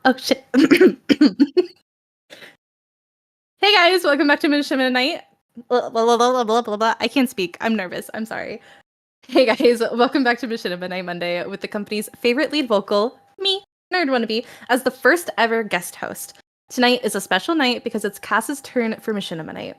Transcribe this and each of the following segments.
Oh shit. Hey guys, welcome back to Machinima Night. Blah, blah, blah, blah, blah, blah, blah. I can't speak. I'm nervous. I'm sorry. Hey guys, welcome back to Machinima Night Monday with the company's favorite lead vocal, me, Nerd Wannabe, as the first ever guest host. Tonight is a special night because it's Cass's turn for Machinima Night.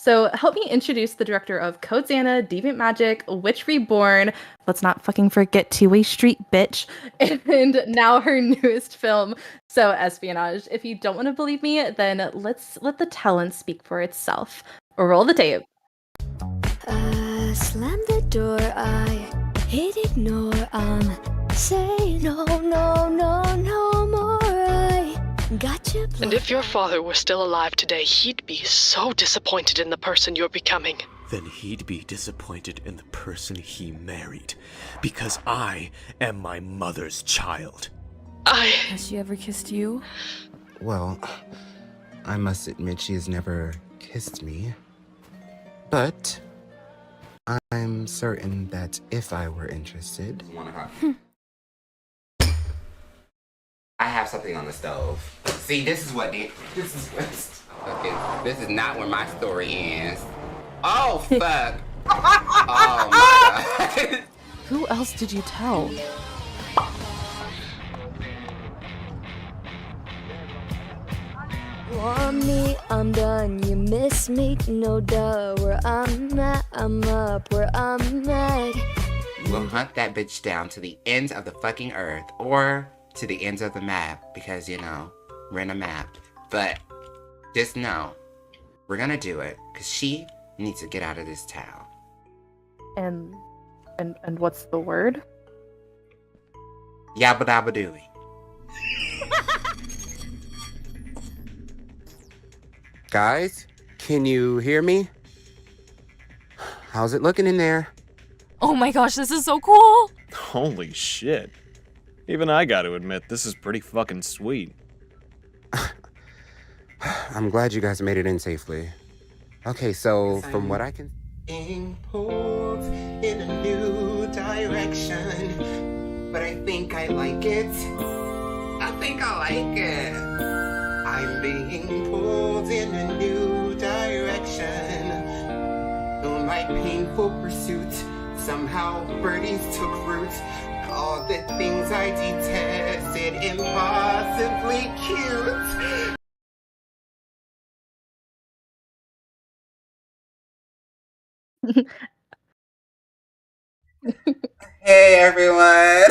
So help me introduce the director of Code Xana, Deviant Magic, Witch Reborn, let's not fucking forget Two-Way Street, bitch, and now her newest film, so Espionage. If you don't want to believe me, then let's let the talent speak for itself. Roll the tape. Slam the door, I hit ignore, say no, no, no, no more, I gotcha. And if your father were still alive today, he'd be so disappointed in the person you're becoming. Then he'd be disappointed in the person he married, because I am my mother's child. Has she ever kissed you? Well, I must admit she has never kissed me. But I'm certain that if I were interested... I have something on the stove. See, this is okay, this is not where my story ends. Oh, fuck. Oh my god. Who else did you tell? Want me, I'm done. You miss me, no duh. Where I'm at, I'm up. Where I'm at. We'll hunt that bitch down to the ends of the fucking earth, or to the ends of the map, because, you know, we're in a map. But just know, we're gonna do it, because she needs to get out of this town. And what's the word? Yabba dabba dooey. Guys, can you hear me? How's it looking in there? Oh my gosh, this is so cool! Holy shit. Even I gotta admit, this is pretty fucking sweet. I'm glad you guys made it in safely. Okay, so from what I can... Being pulled in a new direction, but I think I like it. I think I like it. I'm being pulled in a new direction. Through my painful pursuit, somehow birdies took root. All the things I detested, impossibly cute. Hey everyone!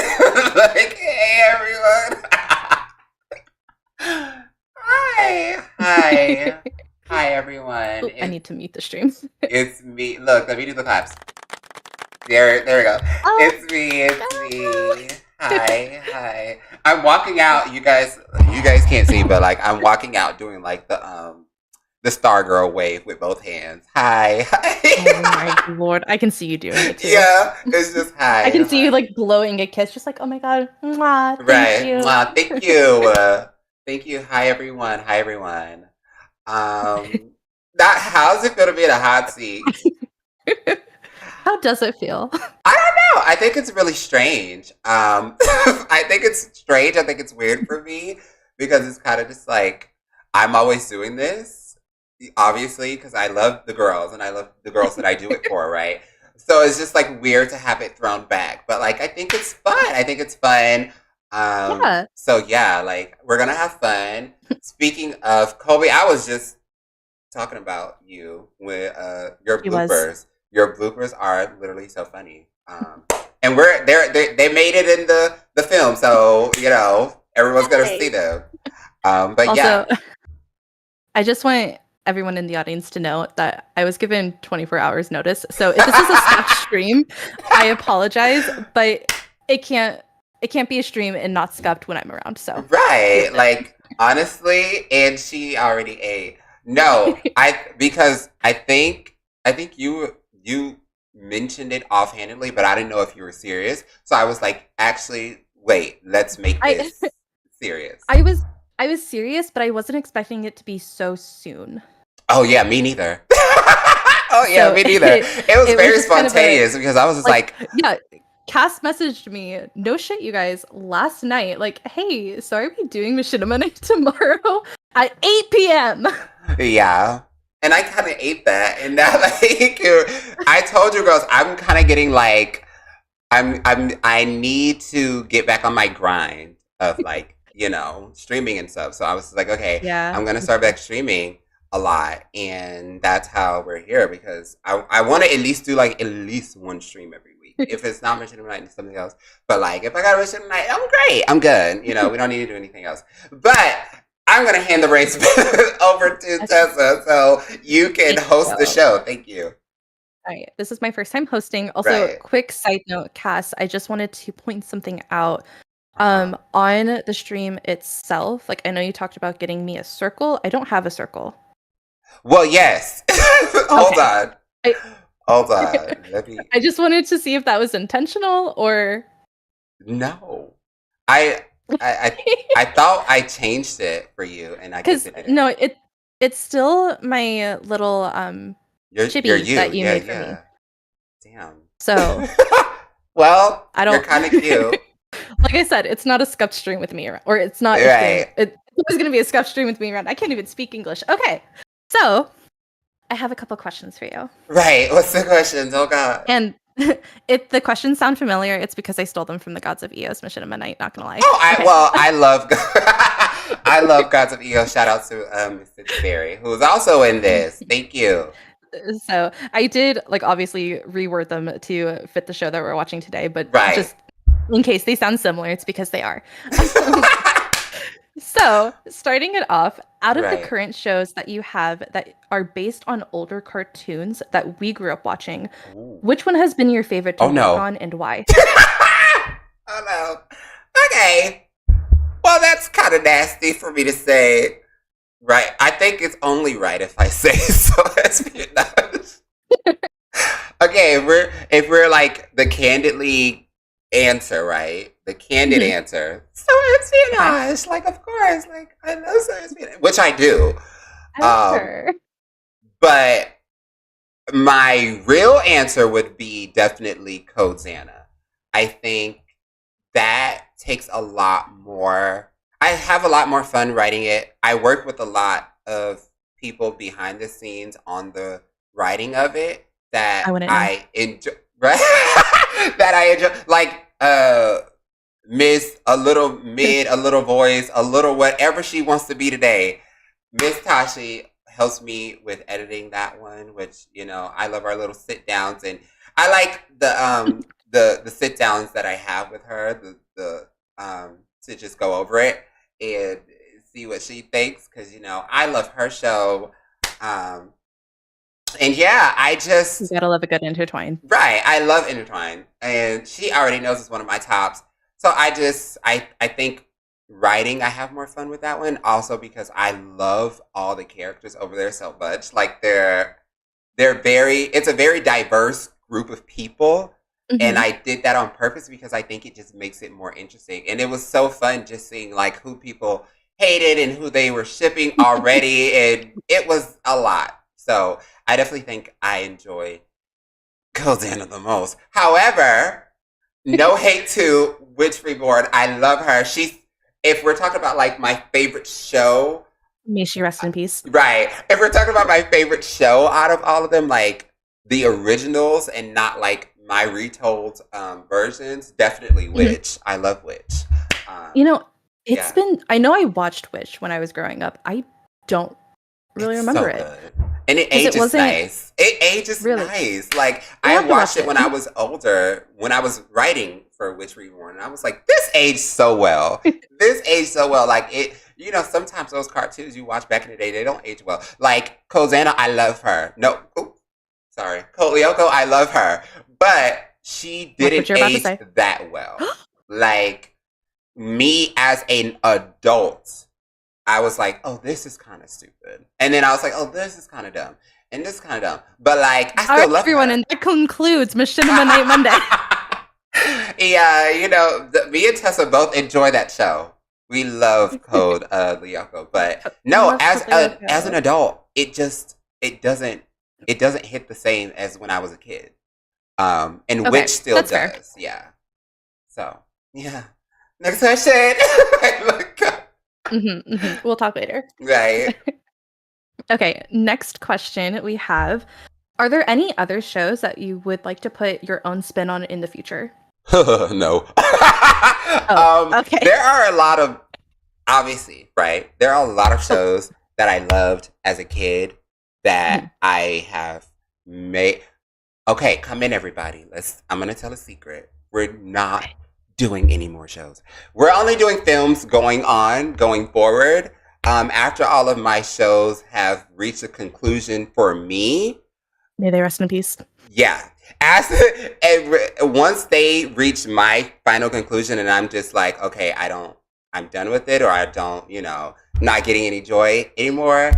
Like, hey everyone! Hi! Hi everyone. Ooh, I need to mute the stream. It's me. Look, let me do the claps. There we go. Oh, It's me. Hi. I'm walking out. You guys can't see, but like I'm walking out doing like the Stargirl wave with both hands. Hi. oh my lord, I can see you doing it too. Yeah, it's just hi. I can see you like blowing a kiss, just like, oh my god, mwah, thank Right. you. Wow, thank you. Thank you. Hi everyone. How's it feel to be in a hot seat? How does it feel? I don't know. I think it's really strange. I think it's strange. I think it's weird for me because it's kind of just like I'm always doing this, obviously, because I love the girls and I love the girls that I do it for, right? So it's just like weird to have it thrown back. But like I think it's fun. Yeah. So yeah, like we're gonna have fun. Speaking of Kobe, I was just talking about you with your He was. bloopers. Your bloopers are literally so funny. And they made it in the film, so you know everyone's gonna see them. But Also, yeah, I just want everyone in the audience to know that I was given 24 hours notice. So if this is a sketch stream, I apologize, but it can't be a stream and not scuffed when I'm around. So right. Like honestly, and she already ate. No, because I think you mentioned it offhandedly, but I didn't know if you were serious. So I was like, actually, wait, let's make this serious. I was serious, but I wasn't expecting it to be so soon. Oh yeah, me neither. Oh yeah, So me neither. It was it was very just kind of spontaneous because I was just like, yeah. Cass messaged me, no shit, you guys, last night, like, hey, so are we doing Machinima night tomorrow at 8 p.m.? yeah. And I kind of ate that, and now like I told you girls, I'm kind of getting like, I need to get back on my grind of like, you know, streaming and stuff. So I was like, okay, Yeah. I'm gonna start back streaming a lot, and that's how we're here because I want to at least do like at least one stream every week. If it's not Machinima night, it's something else. But like, if I got a Machinima night, I'm great. I'm good. You know, we don't need to do anything else. But I'm gonna hand the reins over to Tessa so you can host the show. Thank you. All right, this is my first time hosting. Also, Right. quick side note, Cass, I just wanted to point something out. On the stream itself, like I know you talked about getting me a circle. I don't have a circle. Well, yes. Hold on. Hold on. Let me. I just wanted to see if that was intentional or No. I thought I changed it for you, and I guess because it didn't. no, it's still my little chibi You're you. that you Yeah, made for me. yeah. Damn. So Well, I don't. you're kind of cute. Like I said, it's not a scuffed stream with me around, or it's not. Right. It's always going to be a scuffed stream with me around. I can't even speak English. Okay, so I have a couple questions for you. Right. What's the questions? Oh God. And if the questions sound familiar, it's because I stole them from the Gods of Eos Machinima Night, not gonna lie. Oh, Okay. I love I love Gods of Ego. Shout out to Mr. Berry, who's also in this. Thank you. So I did obviously reword them to fit the show that we're watching today, but Right. just in case they sound similar, it's because they are. So starting it off, out of the Right. current shows that you have that are based on older cartoons that we grew up watching, Ooh. which one has been your favorite to Oh, work no. on and why? Oh no. Okay. Well, that's kind of nasty for me to say. Right. I think it's only right if I say so. Espionage. Okay, if we're like the candidly answer, right? The candid Mhm. answer. So Espionage, like of course, like I love so Espionage, which I do. Sure. But my real answer would be definitely Code Xana. I think that takes a lot more. I have a lot more fun writing it. I work with a lot of people behind the scenes on the writing of it that I wouldn't know. I enjoy. Right? That I enjoy. Like Miss a little mid, a little voice, a little whatever she wants to be today. Miss Tashi helps me with editing that one, which I love our little sit downs, and I like the sit downs that I have with her, to just go over it and see what she thinks, because I love her show, and yeah, I just You gotta love a good intertwine. right, I love Intertwine, and she already knows it's one of my tops. So I think writing, I have more fun with that one, also because I love all the characters over there so much. Like it's a very diverse group of people. And Mhm. I did that on purpose because I think it just makes it more interesting. And it was so fun just seeing like who people hated and who they were shipping already. And it was a lot. So I definitely think I enjoy Gildana the most. However, no hate to Witch Reborn. I love her. If we're talking about like my favorite show, May she rest in peace. right. If we're talking about my favorite show out of all of them, like the originals and not like my retold versions, definitely Witch. I love Witch. It's yeah. been. I know I watched Witch when I was growing up. I don't really It's remember so it. good. And it 'Cause it ages wasn't- nice. It ages Really? nice. Like We'll I have to watched watch it when it. I was older, when I was writing for Witch Reborn, and I was like, this aged so well. This aged so well. Like it, sometimes those cartoons you watch back in the day, they don't age well. Like Kozana, I love her. No, sorry. Kolyoko, I love her. But she Watch what didn't you're about to age say. that well. Like me as an adult, I was like, oh, this is kind of stupid. And then I was like, oh, this is kind of dumb. And this is kind of dumb. But like, I All still right, love everyone, her. and that concludes Machinima Night Monday. Yeah, me and Tessa both enjoy that show. We love Code Lyoko. But no, Love as Code Lyoko. as an adult, it doesn't hit the same as when I was a kid. And Okay, Witch still that's does. fair. Yeah. So, yeah. Next question. We'll talk later. Right. Okay, next question we have. Are there any other shows that you would like to put your own spin on in the future? No. Okay. There are a lot of, obviously, right? There are a lot of shows that I loved as a kid that I have made. Okay, come in, everybody. I'm going to tell a secret. We're not doing any more shows. We're only doing films going forward. After all of my shows have reached a conclusion for me. May they rest in peace. Yeah. Once they reach my final conclusion and I'm just like, okay, I'm done with it, or I don't, not getting any joy anymore.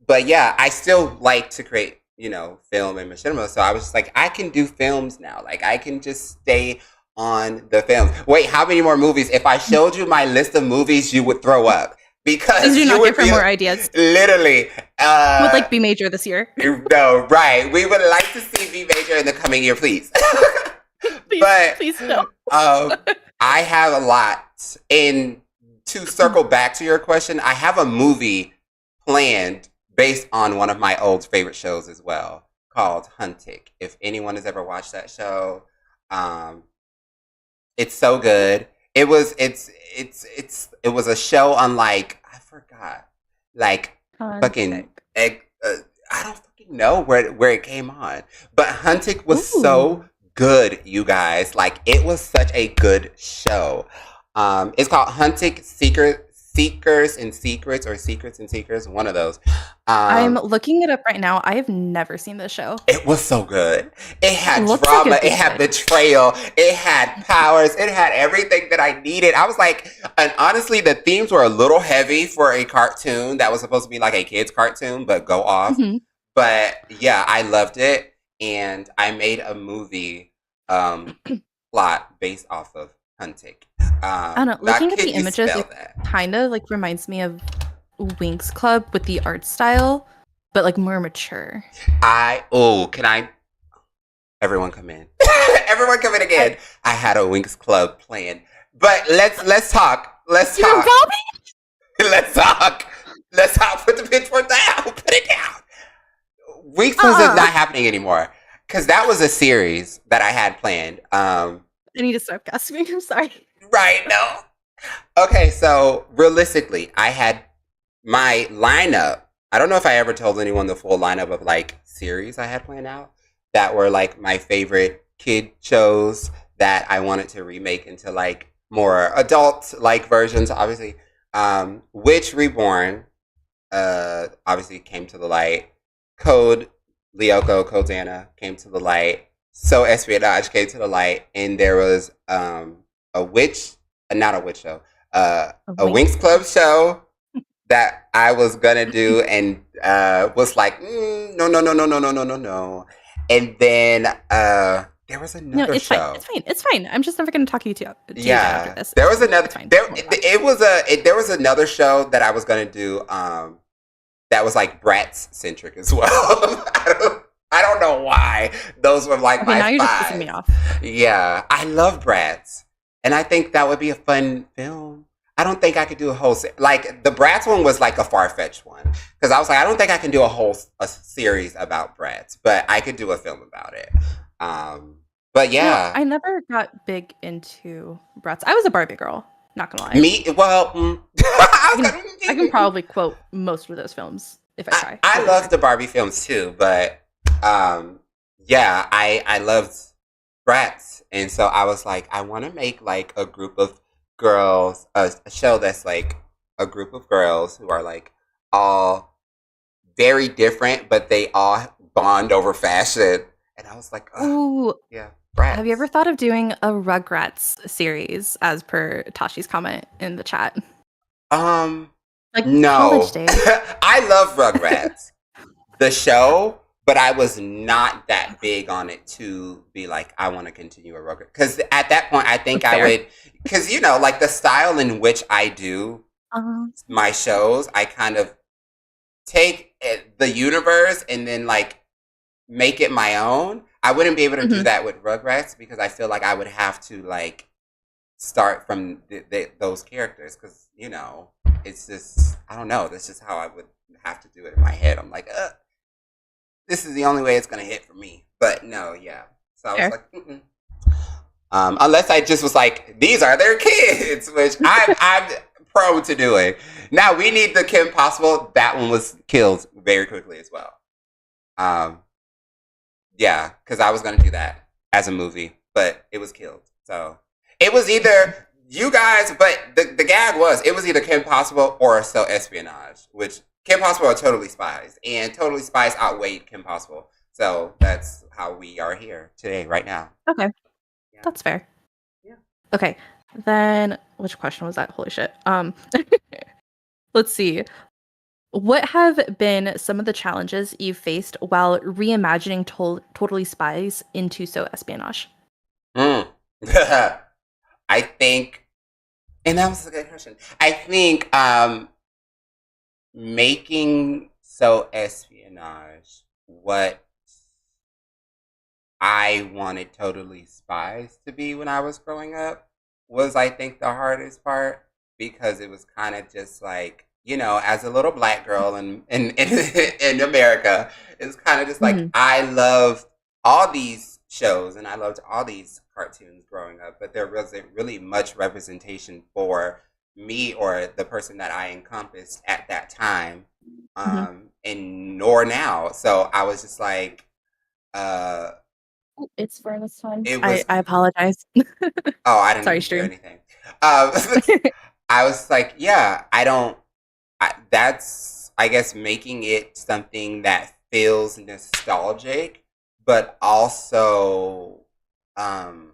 But yeah, I still like to create, film and machinima. So I was just like, I can do films now. Like I can just stay on the films. Wait, how many more movies? If I showed you my list of movies, you would throw up. Because Please do you not would give her be more ideas. literally. Would B major this year. No, right. We would like to see V Major in the coming year, please. Please no. I have a lot. And to circle back to your question, I have a movie planned based on one of my old favorite shows as well, called Huntic. If anyone has ever watched that show, um, it's so good. It was a show unlike, I forgot, like fucking I don't fucking know where it came on, but Huntic was so good, you guys. Like, it was such a good show. It's called Huntic Seekers and Secrets, or Secrets and Seekers, one of those. I'm looking it up right now. I have never seen this show. It was so good. It had Looks drama, like it had betrayal, it had powers, it had everything that I needed. I was like, and honestly, the themes were a little heavy for a cartoon that was supposed to be like a kid's cartoon, but go off. Mhm. But yeah, I loved it, and I made a movie plot based off of Huntic. I don't know. Now, Looking at can the you images, spell it that? kind of like reminds me of Winx Club with the art style, but like more mature. Can I? Everyone come in. Everyone come in again. I had a Winx Club plan, but let's talk. Let's You talk. got me? Let's talk. Let's talk. Put the pitchfork down. Put it down. Winx Club is not happening anymore, because that was a series that I had planned. I need to stop gasping. I'm sorry. Right, no. Okay, so realistically, I had my lineup. I don't know if I ever told anyone the full lineup of like series I had planned out that were like my favorite kid shows that I wanted to remake into like more adult like versions, obviously. Witch Reborn obviously came to the light. Code Lyoko, Code Xana came to the light. So Espionage came to the light, and there was a witch, not a witch show, a Winx Club show that I was gonna do, and was like, no, no, no, no, no, no, no, no, no. And then there was another No, it's show. fine. It's fine. It's fine. I'm just never going to talk to you after Yeah, this. there was another. It's fine. There, Don't worry about there was another show that I was gonna do. That was like Bratz centric as well. I don't know why those were like Okay, my now you're just five. pissing me off. Yeah, I love Bratz, and I think that would be a fun film. I don't think I could do a whole like the Bratz one was like a far fetched one, because I was like, I don't think I can do a series about Bratz, but I could do a film about it. But yeah, No, I never got big into Bratz. I was a Barbie girl. Not gonna lie. me well. I can probably quote most of those films if I try. I love the Barbie films too, but yeah, I loved Bratz, and so I was like, I want to make like a group of girls, a show that's like a group of girls who are like all very different, but they all bond over fashion. And I was like, Ooh, yeah, Bratz. have you ever thought of doing a Rugrats series, as per Tashi's comment in the chat? Like No. College Days. I love Rugrats, the show, but I was not that big on it to be like, I want to continue a Rugrats. Because at that point, I think I would, because, you know, like the style in which I do my shows, I kind of take the universe and then like make it my own. I wouldn't be able to do that with Rugrats, because I feel like I would have to like start from those characters, because, you know, it's just, I don't know, that's just how I would have to do it in my head. I'm like, this is the only way it's gonna hit for me. But no, yeah. So I was like, unless I just was like, these are their kids, which I'm prone to doing. Now we need the Kim Possible. That one was killed very quickly as well. Yeah, because I was gonna do that as a movie, but it was killed. So it was either you guys, but the gag was it was either Kim Possible or So Espionage, which Kim Possible are Totally Spies, and Totally Spies outweighed Kim Possible. So that's how we are here today, right now. Okay. Yeah. That's fair. Yeah. Okay. Then which question was that? Holy shit. Let's see. What have been some of the challenges you've faced while reimagining Totally Spies into So Espionage? I think, and that was a good question. I think making So Espionage what I wanted Totally Spies to be when I was growing up was, I think, the hardest part, because it was kind of just like you know, as a little black girl in America, it's kind of just like Mhm. I love all these shows and I loved all these cartoons growing up, but there wasn't really much representation for me or the person that I encompassed at that time, Mhm. and nor now. So I was just like, uh, It's furnace time. it I was. I apologize. Oh, I didn't Sorry, even hear stream. anything. I was like, yeah, I don't. That's, I guess, making it something that feels nostalgic, but also, um,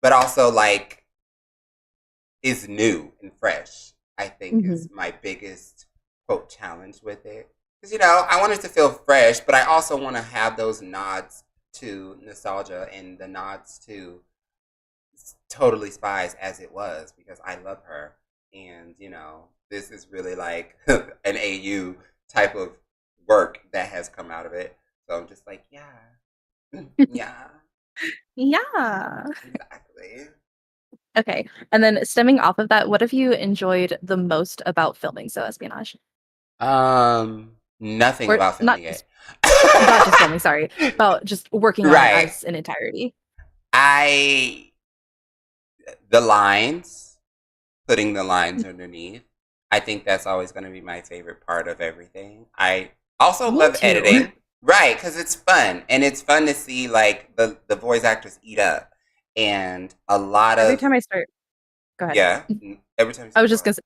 like is new and fresh. I think Mhm. is my biggest quote challenge with it. Because, you know, I want it to feel fresh, but I also want to have those nods to nostalgia and the nods to Totally Spies as it was, because I love her. And, you know, this is really like an AU type of work that has come out of it. So I'm just like, yeah, yeah, Yeah. exactly. Okay. And then stemming off of that, what have you enjoyed the most about filming So Espionage? Nothing Or about filming it. not just filming, sorry, about just working on it Right. as an entirety. I, the lines, putting the lines underneath. I think that's always going to be my favorite part of everything. I also Me love too. editing, right? Because it's fun, and it's fun to see like the voice actors eat up, and a lot Every of time I start, go ahead. yeah. Every time you I say was just what? gonna say,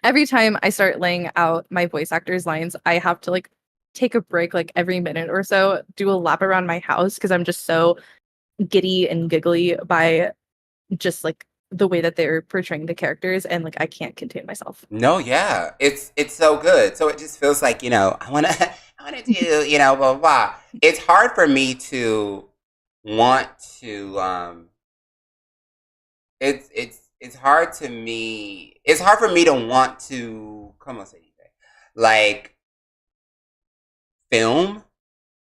every time I start laying out my voice actors' lines, I have to like take a break like every minute or so, do a lap around my house because I'm just so giddy and giggly by just like the way that they're portraying the characters, and like I can't contain myself. No, yeah, it's so good. So it just feels like, you know, I wanna I wanna do, you know, blah blah blah. It's hard for me to want to it's hard to me. It's hard for me to want to come on, say like film.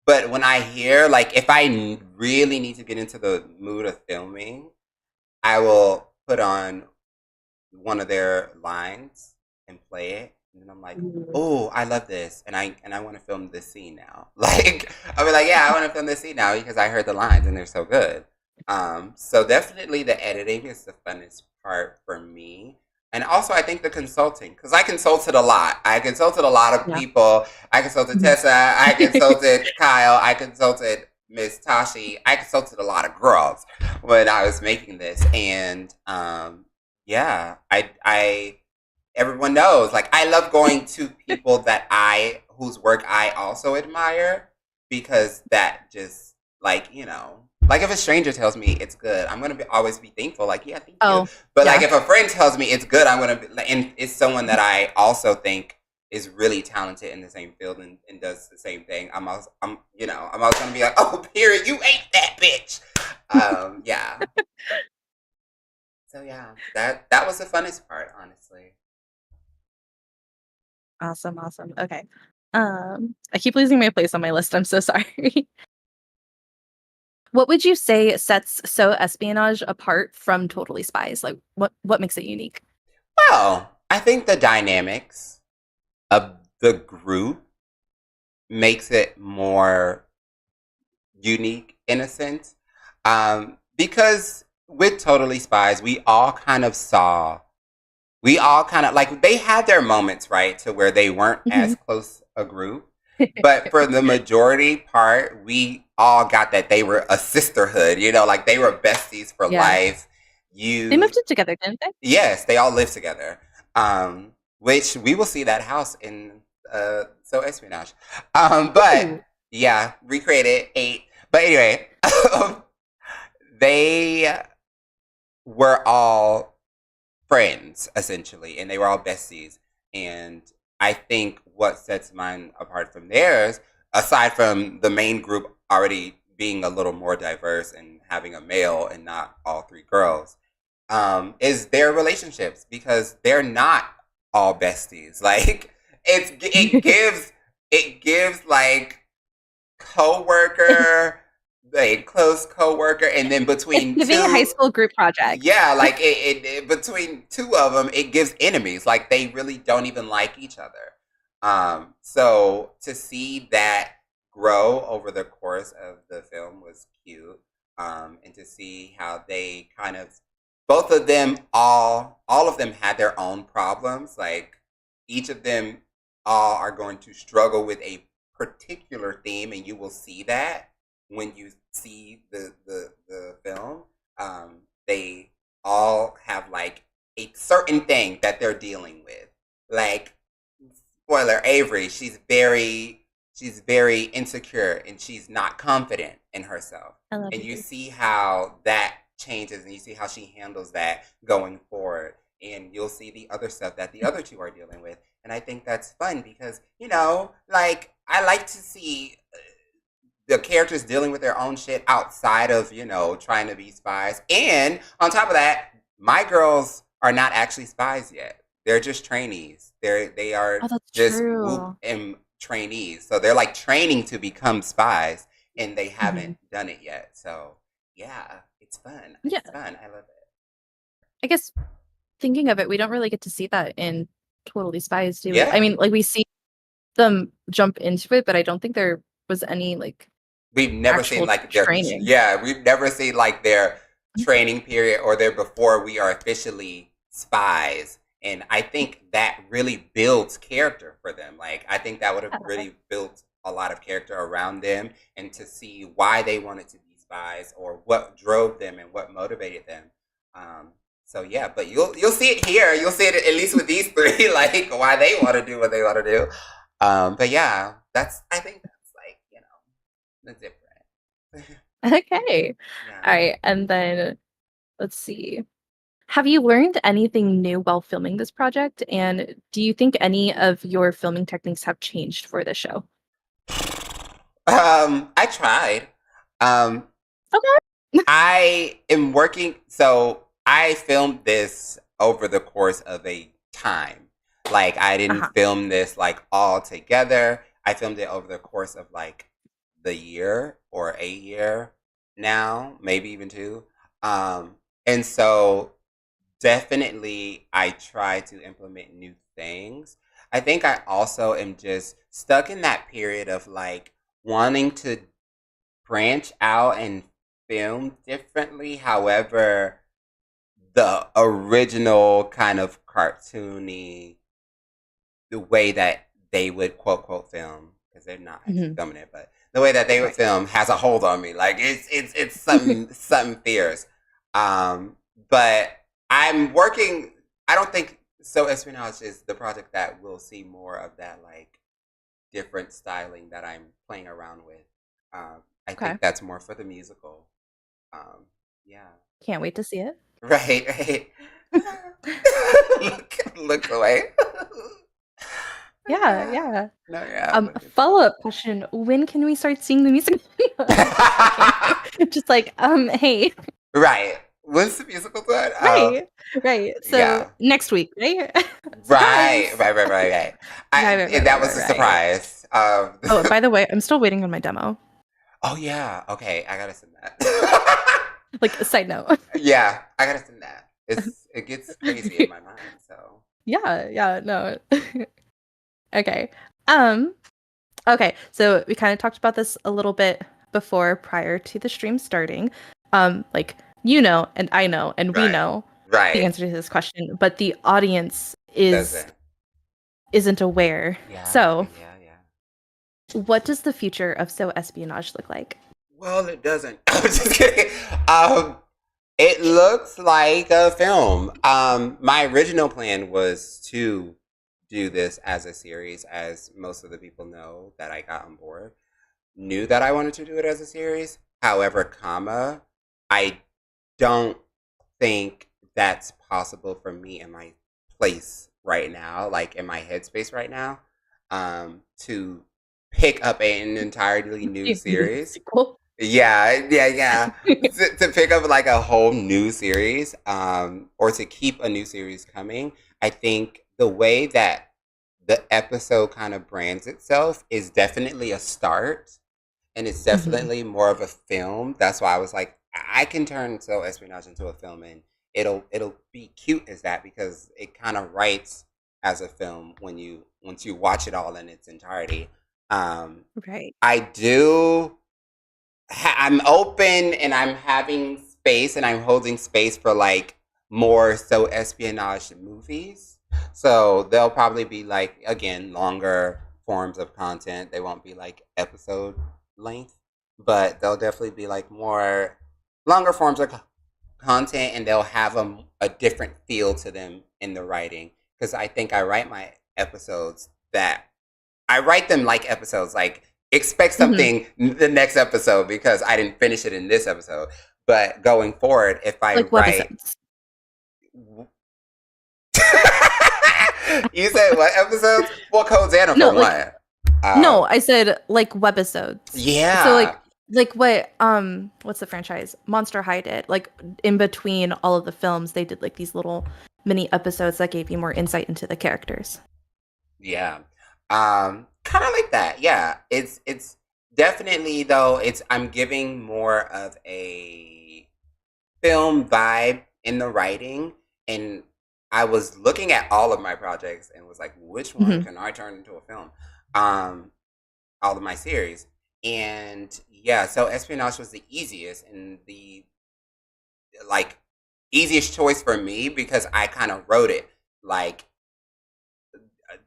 But when I hear like if I really need to get into the mood of filming, I will put on one of their lines and play it, and then I'm like, oh, I love this, and I want to film this scene now. Like I'll be like, yeah, I want to film this scene now because I heard the lines and they're so good. So definitely the editing is the funnest part for me. And also, I think the consulting, because I consulted a lot. I consulted a lot of Yeah. people. I consulted Mhm. Tessa. I consulted Kyle. I consulted Miss Tashi. I consulted a lot of girls when I was making this. And yeah, I everyone knows. Like I love going to people that whose work I also admire, because that just like, you know, like if a stranger tells me it's good, I'm gonna always be thankful. Like, yeah, thank you. Oh, But like yeah. if a friend tells me it's good, I'm gonna be like, and it's someone that I also think is really talented in the same field and does the same thing. I'm always gonna be like, oh, period, you ain't that bitch. Yeah. So yeah, that was the funnest part, honestly. Awesome, awesome. Okay. I keep losing my place on my list. I'm so sorry. What would you say sets So Espionage apart from Totally Spies? Like what makes it unique? Well, I think the dynamics of the group makes it more unique in a sense. Because with Totally Spies, we all kind of like they had their moments, right, to where they weren't as Mhm. close a group. But for the majority part, we all got that they were a sisterhood, you know, like they were besties for Yeah. life. They You moved it together, didn't they? Yes, they all live together. Which we will see that house in So Espionage. But Ooh. yeah, recreated 8. But anyway, they were all friends essentially, and they were all besties. And I think what sets mine apart from theirs, aside from the main group already being a little more diverse and having a male and not all 3 girls, is their relationships, because they're not all besties. Like it gives like coworker like close coworker, and then between It's giving a high two, school group project. yeah, like between two of them, it gives enemies. Like they really don't even like each other. So to see that grow over the course of the film was cute. And to see how they kind of, both of them, all of them had their own problems. Like each of them all are going to struggle with a particular theme, and you will see that when you see the film. They all have like a certain thing that they're dealing with. Like, spoiler, Avery, she's very insecure and she's not confident in herself. I love And you you. see how that changes, and you see how she handles that going forward. And you'll see the other stuff that the other two are dealing with. And I think that's fun because, like, I like to see the characters dealing with their own shit outside of, trying to be spies. And on top of that, my girls are not actually spies yet. They're just trainees. They are Oh, that's just true. whoop and trainees. So they're like training to become spies, and they Mm-hmm. haven't done it yet. So yeah, it's fun. Yeah. It's fun. I love it. I guess thinking of it, we don't really get to see that in Totally Spies, do we? Yeah. I mean, like we see them jump into it, but I don't think there was any like We've never actual seen like their training. Yeah, we've never seen like their training period or their before we are officially spies. And I think that really builds character for them. Like I think that would have really built a lot of character around them, and to see why they wanted to be spies or what drove them and what motivated them. So yeah, but you'll see it here. You'll see it at least with these three, like why they want to do what they want to do. But yeah, I think that's like, the different. Okay. Yeah. All right. And then let's see. Have you learned anything new while filming this project? And do you think any of your filming techniques have changed for the show? I tried. Okay. I am working. So I filmed this over the course of a time. Like I didn't film this like all together. I filmed it over the course of like the year or a year now, maybe even two. And so definitely I try to implement new things. I think I also am just stuck in that period of like wanting to branch out and film differently. However, the original kind of cartoony, the way that they would quote quote film, because they're not actually filming it, but the way that they would film has a hold on me. Like it's something fierce. But I'm working. I don't think so. Espionage is the project that we'll see more of that like different styling that I'm playing around with. I think that's more for the musical. Yeah. Can't wait to see it. Right. Look away. Yeah. No, yeah. Follow-up question. When can we start seeing the music? Just like, hey. Right. When's the musical done? Right. So next week, right? Right. That was a surprise. Oh, by the way, I'm still waiting on my demo. Oh yeah. Okay, I gotta send that. Like a side note. Yeah, I gotta send that. It gets crazy in my mind. So Yeah. No. Okay. Okay. So we kind of talked about this a little bit before, prior to the stream starting. Like and I know, and we know the answer to this question, but the audience isn't aware. Yeah, so what does the future of So Espionage look like? Well, it doesn't. I'm just kidding. It looks like a film. My original plan was to do this as a series, as most of the people know that I got on board knew that I wanted to do it as a series. However, I don't think that's possible for me in my place right now, like in my headspace right now, to pick up an entirely new series. Yeah. to pick up like a whole new series, or to keep a new series coming. I think the way that the episode kind of brands itself is definitely a start. and it's Mhm. definitely more of a film. That's why I was like, I can turn So Espionage into a film, and it'll be cute as that because it kind of writes as a film once you watch it all in its entirety. Um, Right. I do. I'm open and I'm having space and I'm holding space for like more So Espionage movies. So they'll probably be like, again, longer forms of content. They won't be like episode length, but they'll definitely be like more longer forms of content, and they'll have a different feel to them in the writing. Because I think I write my episodes that I write them like episodes, like expect Mhm. something the next episode because I didn't finish it in this episode. But going forward, if I Like write, webisodes. you said what episodes? Well, Codeanna No, for like one. no, I said like webisodes. Yeah. So like what what's the franchise? Monster High did. Like in between all of the films, they did like these little mini episodes that gave you more insight into the characters. Yeah. Kind of like that. Yeah. It's definitely though I'm giving more of a film vibe in the writing, and I was looking at all of my projects and was like, which one Mhm. can I turn into a film? All of my series. And yeah, so Espionage was the easiest and the like easiest choice for me because I kind of wrote it like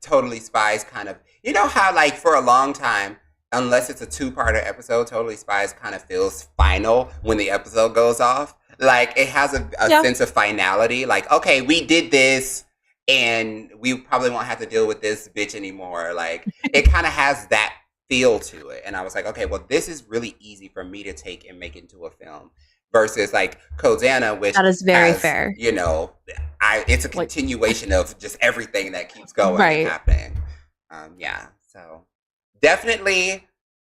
Totally Spies kind of, you know how like for a long time, unless it's a two-parter episode, Totally Spies kind of feels final when the episode goes off. Like it has a Yeah. sense of finality. Like, okay, we did this and we probably won't have to deal with this bitch anymore. Like it kind of has that feel to it. And I was like, okay, well, this is really easy for me to take and make into a film versus like Codeanna, which That is very has, fair. you know, it's a Like continuation of just everything that keeps going and right. happening. Yeah, so definitely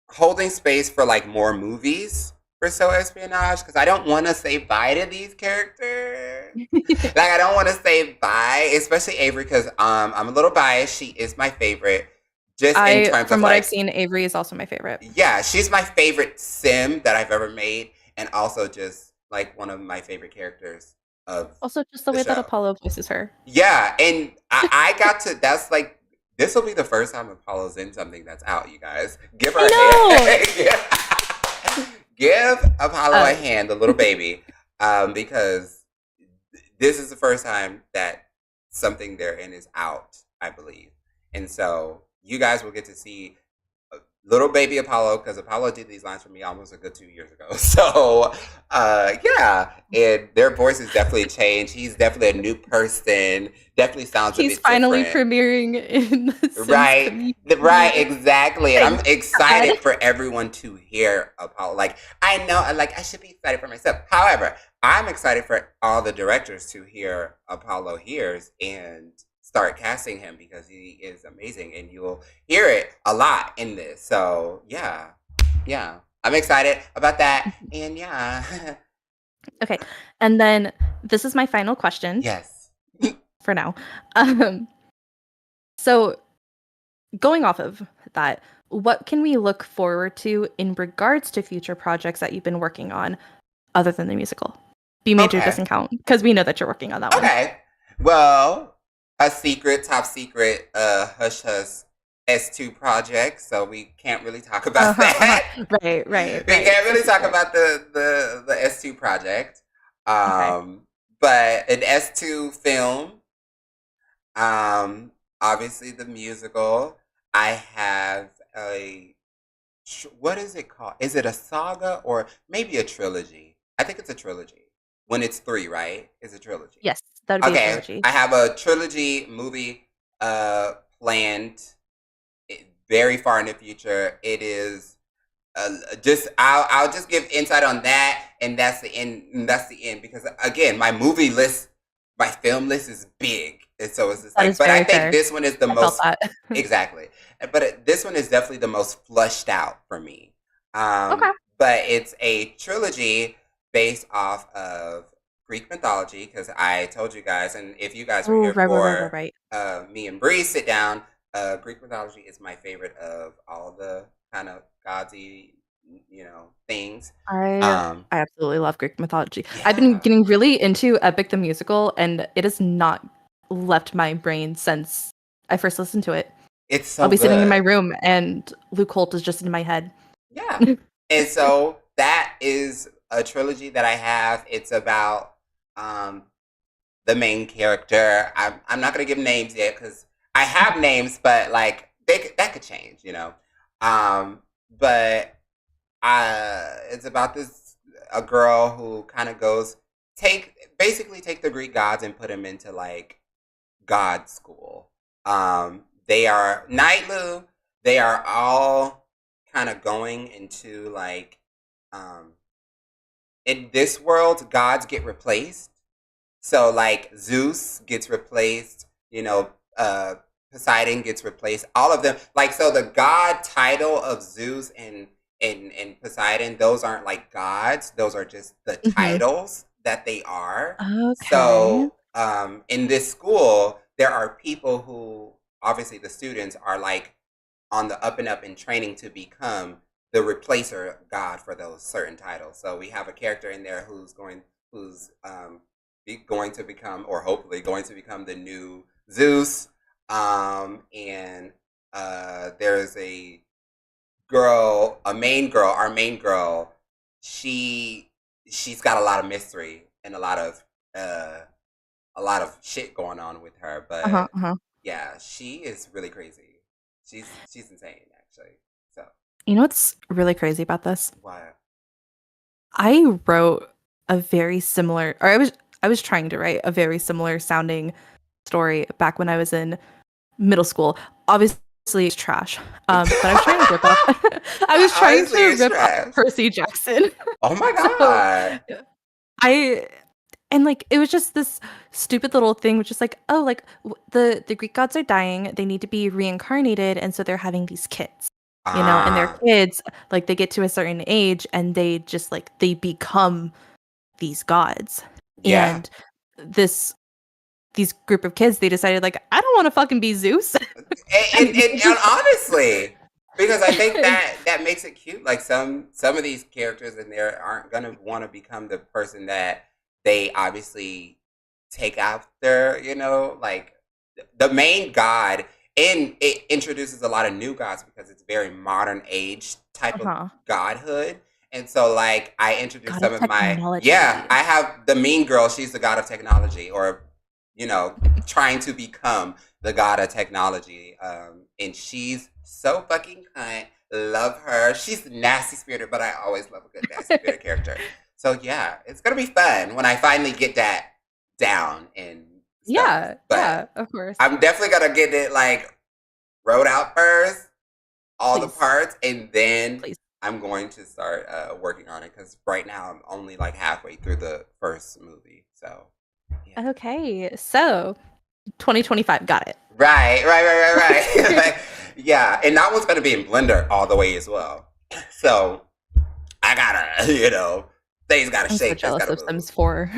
holding space for like more movies for So Espionage because I don't want to say bye to these characters. Like I don't want to say bye, especially Avery because I'm a little biased. She is my favorite, just in terms of From what I've like seen, Avery is also my favorite. yeah, she's my favorite sim that I've ever made, and also just like one of my favorite characters of Also, just the the way that show. Apollo voices her. Yeah, and I got to. That's like this will be the first time Apollo's in something that's out. You guys, give her a hand. Give Apollo a hand, the little baby, because this is the first time that something they're in is out, I believe, and so you guys will get to see little baby Apollo because Apollo did these lines for me almost a good 2 years ago. So, yeah, and their voices definitely changed. He's definitely a new person. Definitely sounds a He's bit finally different. premiering in the Sims Right, community. right, exactly. And I'm Thank excited God. for everyone to hear Apollo. Like, I know, like, I should be excited for myself. However, I'm excited for all the directors to hear Apollo hears and start casting him because he is amazing, and you'll hear it a lot in this. So, yeah, I'm excited about that, and yeah, Okay, and then this is my final question yes. for now. So going off of that, what can we look forward to in regards to future projects that you've been working on other than the musical? B major Okay. doesn't count because we know that you're working on that one. Okay. Well, a secret, top secret, hush hush S2 project, so we can't really talk about that. Right. We can't really talk about the S2 project. But an S2 film, obviously the musical. I have what is it called? Is it a saga or maybe a trilogy? I think it's a trilogy. When it's three, right? It's a trilogy. Yes, that would be a Okay, trilogy. I have a trilogy movie planned very far in the future. It is just I'll just give insight on that, and that's the end. That's the end because again, my movie list, my film list is big, and so it's just That like. is But I very think fair. this one is the I felt most that. exactly. But this one is definitely the most flushed out for me. Okay. But it's a trilogy based off of Greek mythology because I told you guys, and if you guys were Oh, here for right. me and Bree sit down, Greek mythology is my favorite of all the kind of godsy things. I absolutely love Greek mythology. I've Yeah. been getting really into Epic the musical, and it has not left my brain since I first listened to it. It's so I'll be sitting in my good. room, and Luke Holt is just in my head. Yeah. And so that is a trilogy that I have. It's about the main character. I'm not gonna give names yet because I have names, but like that could change, But it's about a girl who kind of goes basically take the Greek gods and put them into like God school. They are Nightlu. They are all kind of going into like in this world, gods get replaced. So like Zeus gets replaced, Poseidon gets replaced. All of them, like, so the god title of Zeus and Poseidon, those aren't like gods. Those are just the titles that they are. Okay. So in this school, there are people who obviously the students are like on the up and up in training to become the replacer god for those certain titles. So we have a character in there who's going to become, or hopefully going to become, the new Zeus. And there's a girl, our main girl. She's got a lot of mystery and a lot of shit going on with her. But yeah, she is really crazy. She's insane, actually. So you know what's really crazy about this? what? I wrote a very similar, or I was trying to write a very similar sounding story back when I was in middle school. Obviously, it's trash. But I was trying to rip off. I was trying Honestly, to it's rip trash. off Percy Jackson. Oh my god! And like it was just this stupid little thing, which is like, oh, like the Greek gods are dying. They need to be reincarnated, and so they're having these kids. And their kids, like, they get to a certain age and they just like they become these gods. Yeah. And these group of kids, they decided like, I don't want to fucking be Zeus. and honestly, because I think that makes it cute. Like some of these characters in there aren't gonna want to become the person that they obviously take after. Like the main god. And it introduces a lot of new gods because it's very modern age type of godhood. And so like I introduced some of my I have the mean girl, she's the god of technology, or trying to become the god of technology. And she's so fucking cunt. Love her. She's nasty spirited, but I always love a good nasty spirited character. So yeah, it's gonna be fun when I finally get that down and stuff. Yeah, of course. I'm definitely gonna get it like wrote out first, all the parts, and then I'm going to start working on it because right now I'm only like halfway through the first movie. So yeah. Okay, so 2025, got it. Right. Like, yeah, and that one's gonna be in Blender all the way as well. So I gotta, things gotta shake. I'm so jealous of move. Sims 4.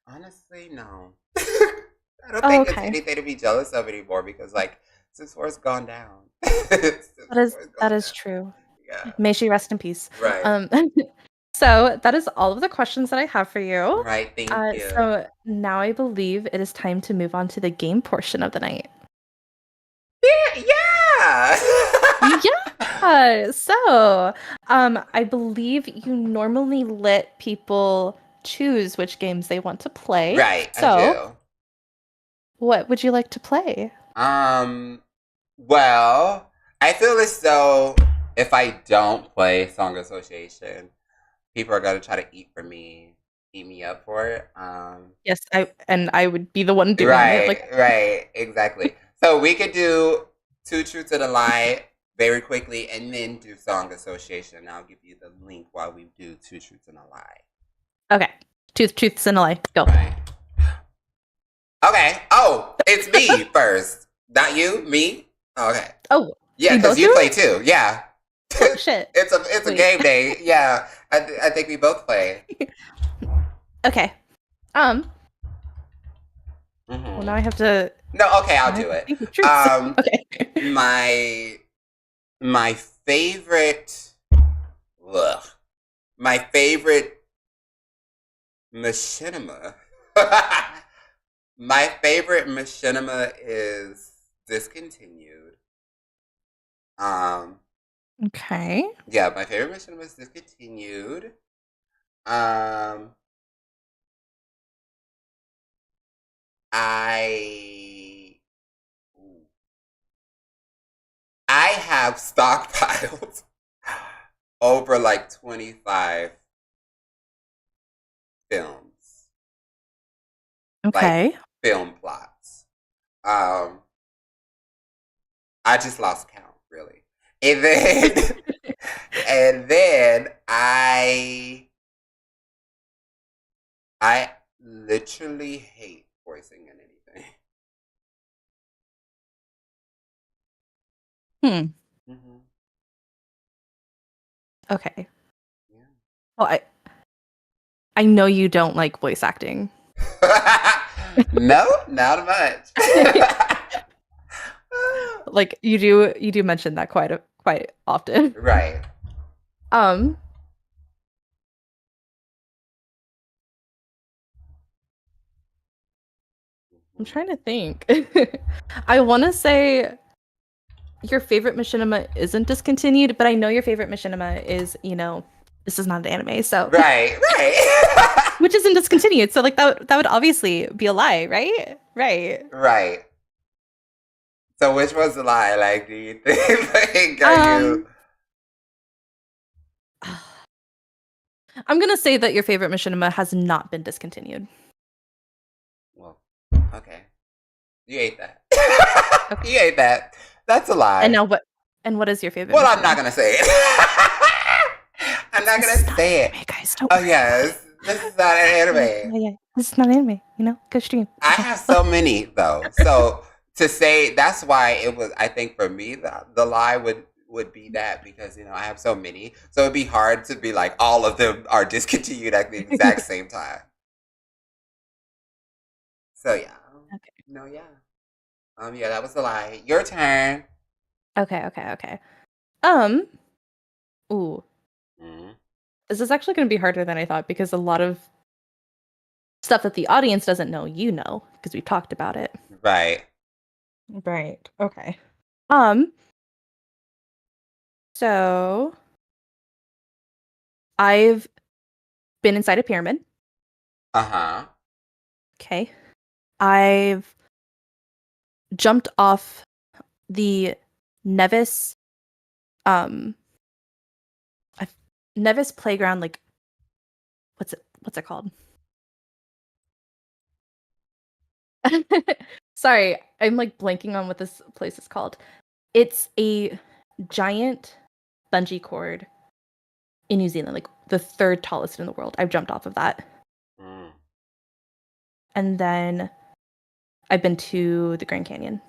Honestly, no. I don't think it's anything to be jealous of anymore because, like, Sims 4 has gone down. That is true. Yeah. May she rest in peace. Right. So that is all of the questions that I have for you. Right, thank you. So now I believe it is time to move on to the game portion of the night. Yeah. Yeah. So, I believe you normally let people choose which games they want to play. Right. So, I do. What would you like to play? Well, I feel as though if I don't play Song Association, people are gonna try to eat me up for it. Yes, I would be the one doing it. Right, exactly. So we could do Two Truths and a Lie very quickly, and then do Song Association. I'll give you the link while we do Two Truths and a Lie. Okay, Two Truths and a Lie. Go. Right. Okay. Oh, it's me first. Not you, me. Okay. Oh. Yeah, because you play too. Yeah. Oh, shit. It's a game day. Yeah, I think we both play. Okay. Well, now I have to. No, okay, I'll do it. Okay. My favorite Ugh. My favorite machinima. My favorite machinima is discontinued. Okay. Yeah, my favorite machinima is discontinued. I I have stockpiled over like 25 films, Okay. like film plots. Um, I just lost count, really. And then, and then I literally hate voicing in anything. Mm-hmm. Okay. Yeah. Well, I know you don't like voice acting. No, not much. Like you do mention that quite often. Right. I'm trying to think. I want to say your favorite machinima isn't discontinued, but I know your favorite machinima is, this is not an anime, so Right, right. which isn't discontinued. So like that would obviously be a lie, right? Right. Right. So which was the lie? Like, do you think are you I'm gonna say that your favorite machinima has not been discontinued. well, okay. You ate that. You ate that. That's a lie. And now what? And what is your favorite? Well, I'm machinima? not gonna say it. I'm not gonna say it. Anime, guys, don't Oh worry. yes, this is not an anime. Yeah, this is not anime. Good stream. I have so many though. So to say that's why it was. I think for me the lie would be that because I have so many. So it'd be hard to be like all of them are discontinued at the exact same time. So yeah. Okay. No, yeah. Yeah, that was the lie. Your turn. Okay. Ooh, Mhm. this is actually going to be harder than I thought because a lot of stuff that the audience doesn't know, because we've talked about it. Right. Right. Okay. So I've been inside a pyramid. Uh-huh. Okay. I've jumped off the Nevis Nevis playground, like what's it called? Sorry, I'm like blanking on what this place is called. It's a giant bungee cord in New Zealand, like the third tallest in the world. I've jumped off of that. Mm. And then I've been to the Grand Canyon.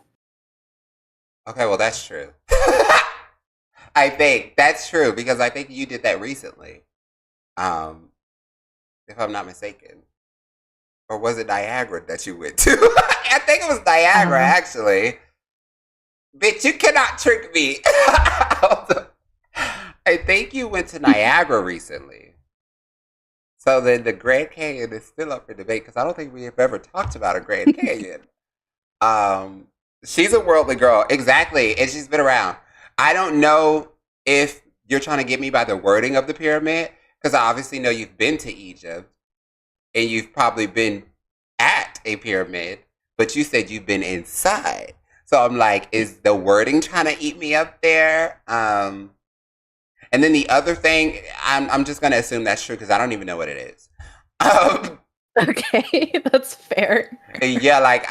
Okay, well that's true. I think that's true because I think you did that recently. Um, if I'm not mistaken. Or was it Niagara that you went to? I think it was Niagara, actually. Bitch, you cannot trick me. I think you went to Niagara recently. So then the Grand Canyon is still up for debate because I don't think we have ever talked about a Grand Canyon. She's a worldly girl. Exactly. And she's been around. I don't know if you're trying to get me by the wording of the pyramid because I obviously know you've been to Egypt. And you've probably been at a pyramid, but you said you've been inside. So I'm like, is the wording trying to eat me up there? And then the other thing, I'm just gonna assume that's true because I don't even know what it is. Okay, that's fair. Yeah, like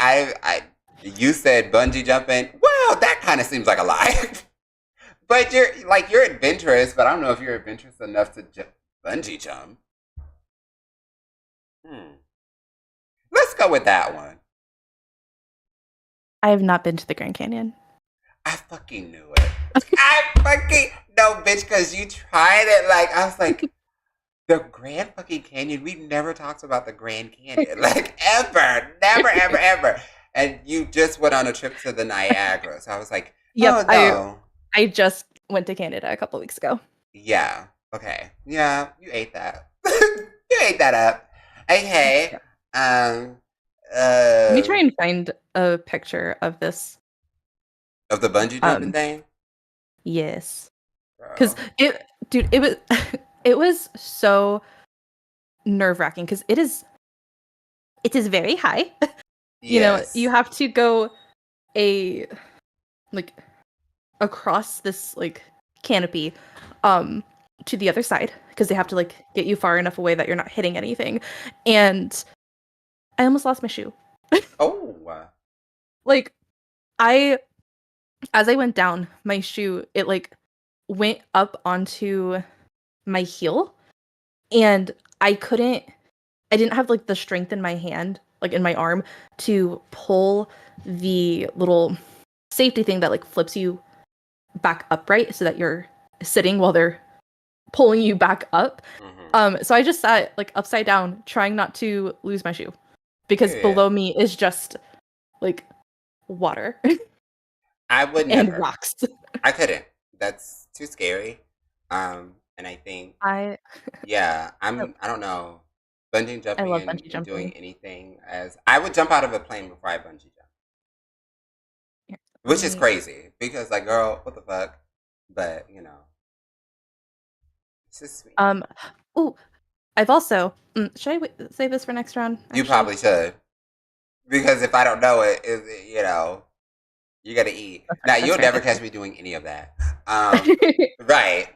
you said bungee jumping. Well, that kind of seems like a lie. But you're adventurous, but I don't know if you're adventurous enough to bungee jump. Let's go with that one. I have not been to the Grand Canyon. I fucking knew it. No, bitch, because you tried it. Like, I was like, the Grand fucking Canyon. We never talked about the Grand Canyon. Like, ever. Never, ever, ever. And you just went on a trip to the Niagara. So I was like, Yep, oh, no. I just went to Canada a couple weeks ago. Yeah. Okay. Yeah, you ate that. You ate that up. Okay. Let me try and find a picture of this. Of the bungee jumping thing? Yes. Because Girl. it was, it was so nerve-wracking because it is very high. You know, you Yes. have to go like across this like canopy to the other side because they have to like get you far enough away that you're not hitting anything. And I almost lost my shoe. Oh. Like I as I went down, my shoe it like went up onto my heel and I didn't have like the strength in my hand, like in my arm to pull the little safety thing that like flips you back upright so that you're sitting while they're pulling you back up. So I just sat like upside down trying not to lose my shoe because Yeah. below me is just like water I would and never. rocks. I couldn't. That's too scary. And I think, yeah, I don't know. Bungee I jumping love and, bungee and doing jumping. anything as I would jump out of a plane before I bungee jump, Here, which let is me- crazy because like, girl, what the fuck? But you know, it's just sweet. Oh, I've also should I save this for next round? You Actually? probably should because if I don't know it, you know, you gotta eat. Now That's you'll right, never that's catch me doing any of that. Right.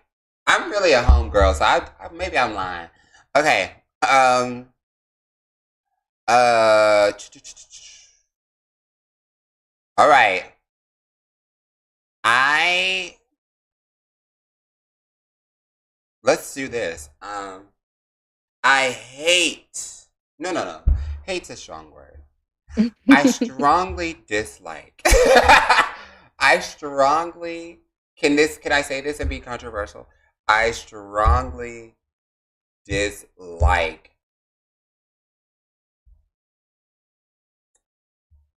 I'm really a home girl, so maybe I'm lying. Okay. All right. Let's do this. I hate. No. Hate's a strong word. I strongly dislike. I strongly can I say this and be controversial? I strongly dislike.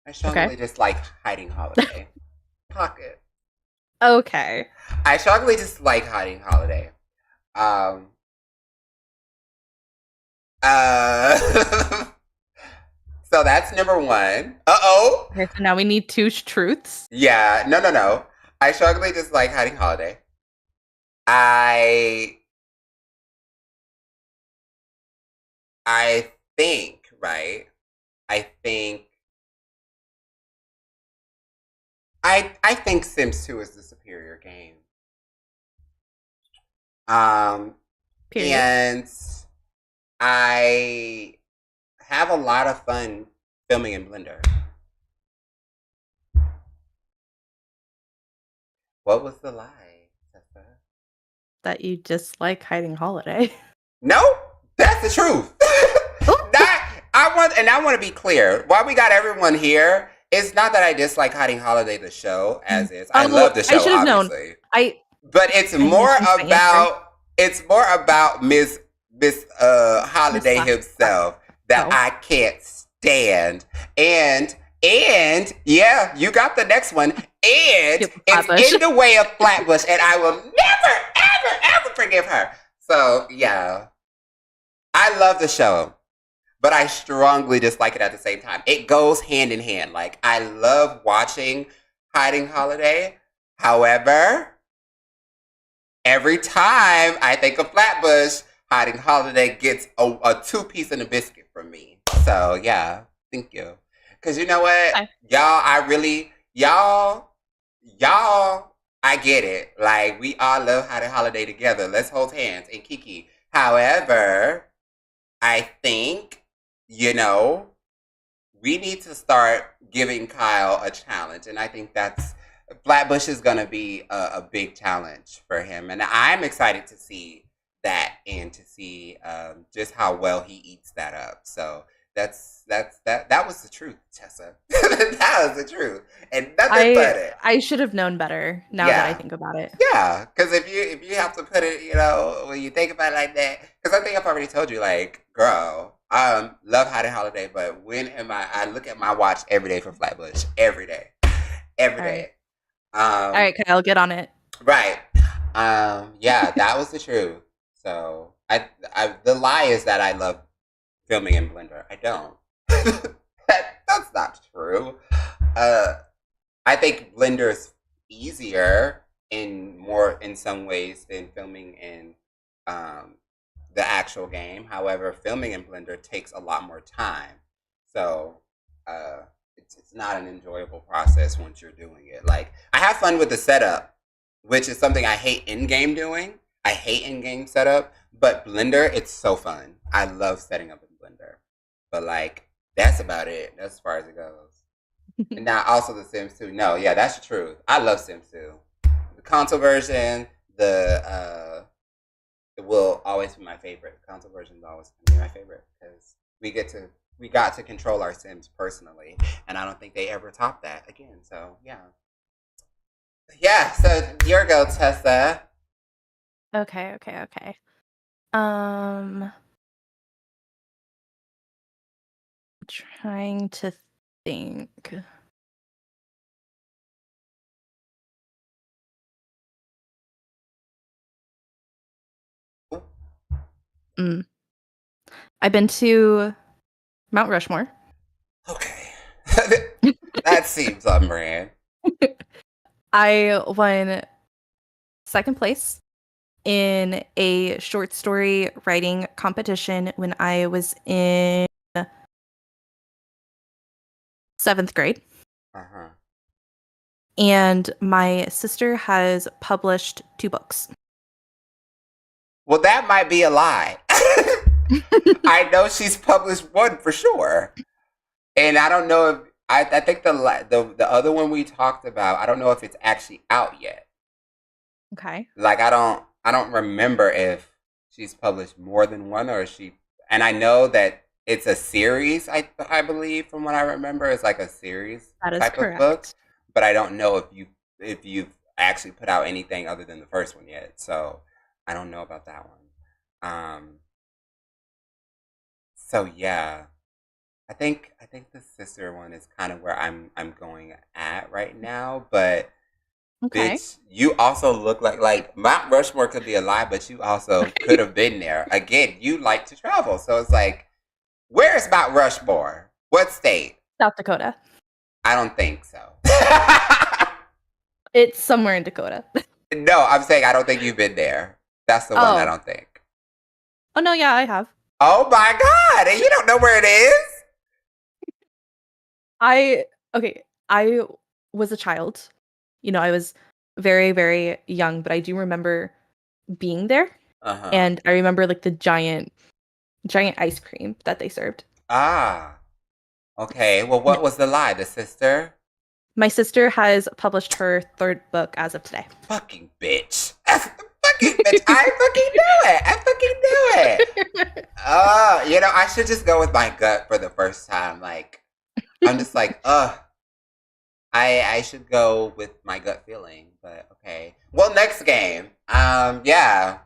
I strongly dislike hiding holiday. Pocket. Okay. I strongly dislike hiding holiday. So that's number one. Uh-oh. Okay, so now we need two truths. Yeah, no. I strongly dislike hiding holiday. I think, right? I think Sims 2 is the superior game. Period. And I have a lot of fun filming in Blender. What was the lie, Tessa? That you dislike hiding holiday. No, that's the truth. I want to be clear. Why we got everyone here? It's not that I dislike hiding holiday the show as is. I love the show, I should have known. But it's more about Miss Holiday himself that I can't stand. And yeah, you got the next one. And it's in the way of Flatbush, and I will never forgive her. So yeah, I love the show, but I strongly dislike it at the same time. It goes hand in hand. Like I love watching Hiding Holiday. However, every time I think of Flatbush, Hiding Holiday gets a 2-piece and a biscuit from me. So yeah, thank you. Cause you know what, y'all, I get it. Like we all love Hiding Holiday together. Let's hold hands and kiki. However, I think, you know, we need to start giving Kyle a challenge, and I think Flatbush is going to be a big challenge for him, and I'm excited to see that and to see just how well he eats that up. So that was the truth, Tessa. That was the truth, and nothing but it. I should have known better now that I think about it. Yeah, because if you have to put it, you know, when you think about it like that, because I think I've already told you, like, girl, love Hiding Holiday, but when am I look at my watch every day for Flatbush. Every day. All right, Kyle, get on it. Right. Yeah, that was the truth. So the lie is that I love filming in Blender. I don't. That's not true. I think Blender is easier in some ways than filming in the actual game. However, filming in Blender takes a lot more time. So it's not an enjoyable process once you're doing it. Like, I have fun with the setup, which is something I hate in-game doing. I hate in-game setup, but Blender, it's so fun. I love setting up in Blender. But like, that's about it. That's as far as it goes. And now also the Sims 2. No, yeah, that's the truth. I love Sims 2. The console version, it will always be my favorite. The console version is always going to be my favorite because we got to control our Sims personally, and I don't think they ever top that again. So yeah. So your go, Tessa. Okay. Trying to think. I've been to Mount Rushmore. Okay, that seems on brand. I won second place in a short story writing competition when I was in 7th grade. Uh-huh. And my sister has published 2 books. Well, that might be a lie. I know she's published one for sure, and I don't know if I think the other one we talked about. I don't know if it's actually out yet. Okay. Like, I don't remember if she's published more than one or and I know that it's a series. I believe from what I remember, it's like a series That is type correct. of book. But I don't know if you've actually put out anything other than the first one yet. So I don't know about that one. So yeah, I think the sister one is kind of where I'm going at right now. But Okay. bitch, you also look like Mount Rushmore could be a lie, but you also could have been there. Again, you like to travel, so it's like, where's Mount Rushmore? What state? South Dakota. I don't think so. It's somewhere in Dakota. No, I'm saying I don't think you've been there. That's the one I don't think. Oh, no, yeah, I have. Oh my God, and you don't know where it is? I was a child. I was very, very young, but I do remember being there. Uh-huh. And I remember like the giant ice cream that they served. Ah. Okay, well, what was the lie? The sister? My sister has published her 3rd book as of today. Fucking bitch. That's fucking bitch. I fucking knew it. I should just go with my gut for the first time. Like, I'm just like, I should go with my gut feeling, but okay. Well, next game. Yeah.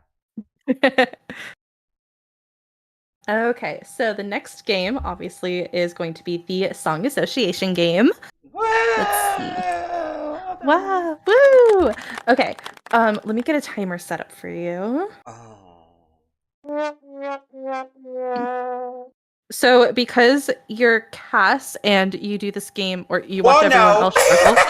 Okay, so the next game obviously is going to be the song association game. Wow. Let's see. Wow, woo! Okay, let me get a timer set up for you. So because you're Cass and you do this game, or you watch everyone else struggle.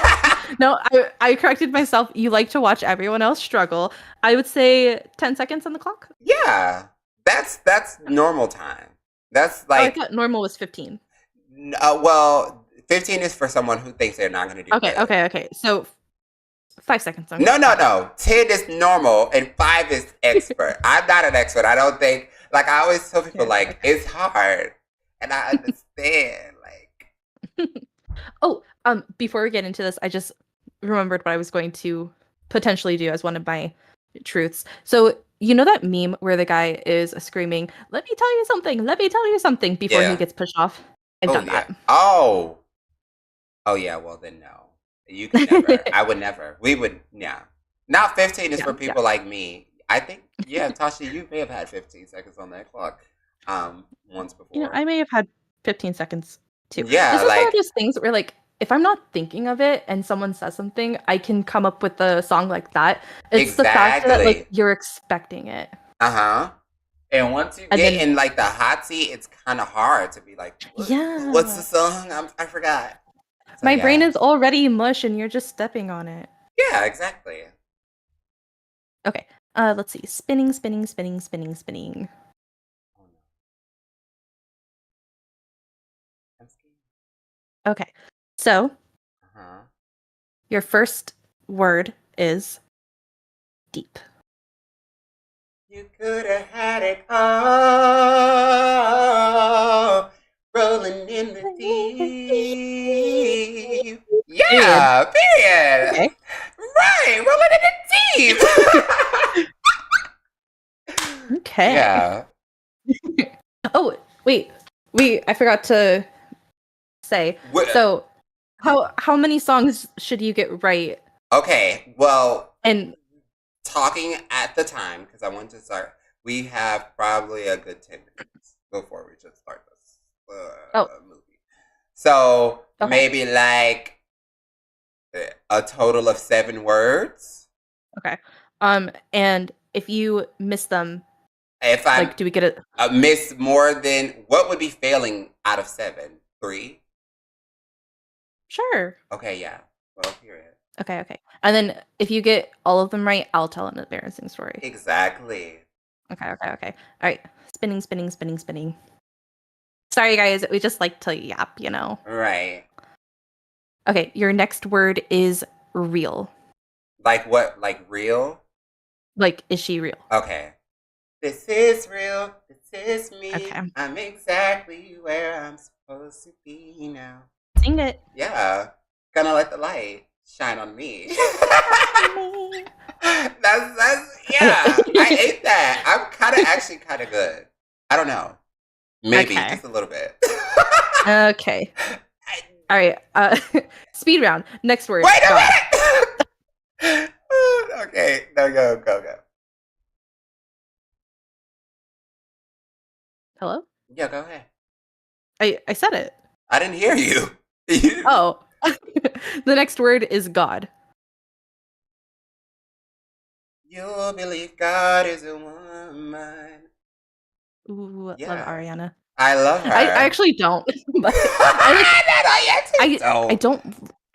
No, I corrected myself. You like to watch everyone else struggle. I would say 10 seconds on the clock. Yeah, that's normal time. That's like, I thought normal was 15. Well, 15 is for someone who thinks they're not going to do good. Okay. So 5 seconds. No. 10 is normal and 5 is expert. I'm not an expert. I don't think. Like, I always tell people, it's hard, and I understand. Before we get into this, I just remembered what I was going to potentially do as one of my truths. So you know that meme where the guy is screaming, "Let me tell you something," before he gets pushed off? I've done that. Oh yeah. Well, then no. You could never. I would never. We would. Yeah. Now 15 is for people like me. I think. Yeah, Tasha, you may have had 15 seconds on that clock. Once before. I may have had 15 seconds too. Yeah, this is one of those things where, like, if I'm not thinking of it and someone says something, I can come up with a song like that. It's the fact that, like, you're expecting it. Uh-huh. And once you And get then in like the hot seat, it's kind of hard to be like, what's the yeah. song? I forgot. So My brain yeah. is already mush and you're just stepping on it. Yeah, exactly. Okay. Let's see. Spinning, spinning, spinning, spinning, spinning. Oh, no. I'm scared. Okay. So, Uh-huh. your first word is deep. You could have had it all, rolling in the deep. Yeah, period. Okay. Right, rolling in the deep. Okay. Yeah. Oh, wait. I forgot to say. So, how many songs should you get right? Okay, well, And talking at the time, because I want to start, we have probably a good 10 minutes before we just start this movie. So, Okay. maybe like a total of 7 words. Okay. And if you miss them, If I do we get it? miss more than, what would be failing out of 7? 3? Sure. Okay, yeah. Well, period. Okay. And then if you get all of them right, I'll tell an embarrassing story. Exactly. Okay. All right. Spinning, spinning, spinning, spinning. Sorry, guys. We just like to yap, you know. Right. Okay. Your next word is real. Like what? Like real? Like, is she real? Okay. This is real. This is me. Okay. I'm exactly where I'm supposed to be now. Sing it. Yeah. Gonna let the light shine on me. that's yeah. I ate that. I'm actually kind of good. I don't know. Maybe Okay. just a little bit. Okay. All right. Speed round. Next word. Wait a God. minute. Okay. No, go. Hello? Yeah, go ahead. I said it. I didn't hear you. Oh. The next word is God. You'll believe God is a woman. Ooh, Yeah. love Ariana. I love her. I actually don't. But I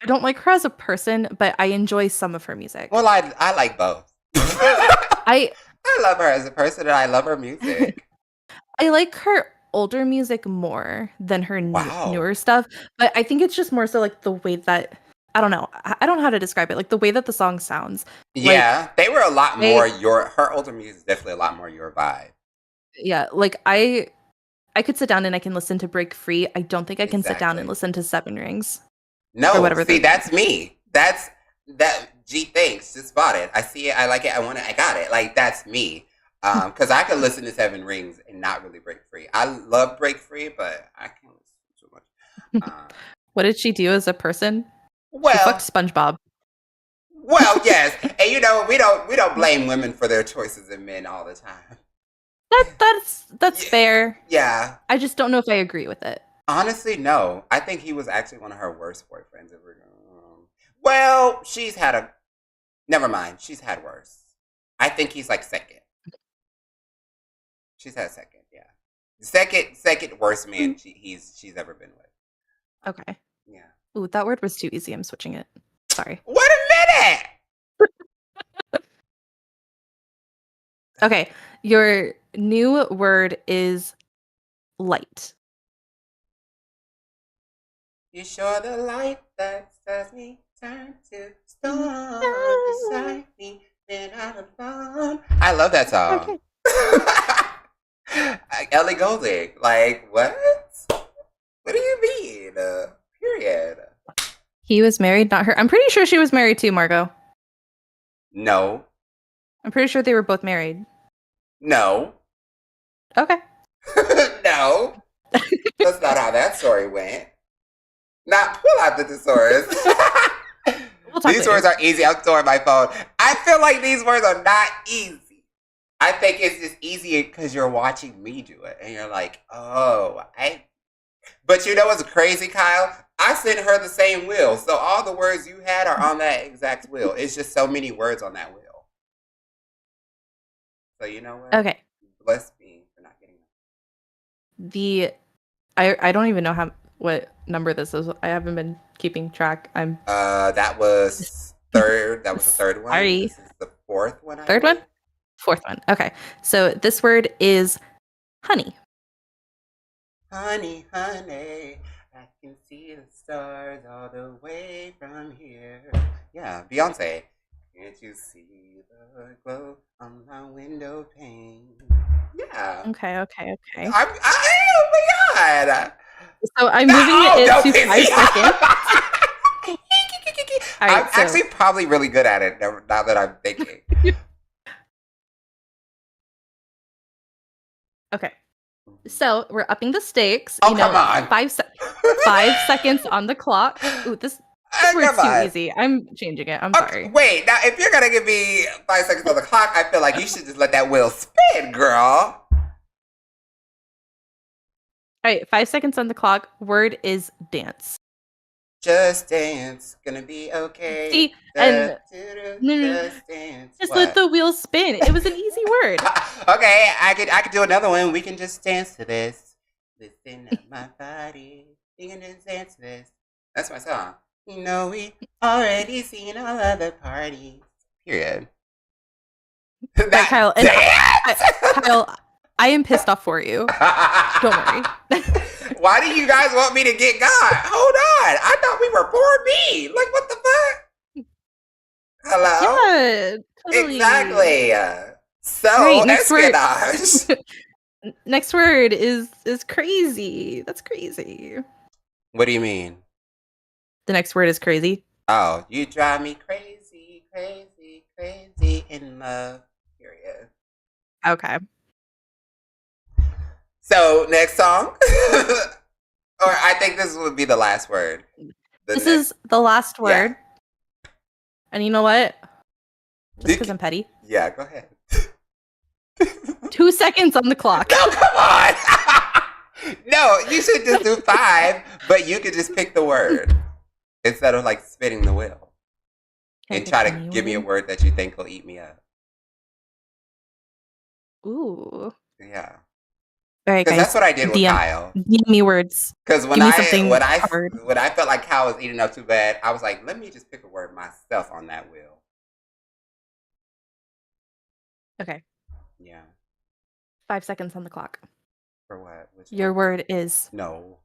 don't like her as a person, but I enjoy some of her music. Well, I like both. I love her as a person and I love her music. I like her older music more than her Wow. newer stuff, but I think it's just more so like the way that I don't know. I don't know how to describe it. Like the way that the song sounds. Yeah, they were a lot more her older music is definitely a lot more your vibe. Yeah, like I could sit down and I can listen to Break Free. I don't think I can sit down and Exactly. listen to Seven Rings. No, or whatever see, the- that's me. That G thanks, just bought it. I see it, I like it, I want it, I got it. Like that's me. Because I could listen to Seven Rings and not really break free. I love Break Free, but I can't listen too much. What did she do as a person? She Well, fucked SpongeBob. well, yes, and you know we don't blame women for their choices in men all the time. That's Yeah. fair. Yeah, I just don't know if I agree with it. honestly, no. I think he was actually one of her worst boyfriends ever. Well, she's had a. Never mind. She's had worse. I think he's like second. She's had second. Yeah, second worst man she's ever been with. Okay. Yeah. Ooh, that word was too easy. I'm switching it. Sorry. Wait a minute. Okay. Your new word is light. You show the light that sets me turn to stone beside me, then I'm alone. I love that song. Ellie Goulding. Like, what? What do you mean? Period. He was married, not her. I'm pretty sure she was married too, Margot. No. I'm pretty sure they were both married. No. Okay. No. That's not how that story went. Not pull out the thesaurus. We'll talk These later. words are easy. I'm storing my phone. I feel like these words are not easy. I think it's just easier because you're watching me do it. And you're like, oh, But you know what's crazy, Kyle? I sent her the same wheel. So all the words you had are on that exact wheel. It's just so many words on that wheel. So you know what? Okay. Bless me for not getting that. I don't even know what number this is. I haven't been keeping track. I'm That was third. That was the third one. Sorry. This is the fourth one. Third one? Fourth one. Okay. So this word is honey. Honey, honey, I can see the stars all the way from here. Yeah, Beyonce. Can't you see the glow on my window pane? Yeah. Okay. Oh my god. So I'm moving it to 5 seconds. All right, I'm actually probably really good at it now that I'm thinking. Okay. So we're upping the stakes. Oh, come on. 5 seconds on the clock. Ooh, this word's too easy. I'm changing it. I'm sorry. Wait, now if you're gonna give me 5 seconds on the clock, I feel like you should just let that wheel spin, girl. All right, 5 seconds on the clock. Word is dance. Just dance, gonna be okay. See, and just dance. Just let the wheel spin. It was an easy word. Okay, I could do another one. We can just dance to this. Listen to my body. We can just dance to this. That's my song. You know we already seen all other parties. Period. Right, Kyle. And Kyle, I am pissed off for you. Don't worry. Why do you guys want me to get God? Hold on. I thought we were poor me. Like, what the fuck? Hello? Yeah, totally. Exactly. So, Great, next espionage. Next word is crazy. That's crazy. What do you mean? The next word is crazy. Oh, you drive me crazy, crazy, crazy in love. Period. Okay. So, next song? Or I think this would be the last word. This is the last word. Yeah. And you know what? Just because I'm petty. Yeah, go ahead. 2 seconds on the clock. No, come on! No, you should just do 5, but you could just pick the word instead of like spinning the wheel. And try to give me a word that you think will eat me up. Ooh. Yeah. All right, guys. Because that's what I did with Kyle. Give me words. Because when I felt like Kyle was eating up too bad, I was like, let me just pick a word myself on that wheel. Okay. Yeah. 5 seconds on the clock. For what? Your word is no.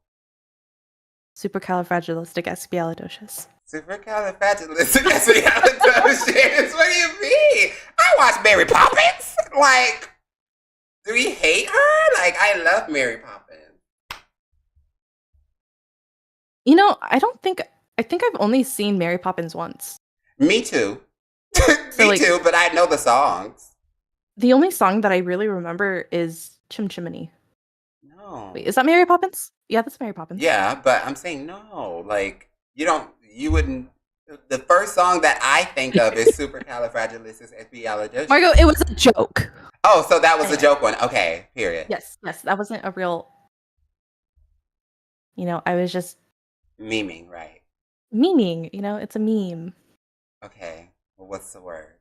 Supercalifragilisticexpialidocious. Supercalifragilisticexpialidocious. What do you mean? I watched Mary Poppins. Like, do we hate her? Like, I love Mary Poppins. You know, I think I've only seen Mary Poppins once. Me too. Me too, but I know the songs. The only song that I really remember is Chim Chimney. No. Wait, is that Mary Poppins? Yeah, that's Mary Poppins. Yeah, but I'm saying no. Like, you wouldn't. The first song that I think of is Supercalifragilisticexpialidocious. Margot, it was a joke. Oh, so that was a joke one. Okay, period. Yes, that wasn't a real. I was just memeing, right? Memeing, it's a meme. Okay, well, what's the word?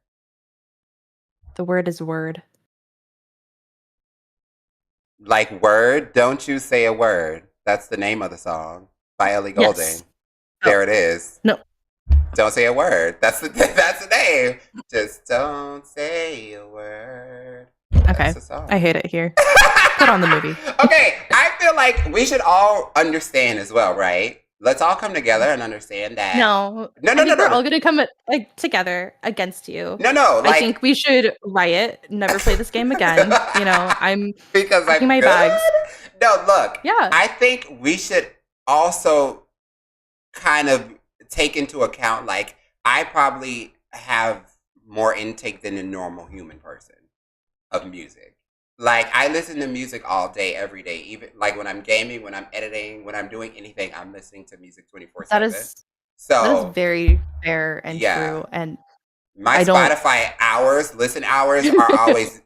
The word is word. Like word? Don't you say a word. That's the name of the song by Ellie Goulding. Yes. There it is. No. Don't say a word. That's the name. Just don't say a word. Okay. I hate it here. Put on the movie. Okay, I feel like we should all understand as well, right? Let's all come together and understand that. No. We're all gonna come together against you. No. I think we should riot. Never play this game again. I'm packing my bags. No, look. Yeah. I think we should also kind of take into account, like, I probably have more intake than a normal human person of music. Like, I listen to music all day, every day. Even like when I'm gaming, when I'm editing, when I'm doing anything, I'm listening to music 24/7. That is very fair and true. And my Spotify listen hours are always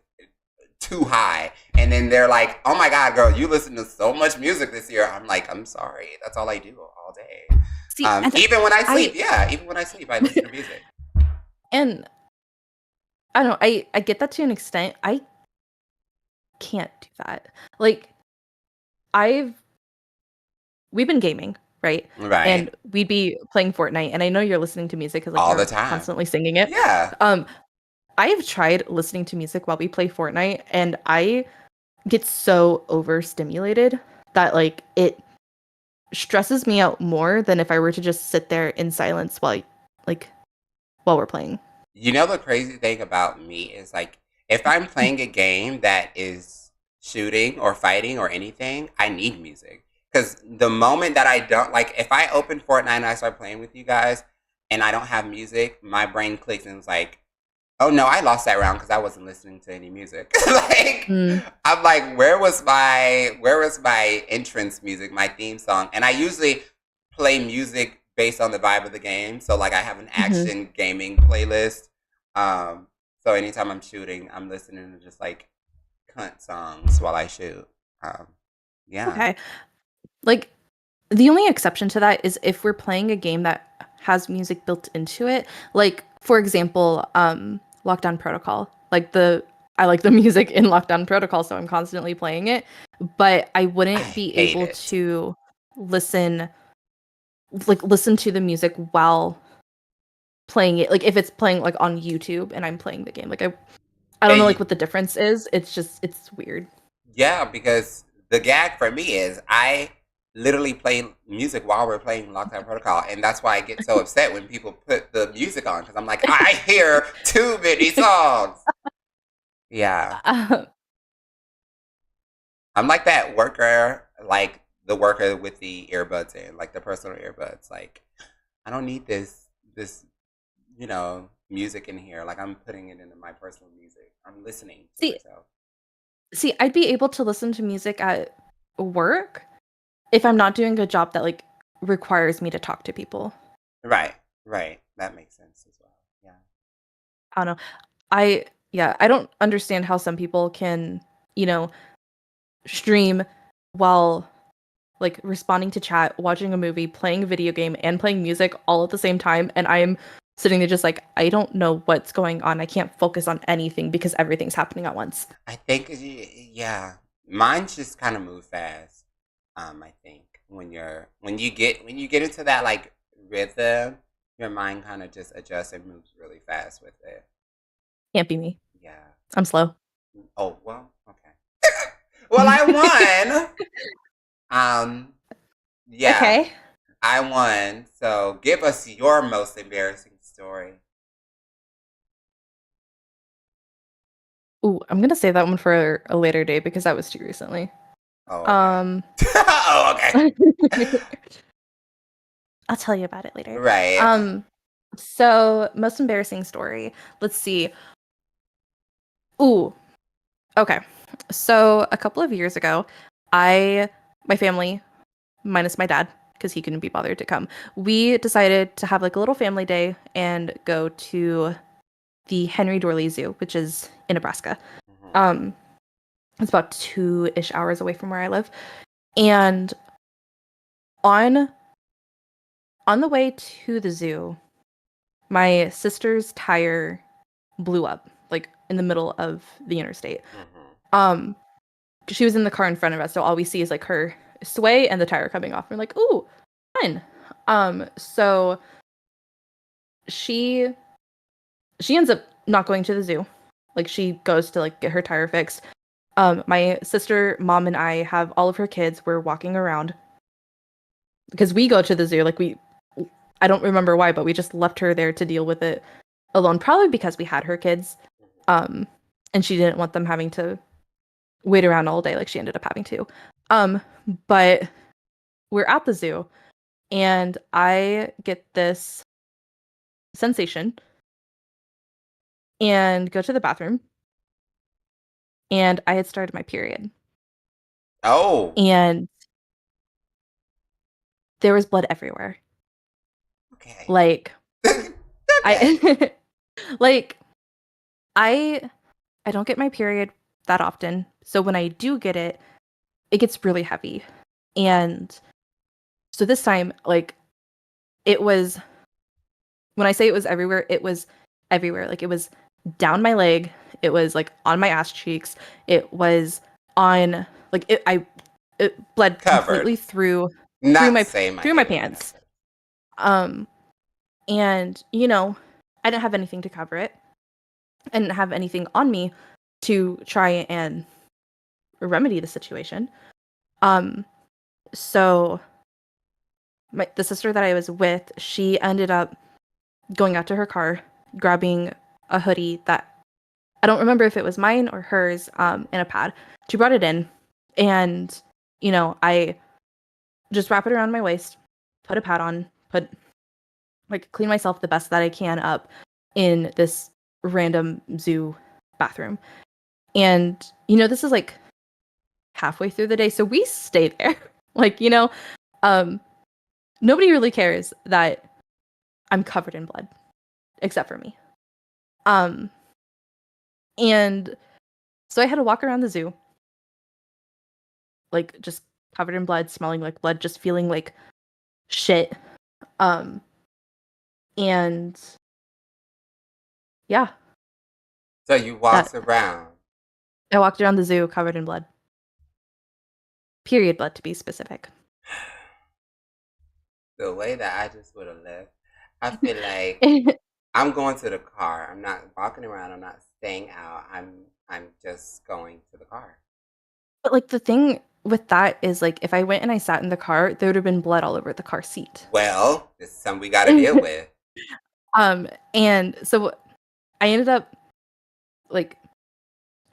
too high. And then they're like, "Oh my God, girl, you listen to so much music this year." I'm like, "I'm sorry, that's all I do all day." See, even when I sleep, even when I sleep, I listen to music. And I don't know, I get that to an extent. I can't do that. Like we've been gaming, right? Right. And we'd be playing Fortnite, and I know you're listening to music because like All the you're time. constantly singing it. Yeah. I've tried listening to music while we play Fortnite, and I get so overstimulated that like it stresses me out more than if I were to just sit there in silence while we're playing. You know the crazy thing about me is like if I'm playing a game that is shooting or fighting or anything, I need music. Because the moment that I don't like, if I open Fortnite and I start playing with you guys and I don't have music, my brain clicks and it's like, oh no, I lost that round because I wasn't listening to any music. Like I'm like, where was my entrance music, my theme song? And I usually play music based on the vibe of the game. So like I have an action gaming playlist. So anytime I'm shooting, I'm listening to just like cunt songs while I shoot. Yeah. Okay. Like the only exception to that is if we're playing a game that has music built into it. Like for example, Lockdown Protocol. I like the music in Lockdown Protocol, so I'm constantly playing it. But I wouldn't be hate able it. to listen to the music while playing it. Like if it's playing like on YouTube and I'm playing the game. Like I don't know like what the difference is. It's weird. Yeah, because the gag for me is I literally play music while we're playing Lockdown Protocol, and that's why I get so upset when people put the music on because I'm like, I hear too many songs. Yeah, I'm like that worker, like the worker with the earbuds in, like the personal earbuds. Like, I don't need this, music in here. Like I'm putting it into my personal music. I'm listening to myself. See, I'd be able to listen to music at work if I'm not doing a job that like requires me to talk to people. Right. That makes sense as well. Yeah. I don't know. I don't understand how some people can, stream while like responding to chat, watching a movie, playing a video game, and playing music all at the same time. And I'm sitting there just like, I don't know what's going on. I can't focus on anything because everything's happening at once. I think, yeah, mine just kind of move fast. I think when you get into that like rhythm, your mind kind of just adjusts and moves really fast with it. Can't be me. Yeah. I'm slow. Oh well, okay. Well, I won. Yeah. Okay. I won. So give us your most embarrassing story. Ooh, I'm gonna save that one for a later day because that was too recently. Oh. Okay. Oh, okay. I'll tell you about it later. Right. So most embarrassing story. Let's see. Ooh. Okay. So a couple of years ago, my family, minus my dad, because he couldn't be bothered to come, we decided to have like a little family day and go to the Henry Dorley Zoo, which is in Nebraska. It's about 2-ish hours away from where I live. And on the way to the zoo, my sister's tire blew up, like in the middle of the interstate. She was in the car in front of us, so all we see is like her sway and the tire coming off. We're like, ooh, fun. So she ends up not going to the zoo. Like she goes to like get her tire fixed. My sister, mom, and I have all of her kids. We're walking around because we go to the zoo. Like I don't remember why, but we just left her there to deal with it alone. Probably because we had her kids, and she didn't want them having to wait around all day like she ended up having to. But we're at the zoo, and I get this sensation and go to the bathroom, and I had started my period. Oh. And there was blood everywhere. Okay. Like I like I don't get my period that often. So when I do get it, it gets really heavy. And so this time, like, it was, when I say it was everywhere, it was everywhere. Like, it was down my leg, It was like on my ass cheeks. It was on like it bled Covered. completely through Not my saying through my hair pants. And you know, I didn't have anything to cover it. I didn't have anything on me to try and remedy the situation. So the sister that I was with, she ended up going out to her car, grabbing a hoodie that I don't remember if it was mine or hers, and a pad. She brought it in, and you know, I just wrap it around my waist, put a pad on, clean myself the best that I can up in this random zoo bathroom. And you know, this is like halfway through the day, so we stay there. Like, you know, nobody really cares that I'm covered in blood except for me. And so I had to walk around the zoo, like just covered in blood, smelling like blood, just feeling like shit. And yeah. So you walked around. I walked around the zoo covered in blood. Period blood, to be specific. The way that I just would have left, I feel like I'm going to the car. I'm not walking around. I'm not staying out. I'm just going to the car. But like the thing with that is like if I went and I sat in the car, there would have been blood all over the car seat. Well, this is something we got to deal with. And so I ended up like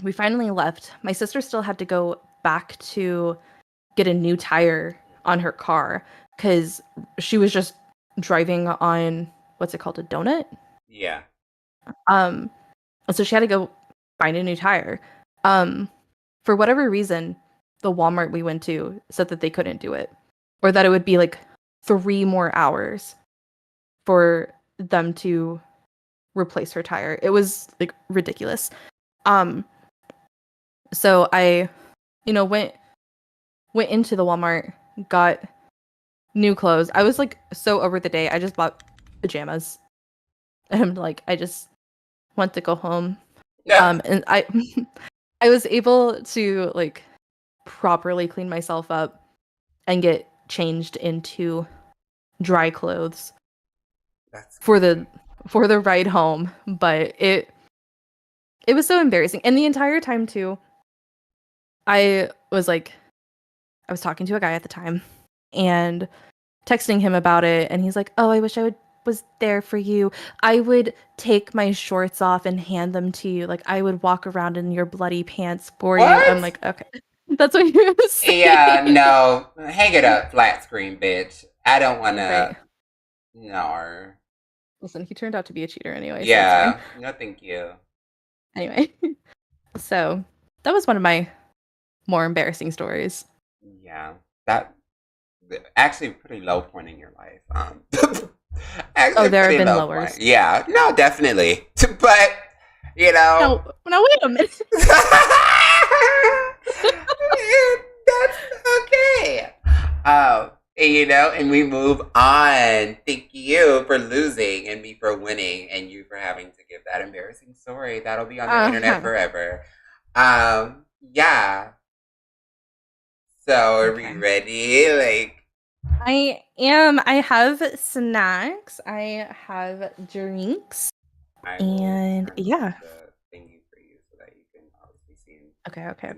we finally left. My sister still had to go back to get a new tire on her car because she was just driving on what's it called, a donut? Yeah. So she had to go find a new tire. For whatever reason, the Walmart we went to said that they couldn't do it, or that it would be like 3 more hours for them to replace her tire. It was like ridiculous. So I, you know, went into the Walmart, got new clothes. I was like so over the day. I just bought pajamas. And like I just want to go home. And I I was able to like properly clean myself up and get changed into dry clothes for the ride home, but it was so embarrassing. And the entire time too, I was talking to a guy at the time and texting him about it, and he's like, "Oh, I wish I was there for you. I would take my shorts off and hand them to you. Like I would walk around in your bloody pants for you." I'm like, okay. That's what he was saying. Yeah, no. Hang it up, flat screen, bitch. I don't want to. Right. No. Listen, he turned out to be a cheater anyway. Yeah. So it's fine. No, thank you. Anyway, so that was one of my more embarrassing stories. Yeah, that actually a pretty low point in your life. Actually, there have been low lowers. Point. Yeah, no, definitely. But you know, no, wait a minute. That's okay. You know, and we move on. Thank you for losing and me for winning and you for having to give that embarrassing story. That'll be on the internet forever. Yeah. So are we ready? Like I am. I have snacks. I have drinks. And yeah. Thingy for you so that you can obviously see. Okay.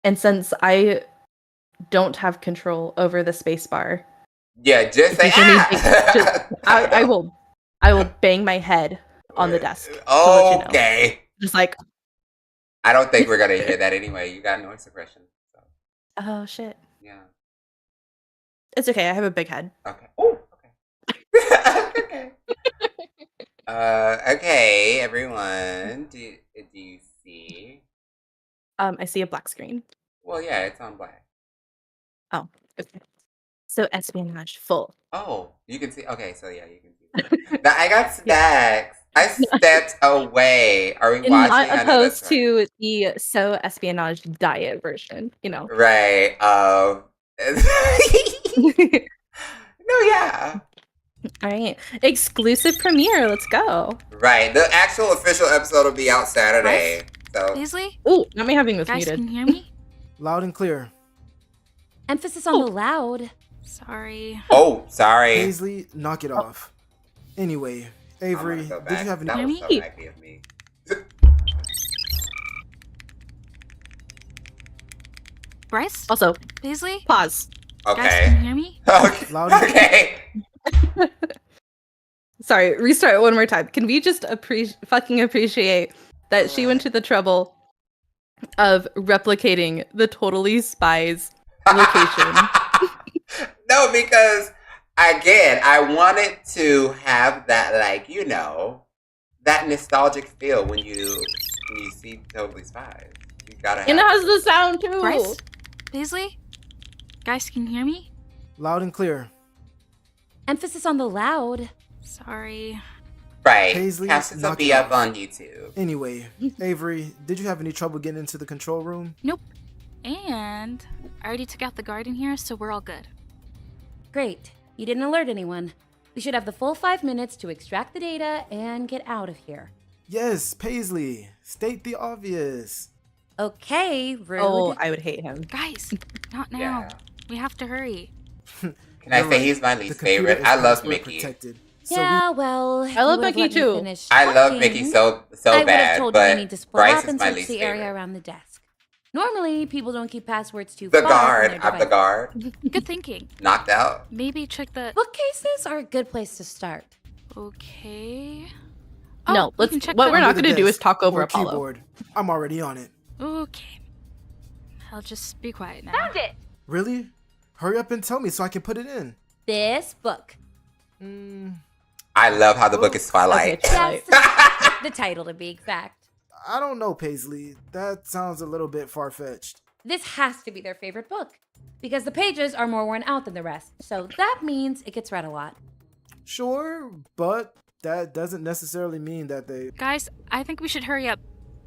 And since I don't have control over the space bar. Yeah, just say I will bang my head on the desk. Okay. To let you know. Just like I don't think we're gonna hear that anyway. You got noise suppression. So. Oh shit. Yeah. It's okay, I have a big head. Okay. Oh, okay. Okay, everyone. Do you see? I see a black screen. Well, yeah, it's on black. Oh, okay. So Espionage full. Oh, you can see. Okay, so yeah, you can see. Now I got snacks. I stepped away. Are we watching? Not opposed to the So Espionage diet version, you know. Right. No, yeah. All right. Exclusive premiere. Let's go. Right. The actual official episode will be out Saturday. So Paisley? Oh, not me having this Guys, muted. can you hear me? Loud and clear. Emphasis on the loud. Sorry. Oh, sorry. Paisley, knock it off. Anyway, Avery, I'm gonna go did you back. have any... That was so Me? naggy of me. Bryce? Also, Paisley? pause. Guys, can Okay. you hear me? Okay. Loud and clear. Okay. Sorry, restart one more time. Can we just fucking appreciate that she went to the trouble of replicating the Totally Spies location? No, because again, I wanted to have that, like, you know, that nostalgic feel when you see Totally Spies. You gotta have And it has the sound too. Bryce? Paisley? Guys, can you hear me? Loud and clear. Emphasis on the loud. Sorry. right. Paisley, Cast will knock be it up off. on YouTube. Anyway, Avery, did you have any trouble getting into the control room? Nope. And I already took out the guard in here, so we're all good. Great. You didn't alert anyone. We should have the full 5 minutes to extract the data and get out of here. Yes, Paisley. State the obvious. Okay, rude. Oh, I would hate him. Guys, not now. Yeah. We have to hurry. Can I You're say right. he's my The least computer favorite? is I love password Mickey. protected. So yeah, well, I love you would've Becky let me too. finish I love talking. Mickey so I would have bad, told you you need to but split Bryce up is and my search least the area favorite. around the desk. Normally, people don't keep passwords too The far guard. from their I'm the device. guard. Good thinking. Knocked out. Maybe check the. Bookcases are a good place to start. Okay. No, we let's. can check What the- we're not under the going to do is desk talk over or Apollo. keyboard. I'm already on it. Okay. I'll just be quiet now. Found it! Really? Hurry up and tell me so I can put it in. This book. I love how the book is Twilight. Okay, Twilight. Yes, the title to be exact. I don't know, Paisley. That sounds a little bit far-fetched. This has to be their favorite book because the pages are more worn out than the rest. So that means it gets read a lot. Sure, but that doesn't necessarily mean that they... Guys, I think we should hurry up.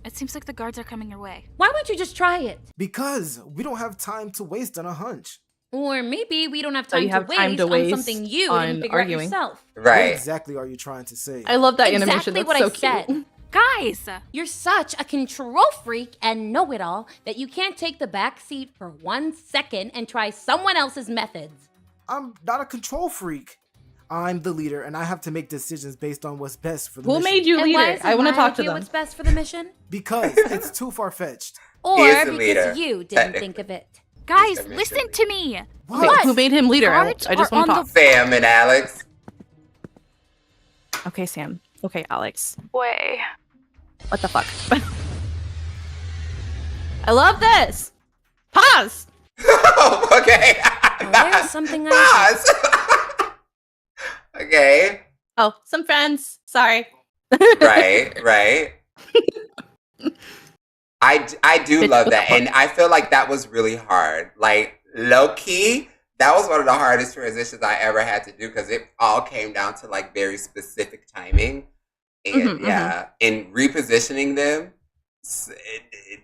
It seems like the guards are coming your way. Why don't you just try it? Because we don't have time to waste on a hunch. Or maybe we don't have So time, you have to, time waste to waste on something you on didn't figure arguing. out yourself. What Right. exactly are you trying to say? I love that Exactly animation. That's what so I cute. said. Guys! You're such a control freak and know-it-all that you can't take the back seat for 1 second and try someone else's methods. I'm not a control freak. I'm the leader, and I have to make decisions based on what's best for the Who mission. made you And why leader? isn't I want to my talk to idea them. what's best for the mission? Because it's too far-fetched. Or is the because leader, you didn't technically. think of it. Guys, Mr. listen Mitchell. to me! Okay, What? who made him leader? Guards I just are want to on talk. Sam and Alex. Okay, Sam. Okay, Alex. Way. What the fuck? I love this. Pause. Oh, okay. Oh, there's something I Pause. Okay. Oh, some friends. Sorry. Right. I do love that, and I feel like that was really hard. Like, low key, that was one of the hardest transitions I ever had to do because it all came down to like very specific timing, and and repositioning them.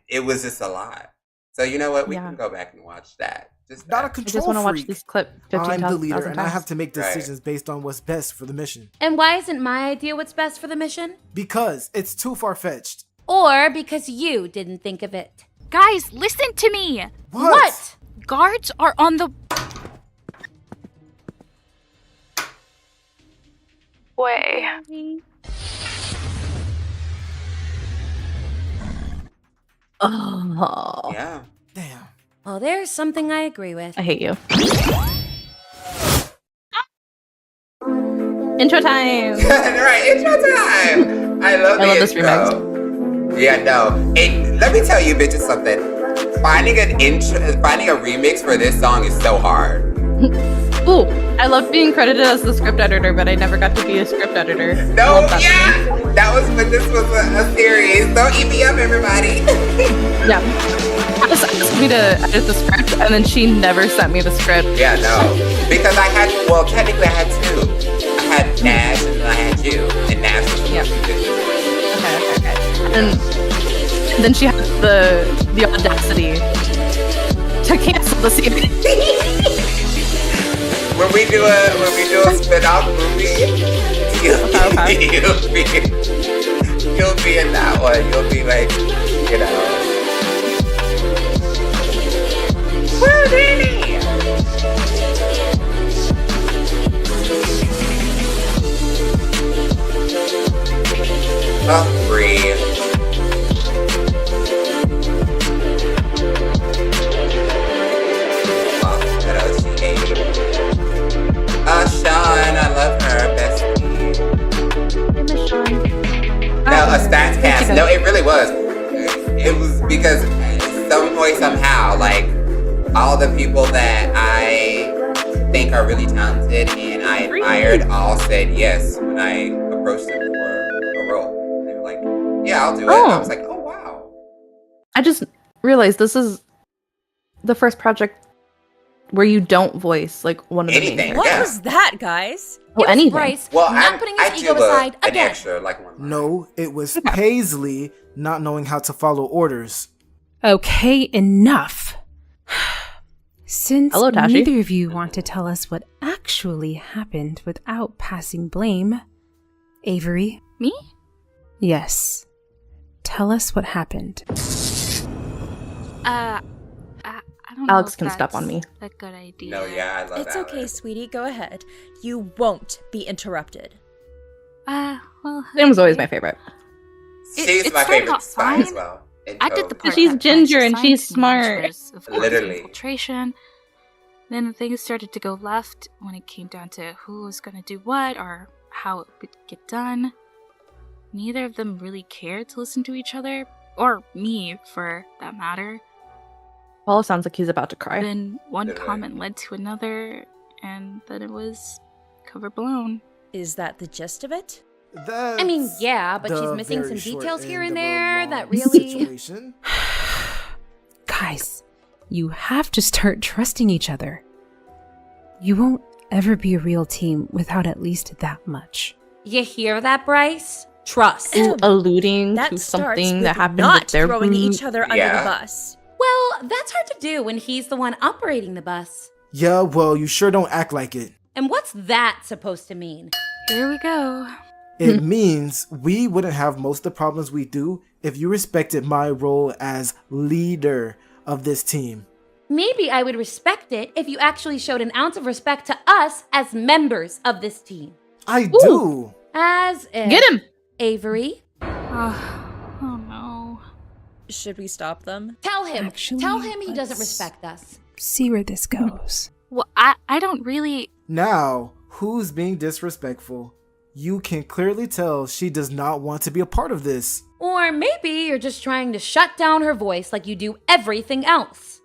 It was just a lot. So you know what? We can go back and watch that. Just Not a I just control want to watch freak. this clip I'm 15,000 the leader, and I times. have to make Right. decisions based on what's best for the mission. And why isn't my idea what's best for the mission? Because it's too far-fetched. Or because you didn't think of it. Guys, listen to me! What? Guards are on the way. Oh, Yeah. Damn. Well, there's something I agree with. I hate you. Intro time. Right, intro time. I love this intro. Yeah, no. And let me tell you bitches something. Finding a remix for this song is so hard. Ooh, I love being credited as the script editor, but I never got to be a script editor. I No, love that for me. yeah. That was when this was a series. Don't eat me up, everybody. Yeah. Alice asked me to edit the script, and then she never sent me the script. Yeah, no. Because technically I had two. I had Nash and then I had you. And Nash was the Yeah. one who did it. Okay. And then she had the audacity to cancel the series. when we do a spin-off movie, you'll be in that one. You'll be like, you know. Houdini! Oh, breathe. Sean, I love her, bestie. No, a stats cast. No, it really was. It was because some way, somehow, like, all the people that I think are really talented and I admired all said yes when I approached them for a role. They were like, yeah, I'll do it. And I was like, oh, wow. I just realized this is the first project where you don't voice like one of the main characters. What was that, guys? Oh, anything. Bryce, well, not putting his ego aside an again. extra, like one. No, it was Paisley not knowing how to follow orders. Okay, enough. Since Hello, Tashi. neither of you want to tell us what actually happened without passing blame, Avery. Me? Yes. Tell us what happened. I don't know Alex if can step on that's me. a good idea. No, yeah, I love It's Alex. okay, sweetie. Go ahead. You won't be interrupted. Well, Sam was always my favorite. She's it my started favorite out spy as fine. well. I did the part She's that ginger Bryce and assigned she's to me, smart. which was, of course, Literally. infiltration. Then things started to go left when it came down to who was going to do what or how it would get done. Neither of them really cared to listen to each other, or me for that matter. Paul sounds like he's about to cry. Then one Literally. comment led to another, and then it was cover blown. Is that the gist of it? I mean, yeah, but she's the missing very some short details here end and of a there long that really. situation. Guys, you have to start trusting each other. You won't ever be a real team without at least that much. You hear that, Bryce? Trust. Ooh, alluding That to starts something with that happened not with their throwing boot. each other under Yeah. the bus. Well, that's hard to do when he's the one operating the bus. Yeah, well, you sure don't act like it. And what's that supposed to mean? Here we go. It means we wouldn't have most of the problems we do if you respected my role as leader of this team. Maybe I would respect it if you actually showed an ounce of respect to us as members of this team. I do. As if. Get him! Avery. Oh no. Should we stop them? Tell him. Actually, Tell him he doesn't let's- respect us. See where this goes. Well, I don't really. Now, who's being disrespectful? You can clearly tell she does not want to be a part of this. Or maybe you're just trying to shut down her voice like you do everything else.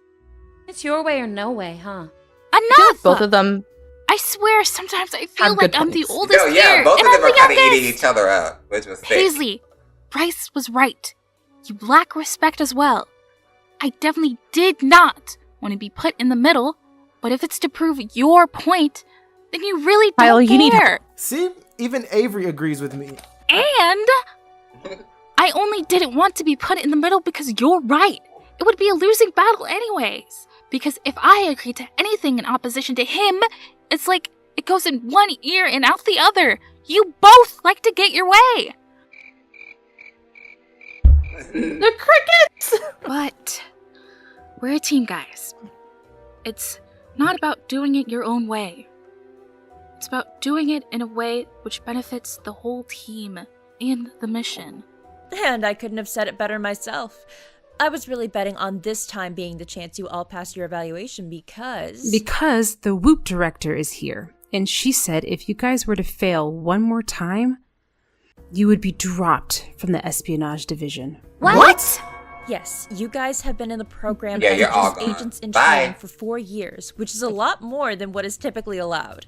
It's your way or no way, huh? I feel Enough! like both of them. I swear, sometimes I feel Have good like I'm the points. oldest No, yeah, here, both and of I'm them are the kind of eating youngest. each other up, which was sick. Paisley, Bryce was right. You lack respect as well. I definitely did not want to be put in the middle, but if it's to prove your point, then you really don't Kyle, you need care. See, even Avery agrees with me. And I only didn't want to be put in the middle because you're right. It would be a losing battle anyways. Because if I agree to anything in opposition to him, it's like it goes in one ear and out the other. You both like to get your way. The crickets! But we're a team, guys. It's not about doing it your own way. It's about doing it in a way which benefits the whole team and the mission. And I couldn't have said it better myself. I was really betting on this time being the chance you all pass your evaluation because The Whoop director is here, and she said if you guys were to fail one more time, you would be dropped from the Espionage division. What? Yes, you guys have been in the program Yeah, as you're all just gone. agents in Bye. training for 4 years, which is a lot more than what is typically allowed.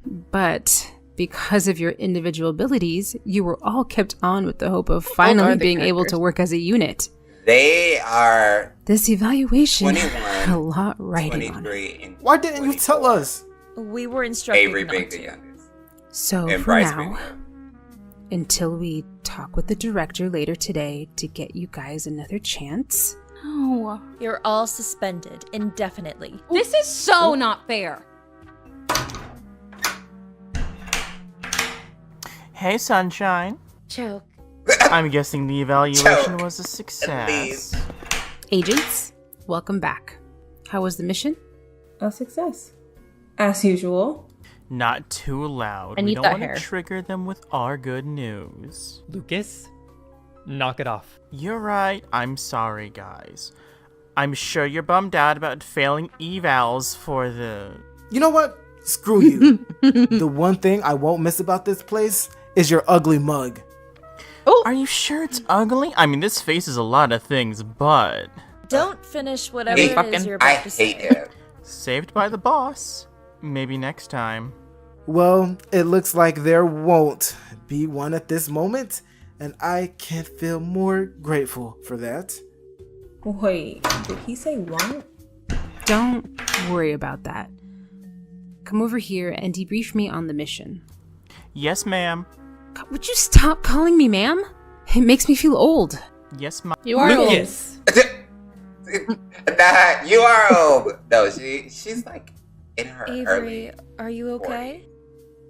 But because of your individual abilities, you were all kept on with the hope of finally the being able to characters. work as a unit. They are This evaluation 21, had a lot writing on it. 23, and Why didn't you tell 24. us? We were instructed Avery not being the to. youngest. So And for Bryce being now, the until we talk with the director later today to get you guys another chance, No. You're all suspended indefinitely. This is so not fair. Hey, Sunshine. Choke. I'm guessing the evaluation was a success. Agents, welcome back. How was the mission? A success. As usual. Not too loud. I We need don't that want hair. to trigger them with our good news. Lucas, knock it off. You're right. I'm sorry, guys. I'm sure you're bummed out about failing evals for the... You know what? Screw you. The one thing I won't miss about this place is your ugly mug. Oh, Are you sure it's ugly? I mean, this face is a lot of things, but... Don't finish whatever Hey, it is you're I about to say. hate it. Saved by the boss. Maybe next time. Well, it looks like there won't be one at this moment, and I can't feel more grateful for that. Wait, did he say won't? Don't worry about that. Come over here and debrief me on the mission. Yes, ma'am. God, would you stop calling me ma'am? It makes me feel old. Yes, ma'am. you are old. Lucas. That you are old. No, she's like in her Avery, early. are you okay?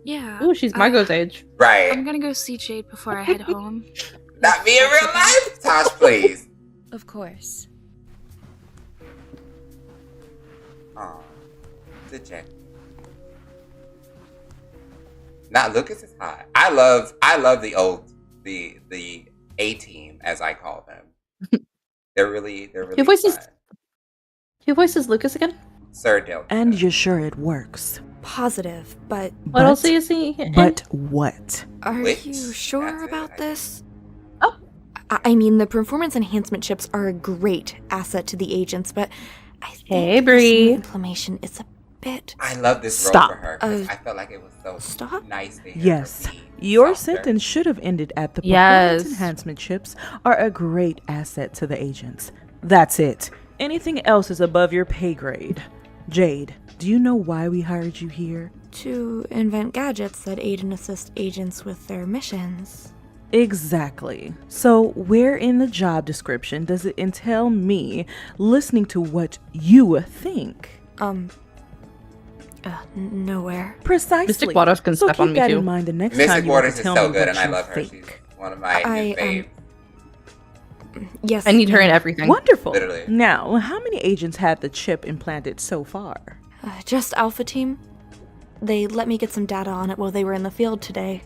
Yeah. Ooh, she's Margot's age. Right. I'm gonna go see Jade before I head home. Not me in real life, Tosh, please. Of course. Aw, the Jack. Not Lucas is hot. I love the A team, as I call them. They're really Your voice is. Your voice is Lucas again. Sir Del. And you're sure it works? Positive, but What else do you see? But what? are Which? you sure That's it, about I this? Oh. I mean, the performance enhancement chips are a great asset to the agents, but I think Hey, this Bree. new implementation is a bit. I love this Stop. role for her. 'Cause I felt like it was so Stop? nice to hear Yes, her be your softer. sentence should have ended at the Yes. performance enhancement chips are a great asset to the agents. That's it. Anything else is above your pay grade. Jade, do you know why we hired you here? To invent gadgets that aid and assist agents with their missions. Exactly. So where in the job description does it entail me listening to what you think? Nowhere. Precisely. Mystic Waters can so step keep on me that too. in mind the next Mystic time you Waters have to is tell so me good, what and I you love her. think. She's one of my new faves. Yes. I need her in everything. Wonderful. Literally. Now, how many agents had the chip implanted so far? Just Alpha Team. They let me get some data on it while they were in the field today.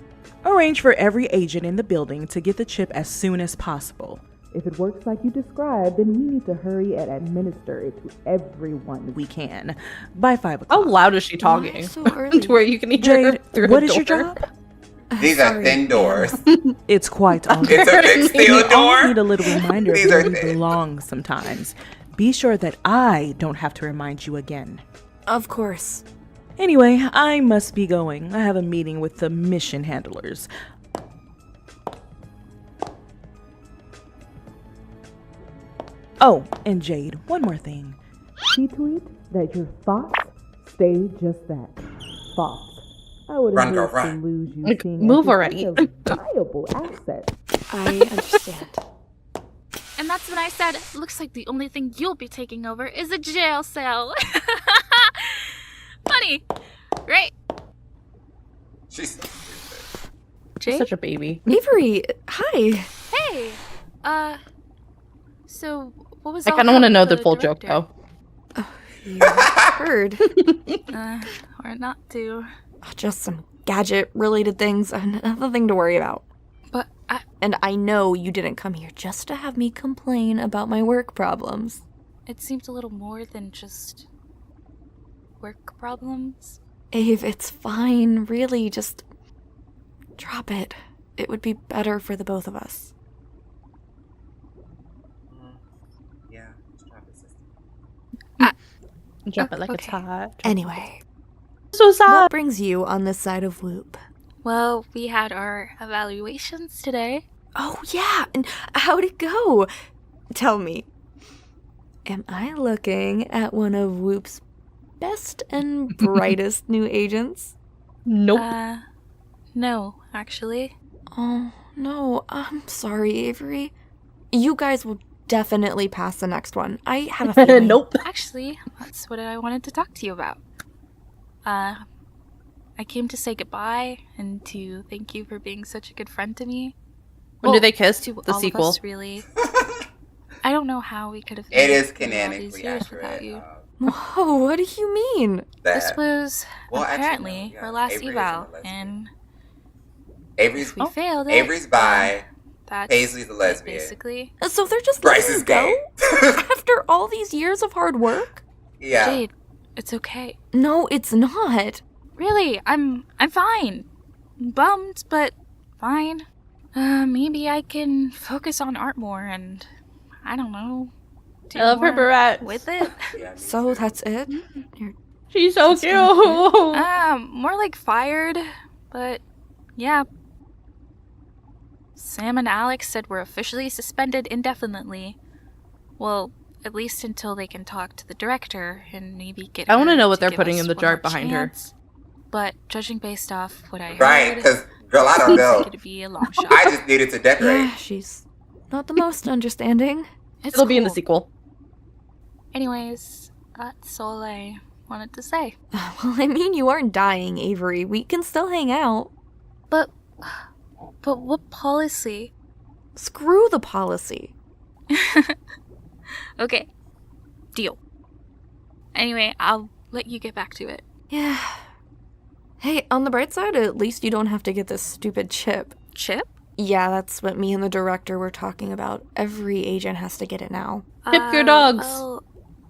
Arrange for every agent in the building to get the chip as soon as possible. If it works like you described, then we need to hurry and administer it to everyone we can by 5 o'clock. How loud is she talking? Why so early? To where you can hear her Jade, through what a is your door. job? These are thin doors. It's quite all It's a big steel We all door. need a little reminder of These where are we thin. belong sometimes. Be sure that I don't have to remind you again. Of course. Anyway, I must be going. I have a meeting with the mission handlers. Oh, and Jade, one more thing. She tweet that your thoughts stay just that. Thoughts. I would Run, hate girl, to run. lose you Like, seeing move as a already. kind of valuable asset. I understand. And that's when I said, looks like the only thing you'll be taking over is a jail cell. Funny, right? She's She's such a baby. Avery, hi. Hey, so what was I all kind of want to that know with the the full joke director? though. You heard. Or not to. Just some gadget-related things. Nothing to worry about. But And I know you didn't come here just to have me complain about my work problems. it seems a little more than just work problems. Ave, it's fine. Really, just drop it. It would be better for the both of us. yeah. Drop it, sister. Drop it like it's okay. hot. Anyway, So sad. what brings you on this side of Whoop? Well, we had our evaluations today. Oh, yeah. And how'd it go? Tell me. Am I looking at one of Whoop's best and brightest new agents? Nope. No, actually. Oh, no. I'm sorry, Avery. You guys will definitely pass the next one. I have a feeling. Nope. Actually, that's what I wanted to talk to you about. I came to say goodbye and to thank you for being such a good friend to me. When do they kiss? To The all sequel. Of us, really. I don't know how we could have. It is made it all these canonically years without accurate. you. Whoa, what do you mean? This was Well, actually, apparently no, yeah, her last Avery eval, isn't a and Avery's if we failed it. Avery's bi. That's Paisley's a lesbian. basically. So they're just Bryce letting is you go? gay. After all these years of hard work? Yeah. Jade, it's okay. No, it's not. Really, I'm fine. Bummed, but fine. Maybe I can focus on art more and I don't know. Do I love her more barrettes. with it. So that's it? She's so cute. More like fired, but yeah. Sam and Alex said we're officially suspended indefinitely. Well, at least until they can talk to the director and maybe get. I want to her know what to they're give putting us in the one jar more behind chance. But judging based off what I heard, Right, because, girl, I don't seems know. like it'd be a long shot. I just needed to decorate. Yeah, she's not the most understanding. It'll be in the sequel. Anyways, that's all I wanted to say. Well, I mean, you aren't dying, Avery. We can still hang out. But what policy? Screw the policy. Okay, deal. Anyway, I'll let you get back to it. Yeah. Hey, on the bright side, at least you don't have to get this stupid chip. Chip? Yeah, that's what me and the director were talking about. Every agent has to get it now. Tip your dogs. Oh,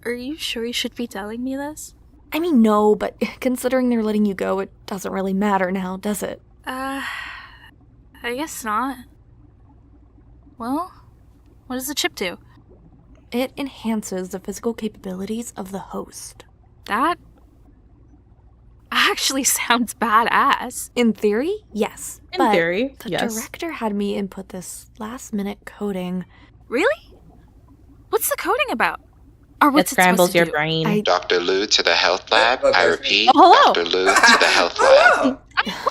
are you sure you should be telling me this? I mean, no, but considering they're letting you go, it doesn't really matter now, does it? I guess not. Well, what does the chip do? It enhances the physical capabilities of the host. That actually sounds badass. In theory, yes. In but theory, the yes. director had me input this last-minute coding. Really? What's the coding about? Or It what's it scrambles supposed your to do? brain. Dr. Liu to the health lab. I repeat, Oh, hello. Dr. Liu to the health lab.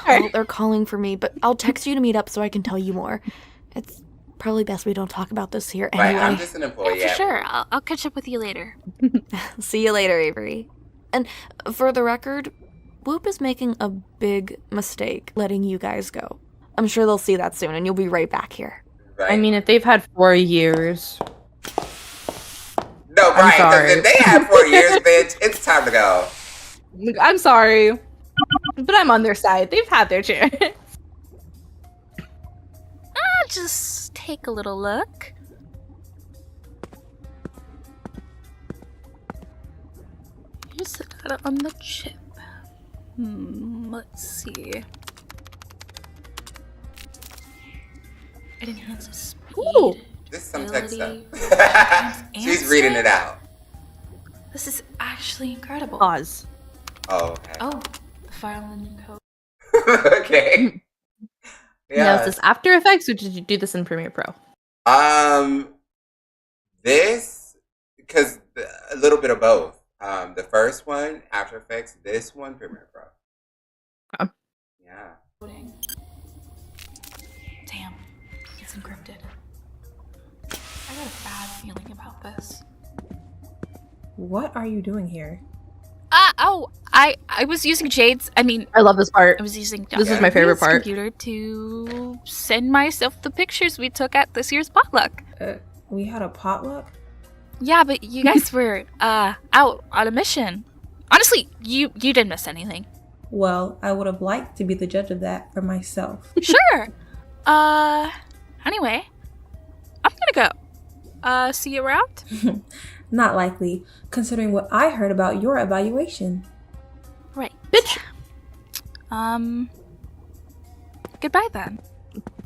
Well, they're calling for me, but I'll text you to meet up so I can tell you more. It's probably best we don't talk about this here anyway. Right, I'm just an employee. Yeah, for sure. I'll catch up with you later. See you later, Avery. And for the record, Whoop is making a big mistake letting you guys go. I'm sure they'll see that soon, and you'll be right back here. Right. I mean, if they've had 4 years. No, I'm Brian, because sorry. if they had 4 years, bitch, it's time to go. I'm sorry. But I'm on their side. They've had their chance. I'll just take a little look. Here's the data on the chip. Let's see. It enhances speed. Ooh. This is some tech stuff. ability, She's reading it out. This is actually incredible. Pause. Oh, okay. Oh, the file in your code. Okay. Now, Yeah. is this After Effects or did you do this in Premiere Pro? This, because a little bit of both. The first one, After Effects. This one, Premiere Pro. Okay. Yeah. Damn, it's encrypted. I got a bad feeling about this. What are you doing here? I was using Jade's. I mean, I love this part. I was using This is my favorite Jade's part. computer to send myself the pictures we took at this year's potluck. We had a potluck? Yeah, but you guys were out on a mission. Honestly, you didn't miss anything. Well, I would have liked to be the judge of that for myself. Sure. Anyway, I'm gonna go. See you around? Not likely, considering what I heard about your evaluation. Right. Bitch. Goodbye then.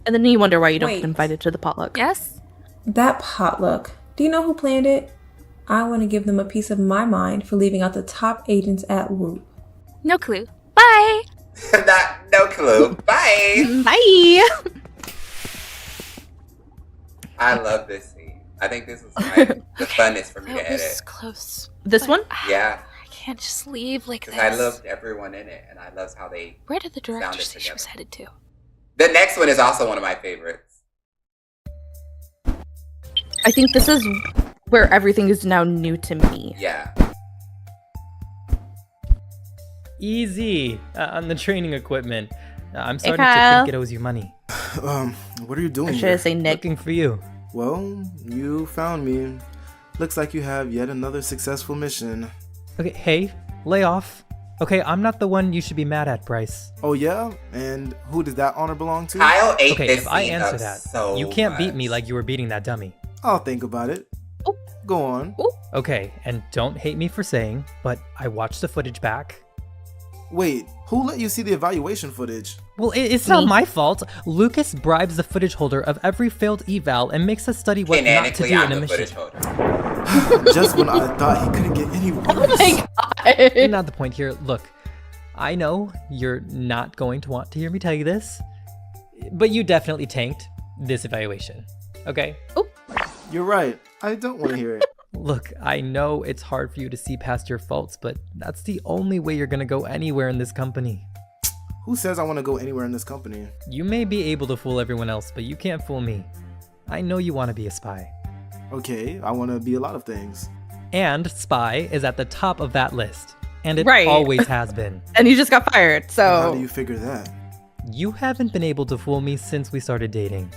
And then you wonder why you don't Wait. get invited to the potluck. Yes? That potluck. Do you know who planned it? I want to give them a piece of my mind for leaving out the top agents at Whoop. No clue. Bye! No clue. Bye. Bye! I love this scene. I think this is like the funnest for me to That was edit. close. This one? Yeah. I can't just leave like this. Because I loved everyone in it, and I loved how they Where did the director sounded say she was together. headed to? The next one is also one of my favorites. I think this is where everything is now new to me. Yeah. Easy on the training equipment. I'm starting to Kyle. think it owes you money. What are you doing Or should here? I say Nick? Looking for you. Well, you found me. Looks like you have yet another successful mission. Okay, hey, lay off. Okay, I'm not the one you should be mad at, Bryce. Oh yeah? And who does that honor belong to? Kyle ate Okay, this if I scene answer up that, so you can't beat much. me like you were beating that dummy. I'll think about it. Go on. Okay, and don't hate me for saying, but I watched the footage back. Wait, who let you see the evaluation footage? Well, it's not my fault. Lucas bribes the footage holder of every failed eval and makes us study what not to Canonically, do I'm in a the mission. footage holder. Just when I thought he couldn't get any worse. Oh my god. Not the point here. Look, I know you're not going to want to hear me tell you this, but you definitely tanked this evaluation, okay? You're right. I don't want to hear it. Look, I know it's hard for you to see past your faults, but that's the only way you're gonna go anywhere in this company. Who says I want to go anywhere in this company? You may be able to fool everyone else, but you can't fool me. I know you want to be a spy. Okay, I want to be a lot of things. And spy is at the top of that list. And it Right. always has been. And you just got fired, so. How do you figure that? You haven't been able to fool me since we started dating.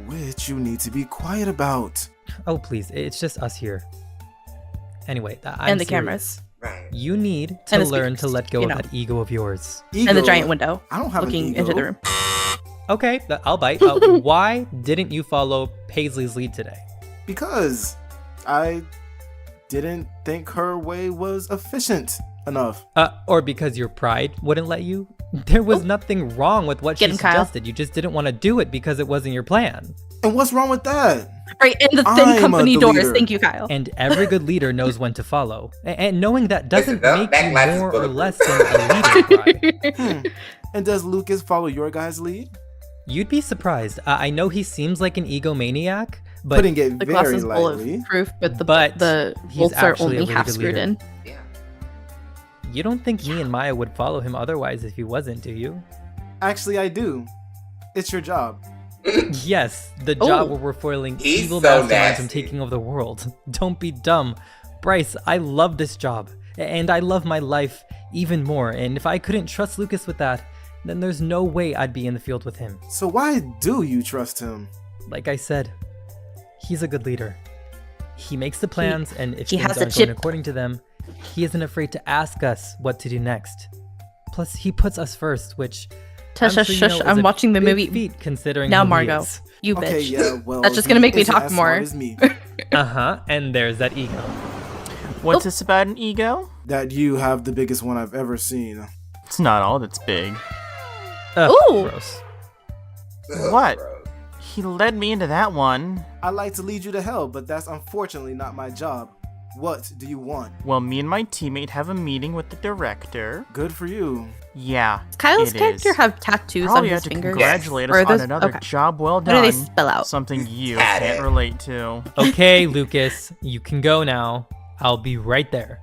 Which you need to be quiet about. Oh, please, it's just us here. Anyway, I'm And the serious. cameras. Right. You need to And the learn to speakers, let go you of know. that ego of yours. And the giant window. I don't have looking an ego. into the room. Okay, I'll bite. Why didn't you follow Paisley's lead today? Because I didn't think her way was efficient enough. Or because your pride wouldn't let you? There was nothing wrong with what she Get him, Kyle. suggested. You just didn't want to do it because it wasn't your plan. And what's wrong with that? Right, in the I'm thin the company doors. leader. Thank you, Kyle. And every good leader knows when to follow. And knowing that doesn't Listen, make that you glass is more or bulletproof. less than a leader, Brian. And does Lucas follow your guys' lead? You'd be surprised. I know he seems like an egomaniac, but Putting it The glass very is lightly. bulletproof, but But the he's bolts are actually a only really half good screwed leader. in. you don't think me and Maya would follow him otherwise if he wasn't, do you? Actually, I do. It's your job. Yes, the Oh. job where we're foiling He's evil so masterminds from nasty. taking over the world. Don't be dumb. Bryce, I love this job. And I love my life even more. And if I couldn't trust Lucas with that, then there's no way I'd be in the field with him. So why do you trust him? Like I said, he's a good leader. He makes the plans, and if he things has a aren't going chip. according to them, he isn't afraid to ask us what to do next. Plus, he puts us first, which Tush, I'm shush, sure you shush, know is I'm a watching the big movie. feat considering Now, who he Margot, is. you Okay, bitch. yeah, well, That's just gonna make me isn't talk as more. smart as me. And there's that ego. What's this about an ego? That you have the biggest one I've ever seen. It's not all that's big. Ooh. Gross. What? He led me into that one. I like to lead you to hell, but that's unfortunately not my job. What do you want? Well, me and my teammate have a meeting with the director. Good for you. Yeah, Does Kyle's it character is. have tattoos Probably on have his to fingers? congratulate Or are us on those- another okay. job well What do done. they spell out? Something you Got can't it. relate to. Okay, Lucas, you can go now. I'll be right there.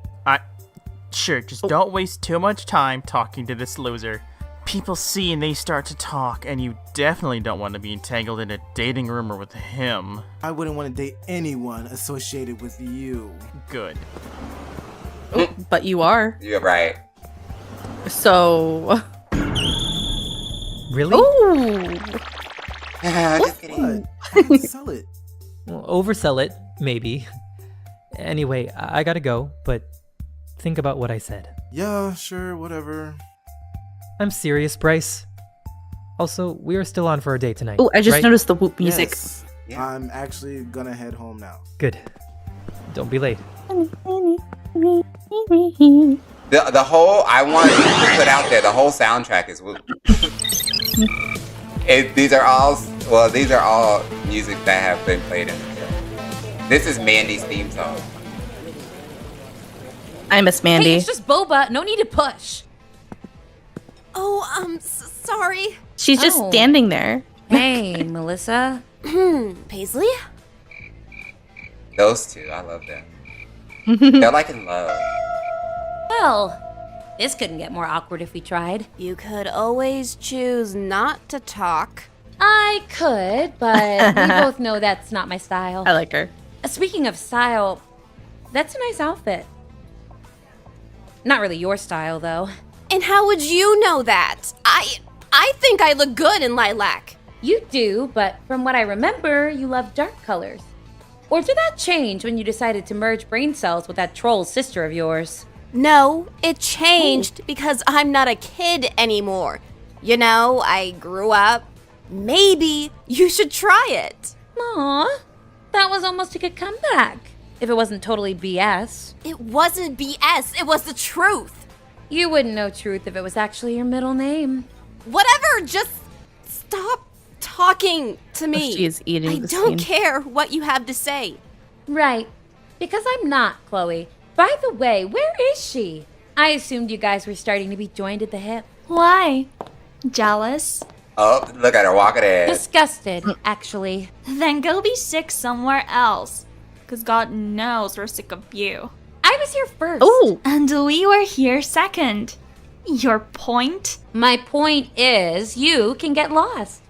Sure, just don't waste too much time talking to this loser. People see and they start to talk, and you definitely don't want to be entangled in a dating rumor with him. I wouldn't want to date anyone associated with you. Good. Oh, but you are. You're right. So. Really? Ooh. Just kidding. What? Sell it. Well, oversell it, maybe. Anyway, I gotta go, but think about what I said. Yeah, sure, whatever. I'm serious, Bryce. Also, we are still on for a date tonight. Oh, I just right? noticed the whoop music. Yes. I'm actually gonna head home now. Good. Don't be late. The whole, I want to put out there, the whole soundtrack is Whoop. These are all music that have been played in the show. This is Mandy's theme song. I miss Mandy. Hey, it's just boba. No need to push. Oh, sorry. She's just Oh. standing there. Hey, Melissa. Paisley? Those two, I love them. They're like in love. Well, this couldn't get more awkward if we tried. You could always choose not to talk. I could, but we both know that's not my style. I like her. Speaking of style, that's a nice outfit. Not really your style, though. And how would you know that? I think I look good in lilac. You do, but from what I remember, you love dark colors. Or did that change when you decided to merge brain cells with that troll sister of yours? No, it changed because I'm not a kid anymore. You know, I grew up. Maybe you should try it. Aw, that was almost a good comeback. If it wasn't totally BS. It wasn't BS, it was the truth. You wouldn't know truth if it was actually your middle name. Whatever, just stop talking to me. She is eating I the don't scene. care what you have to say. Right, because I'm not, Chloe. By the way, where is she? I assumed you guys were starting to be joined at the hip. Why? Jealous? Oh, look at her walking in. Disgusted, actually. Then go be sick somewhere else. Because God knows we're sick of you. I was here first. Oh! And we were here second. Your point? My point is, you can get lost.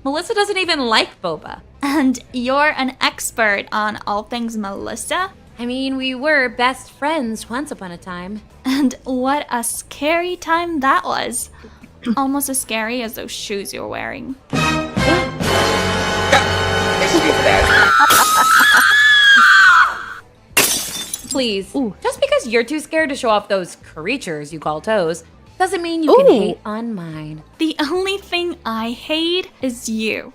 Melissa doesn't even like boba. And you're an expert on all things Melissa? I mean, we were best friends once upon a time. And what a scary time that was. Almost as scary as those shoes you're wearing. Please, just because you're too scared to show off those creatures you call toes, doesn't mean you can hate on mine. The only thing I hate is you.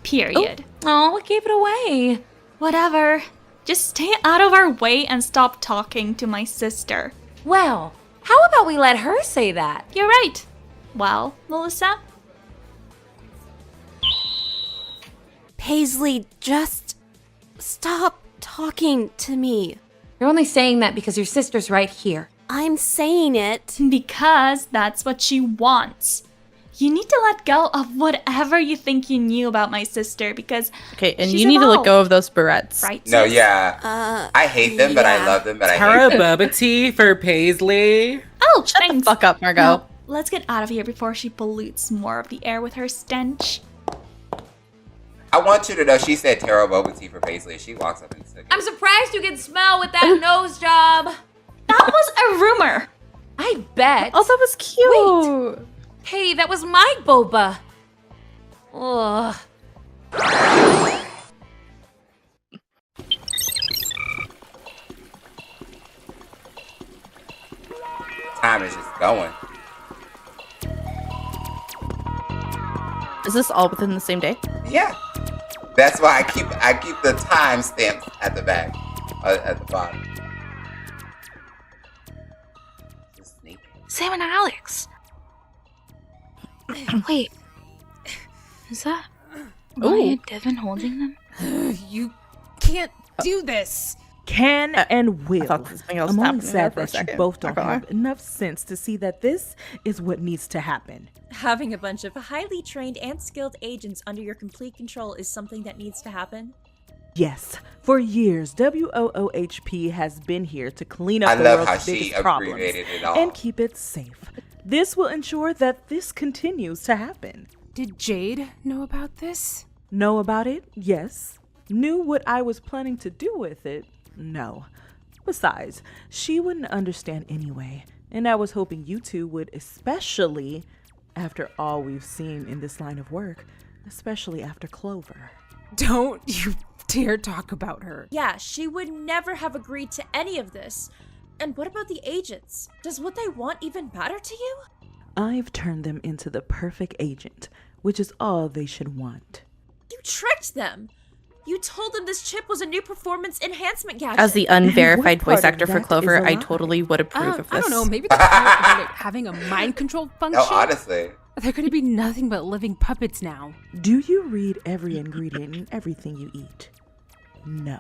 Period. Oh, what gave it away? Whatever. Just stay out of our way and stop talking to my sister. Well, how about we let her say that? You're right. Well, Melissa? Paisley, just stop talking to me. You're only saying that because your sister's right here. I'm saying it because that's what she wants. You need to let go of whatever you think you knew about my sister because Okay, and she's you need to let evolved. go of those barrettes. Right, No, sis? yeah. I hate them, but I love them, but I hate Tara them. Boba tea for Paisley. Oh, Shut thanks. the fuck up, Margot. Now, let's get out of here before she pollutes more of the air with her stench. I want you to know she said Tara Boba tea for Paisley. She walks up and says, I'm surprised you can smell with that nose job. That was a rumor. I bet. Oh, that was cute. Wait. Hey, that was my boba. Ugh. time is just going. Is this all within the same day? Yeah. That's why I keep the time stamps at the back, at the bottom. Sam and Alex. Wait. Is that Maya and Devin holding them? You can't do this. Can and will. I'm only sad that you both don't have enough sense to see that this is what needs to happen. Having a bunch of highly trained and skilled agents under your complete control is something that needs to happen. Yes, for years, WOOHP has been here to clean up I the love how world's she biggest problems abbreviated it all. and keep it safe. This will ensure that this continues to happen. Did Jade know about this? Know about it? Yes. Knew what I was planning to do with it? No. Besides, she wouldn't understand anyway, and I was hoping you two would, especially after all we've seen in this line of work, especially after Clover. Don't you dare talk about her. Yeah, she would never have agreed to any of this. And what about the agents? Does what they want even matter to you? I've turned them into the perfect agent, which is all they should want. You tricked them! You told them this chip was a new performance enhancement gadget. As the unverified part voice of actor for that Clover, is a I lie? totally would approve of this. I don't know, maybe they're about it having a mind control function. No, honestly. They're going to be nothing but living puppets now. Do you read every ingredient in everything you eat? No.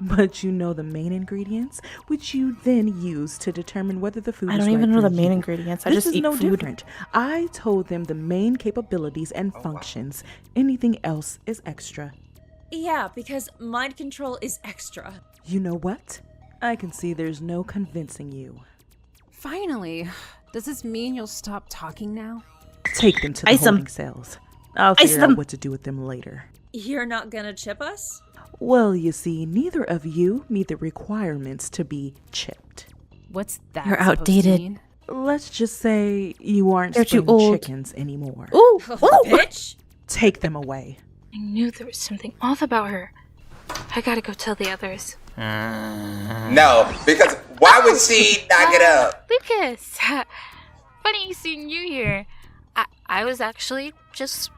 But you know the main ingredients, which you then use to determine whether the food is I don't right even know for the main you. ingredients. I This just is eat no food. different. I told them the main capabilities and functions. Anything else is extra. Yeah, because mind control is extra. You know what? I can see there's no convincing you. Finally. Does this mean you'll stop talking now? Take them to the Ice 'em. holding cells. I'll Ice figure them. out what to do with them later. You're not gonna chip us? Well, you see, neither of you meet the requirements to be chipped. What's that You're supposed to outdated. mean? let's just say you aren't They're too spring old. chickens anymore. Ooh, Bitch! Take them away. I knew there was something off about her. I gotta go tell the others. No, because why would she knock it up? Lucas! Funny seeing you here. I was actually just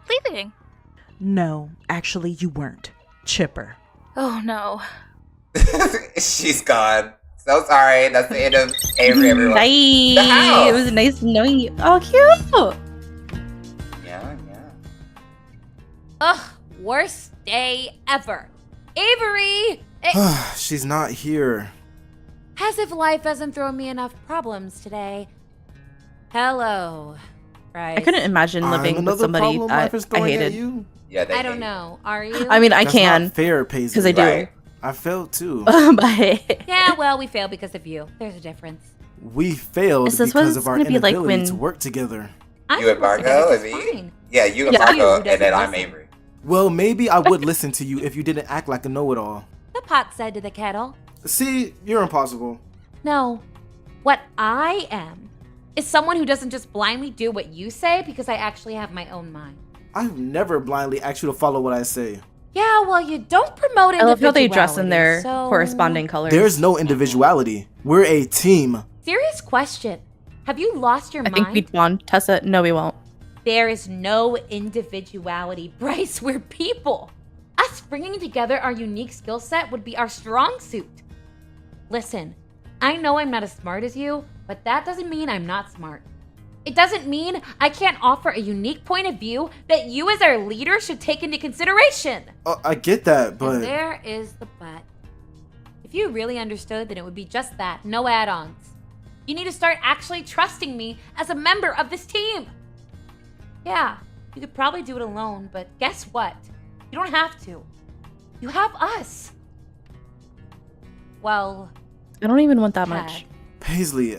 leaving. No, actually, you weren't. Chipper. Oh no. She's gone. So sorry. That's the end of Avery, everyone. Nice. The house. It was nice knowing you. Oh, cute. Yeah. Ugh, worst day ever. Avery! She's not here. As if life hasn't thrown me enough problems today. Hello, Bryce. I couldn't imagine living with somebody I hated. Yeah, I don't know. Are you? I mean, I That's can. not fair, Paisley. Because I do. Right. I failed too. But Yeah, well, we failed because of you. There's a difference. We failed Is this because what of our it's gonna be like inability when- to work together. You and Margot and me? Yeah, you and Margot, and then I'm Avery. Well, maybe I would listen to you if you didn't act like a know-it-all. The pot said to the kettle. See, you're impossible. No. What I am is someone who doesn't just blindly do what you say because I actually have my own mind. I've never blindly asked you to follow what I say. Yeah, well, you don't promote I love how they dress in their individuality, so- corresponding colors. There's no individuality. We're a team. Serious question. Have you lost your I mind? think we'd won. Tessa, no, we won't. There is no individuality, Bryce. We're people. Us bringing together our unique skill set would be our strong suit. Listen, I know I'm not as smart as you, but that doesn't mean I'm not smart. It doesn't mean I can't offer a unique point of view that you as our leader should take into consideration. I get that, And but there is the but. If you really understood, then it would be just that, no add-ons. You need to start actually trusting me as a member of this team. Yeah, you could probably do it alone, but guess what? You don't have to. You have us. Well, I don't even want that much. Paisley,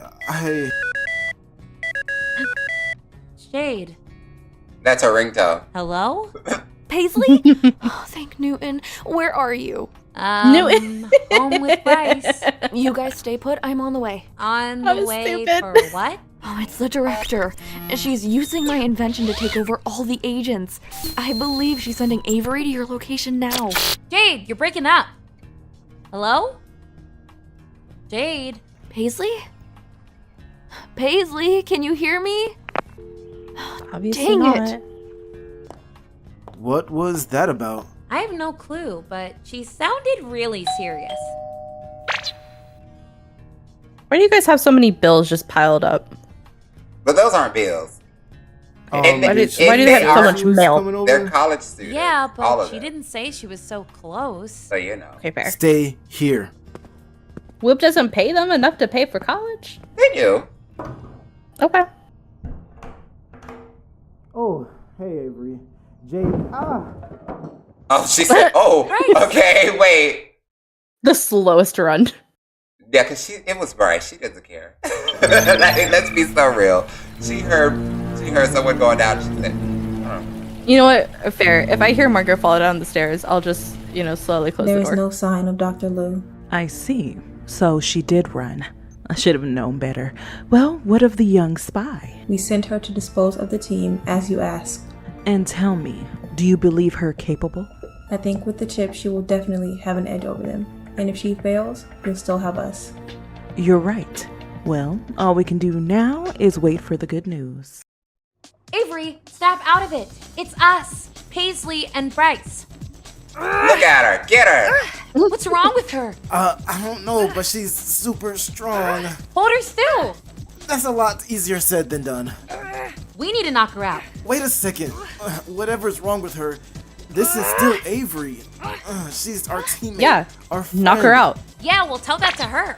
Shade. That's her ringtone. Hello? Paisley? Oh, thank Newton. Where are you? Newton. Home with Bryce. You guys stay put. I'm on the way. On That the was way stupid. for what? Oh, it's the director. She's using my invention to take over all the agents. I believe she's sending Avery to your location now. Jade, you're breaking up. Hello? Jade? Paisley? Paisley, can you hear me? Obviously Dang not. it. what was that about? I have no clue, but she sounded really serious. Why do you guys have so many bills just piled up? But those aren't bills. Oh, And why they- do they and have so are- much mail? They're college students. Yeah, all but of she them. didn't say she was so close. So you know. Okay, fair. Stay here. Whoop doesn't pay them enough to pay for college? They do. Okay. Oh, hey Avery. Jade. Oh, she said, oh, okay, wait. The slowest run. Yeah, because it was Bryce. She doesn't care. Let's be so real. She heard someone going down. She said, oh. You know what? Fair. If I hear Margaret fall down the stairs, I'll just, slowly close There the is door. no sign of Dr. Lou. I see. So she did run. I should have known better. Well, what of the young spy? We sent her to dispose of the team, as you asked. And tell me, do you believe her capable? I think with the chip, she will definitely have an edge over them. And if she fails, you'll still have us. You're right. Well, all we can do now is wait for the good news. Avery, snap out of it. It's us, Paisley and Bryce. Look at her. Get her. What's wrong with her? I don't know, but she's super strong. Hold her still. That's a lot easier said than done. We need to knock her out. Wait a second. Whatever's wrong with her, this is still Avery. She's our teammate. Yeah. Our Knock her friend. out. Yeah, we'll tell that to her.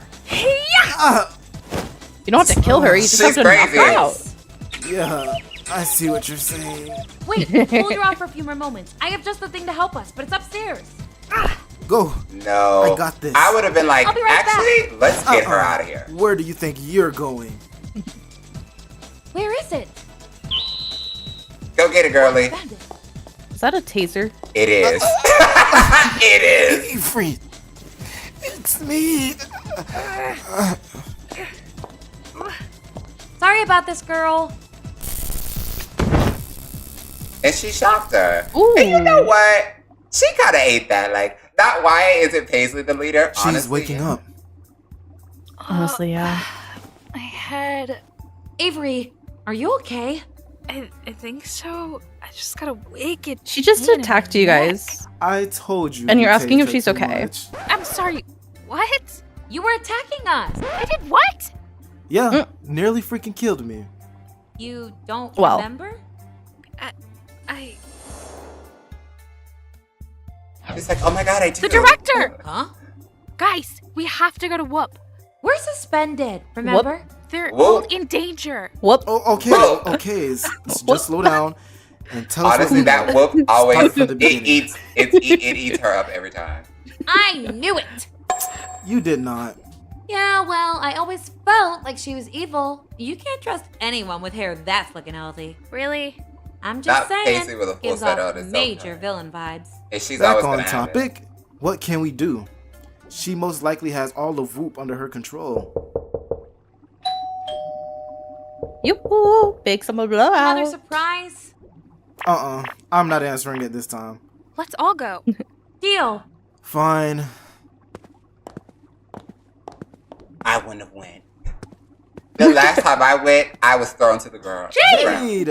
You don't have to kill her. You just have to knock her out. Yeah, I see what you're saying. Wait, hold her off for a few more moments. I have just the thing to help us, but it's upstairs. Go. No. I got this. I would have been like, I'll be right actually, let's get her out of here. Where do you think you're going? Where is it? Go get it, girlie. Is that a taser? It is. It is. Avery, it's me. Sorry about this, girl. And she shocked her. Ooh. And you know what? She kind of ate that. Like, not why isn't Paisley the leader? She's honestly. waking up. Honestly, yeah. My head. Avery, are you okay? I think so. I just got a wicked. She just pain in attacked my you neck. guys. I told you. And you're you asking if tased her she's too okay. much. I'm sorry. What? You were attacking us. I did what? Yeah, nearly freaking killed me. You don't Well. remember? I. She's like, oh my god, I do. The director! Huh? Guys, we have to go to Whoop. We're suspended, remember? They're Whoop. all in danger. Whoop. Oh, okay. Just slow down and tell us. Honestly, what that we whoop know. always Start from the it beginning. eats her up every time. I knew it. You did not. Yeah, well, I always felt like she was evil. You can't trust anyone with hair that's looking healthy. Really? I'm just Not saying. Paisley with a full Gives set off on itself, major though. villain vibes. And she's Back always on gonna have it. topic. What can we do? She most likely has all of Whoop under her control. Yoo-hoo, big summer blowout. Another surprise. I'm not answering it this time. Let's all go. Deal. Fine. I wouldn't have went. The last time I went, I was thrown to the ground. Jade!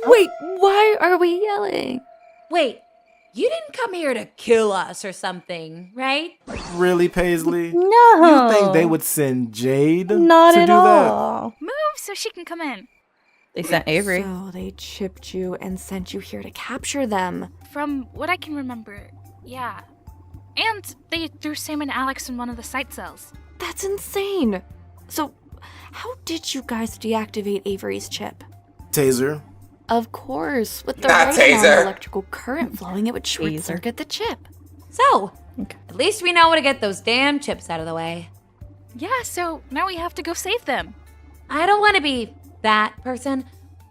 Wait, why are we yelling? Wait, you didn't come here to kill us or something, right? Really, Paisley? No. You think they would send Jade Not to at do all. Move so she can come in. They sent Avery. So they chipped you and sent you here to capture them. From what I can remember, yeah. And they threw Sam and Alex in one of the site cells. That's insane. So, how did you guys deactivate Avery's chip? that? Taser. Of course, with the Not right amount taser. of electrical current flowing, it would short circuit the chip. So, at least we know how to get those damn chips out of the way. Yeah, so now we have to go save them. I don't want to be that person,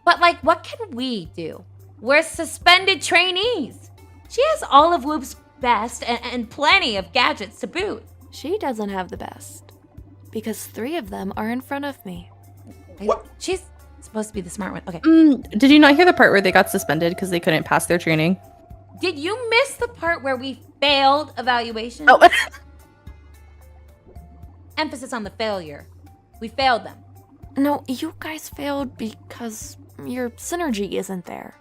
but like, what can we do? We're suspended trainees. She has all of Whoop's best and plenty of gadgets to boot. She doesn't have the best. Because 3 of them are in front of me. What? She's supposed to be the smart one. Okay. Did you not hear the part where they got suspended because they couldn't pass their training? Did you miss the part where we failed evaluation? Oh. Emphasis on the failure. We failed them. No, you guys failed because your synergy isn't there.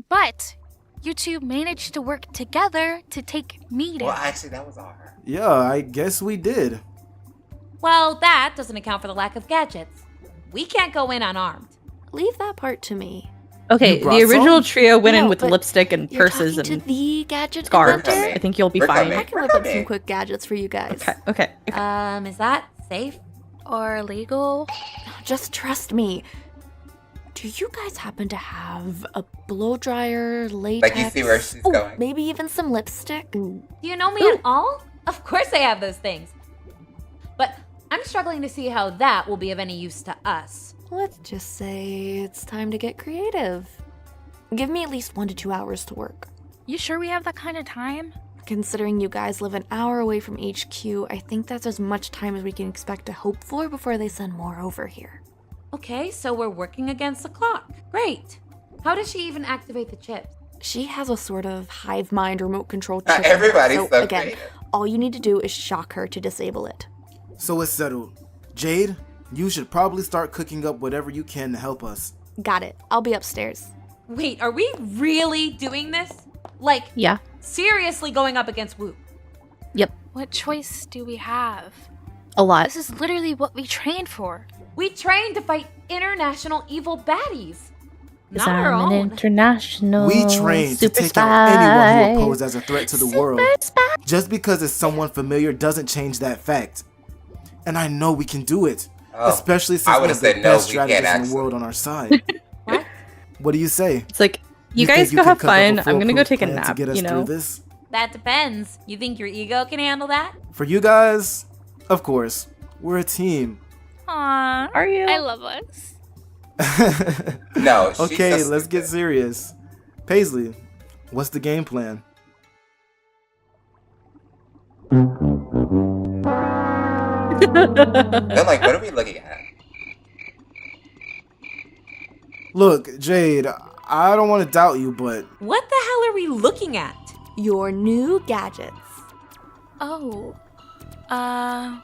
But you two managed to work together to take me down. Well, actually, that was all her. Yeah, I guess we did. Well, that doesn't account for the lack of gadgets. We can't go in unarmed. Leave that part to me. Okay, You brought the original some? tryio went in No, with but lipstick and You're purses talking and to the gadget scarves. inventor? I think you'll be We're fine. coming. I can whip up some quick gadgets for you guys. Okay. Is that safe? Or legal? Just trust me. Do you guys happen to have a blow dryer, latex? Like, you see where she's going. Maybe even some lipstick? Do you know me at all? Of course I have those things. But I'm struggling to see how that will be of any use to us. Let's just say it's time to get creative. Give me at least 1 to 2 hours to work. You sure we have that kind of time? Considering you guys live an hour away from HQ, I think that's as much time as we can expect to hope for before they send more over here. Okay, so we're working against the clock. Great. How does she even activate the chips? She has a sort of hive mind remote control chip. in her, Everybody's so again, creative. all you need to do is shock her to disable it. So it's settled. Jade, you should probably start cooking up whatever you can to help us. Got it. I'll be upstairs. Wait, are we really doing this? Like, Yeah. seriously going up against Whoop? Yep. What choice do we have? A lot. This is literally what we trained for. We trained to fight international evil baddies. Because Not our I'm an own. international We trained to super take out anyone who spy. opposed as a threat to the world. Just because it's someone familiar doesn't change that fact. And I know we can do it. Oh, Especially since I we would've have the said no, best we can't strategists in the actually. world on our side. What do you say? It's like, you think guys you go can have cook up a fun. I'm gonna go foolproof take a plan to nap, get us you know? through this? That depends. You think your ego can handle that? For you guys, of course, we're a team. Aww. Are you? I love us. No, she's Okay, so let's get serious. Paisley, what's the game plan? They're like, what are we looking at? Look, Jade, I don't want to doubt you, but What the hell are we looking at? Your new gadgets. Oh. On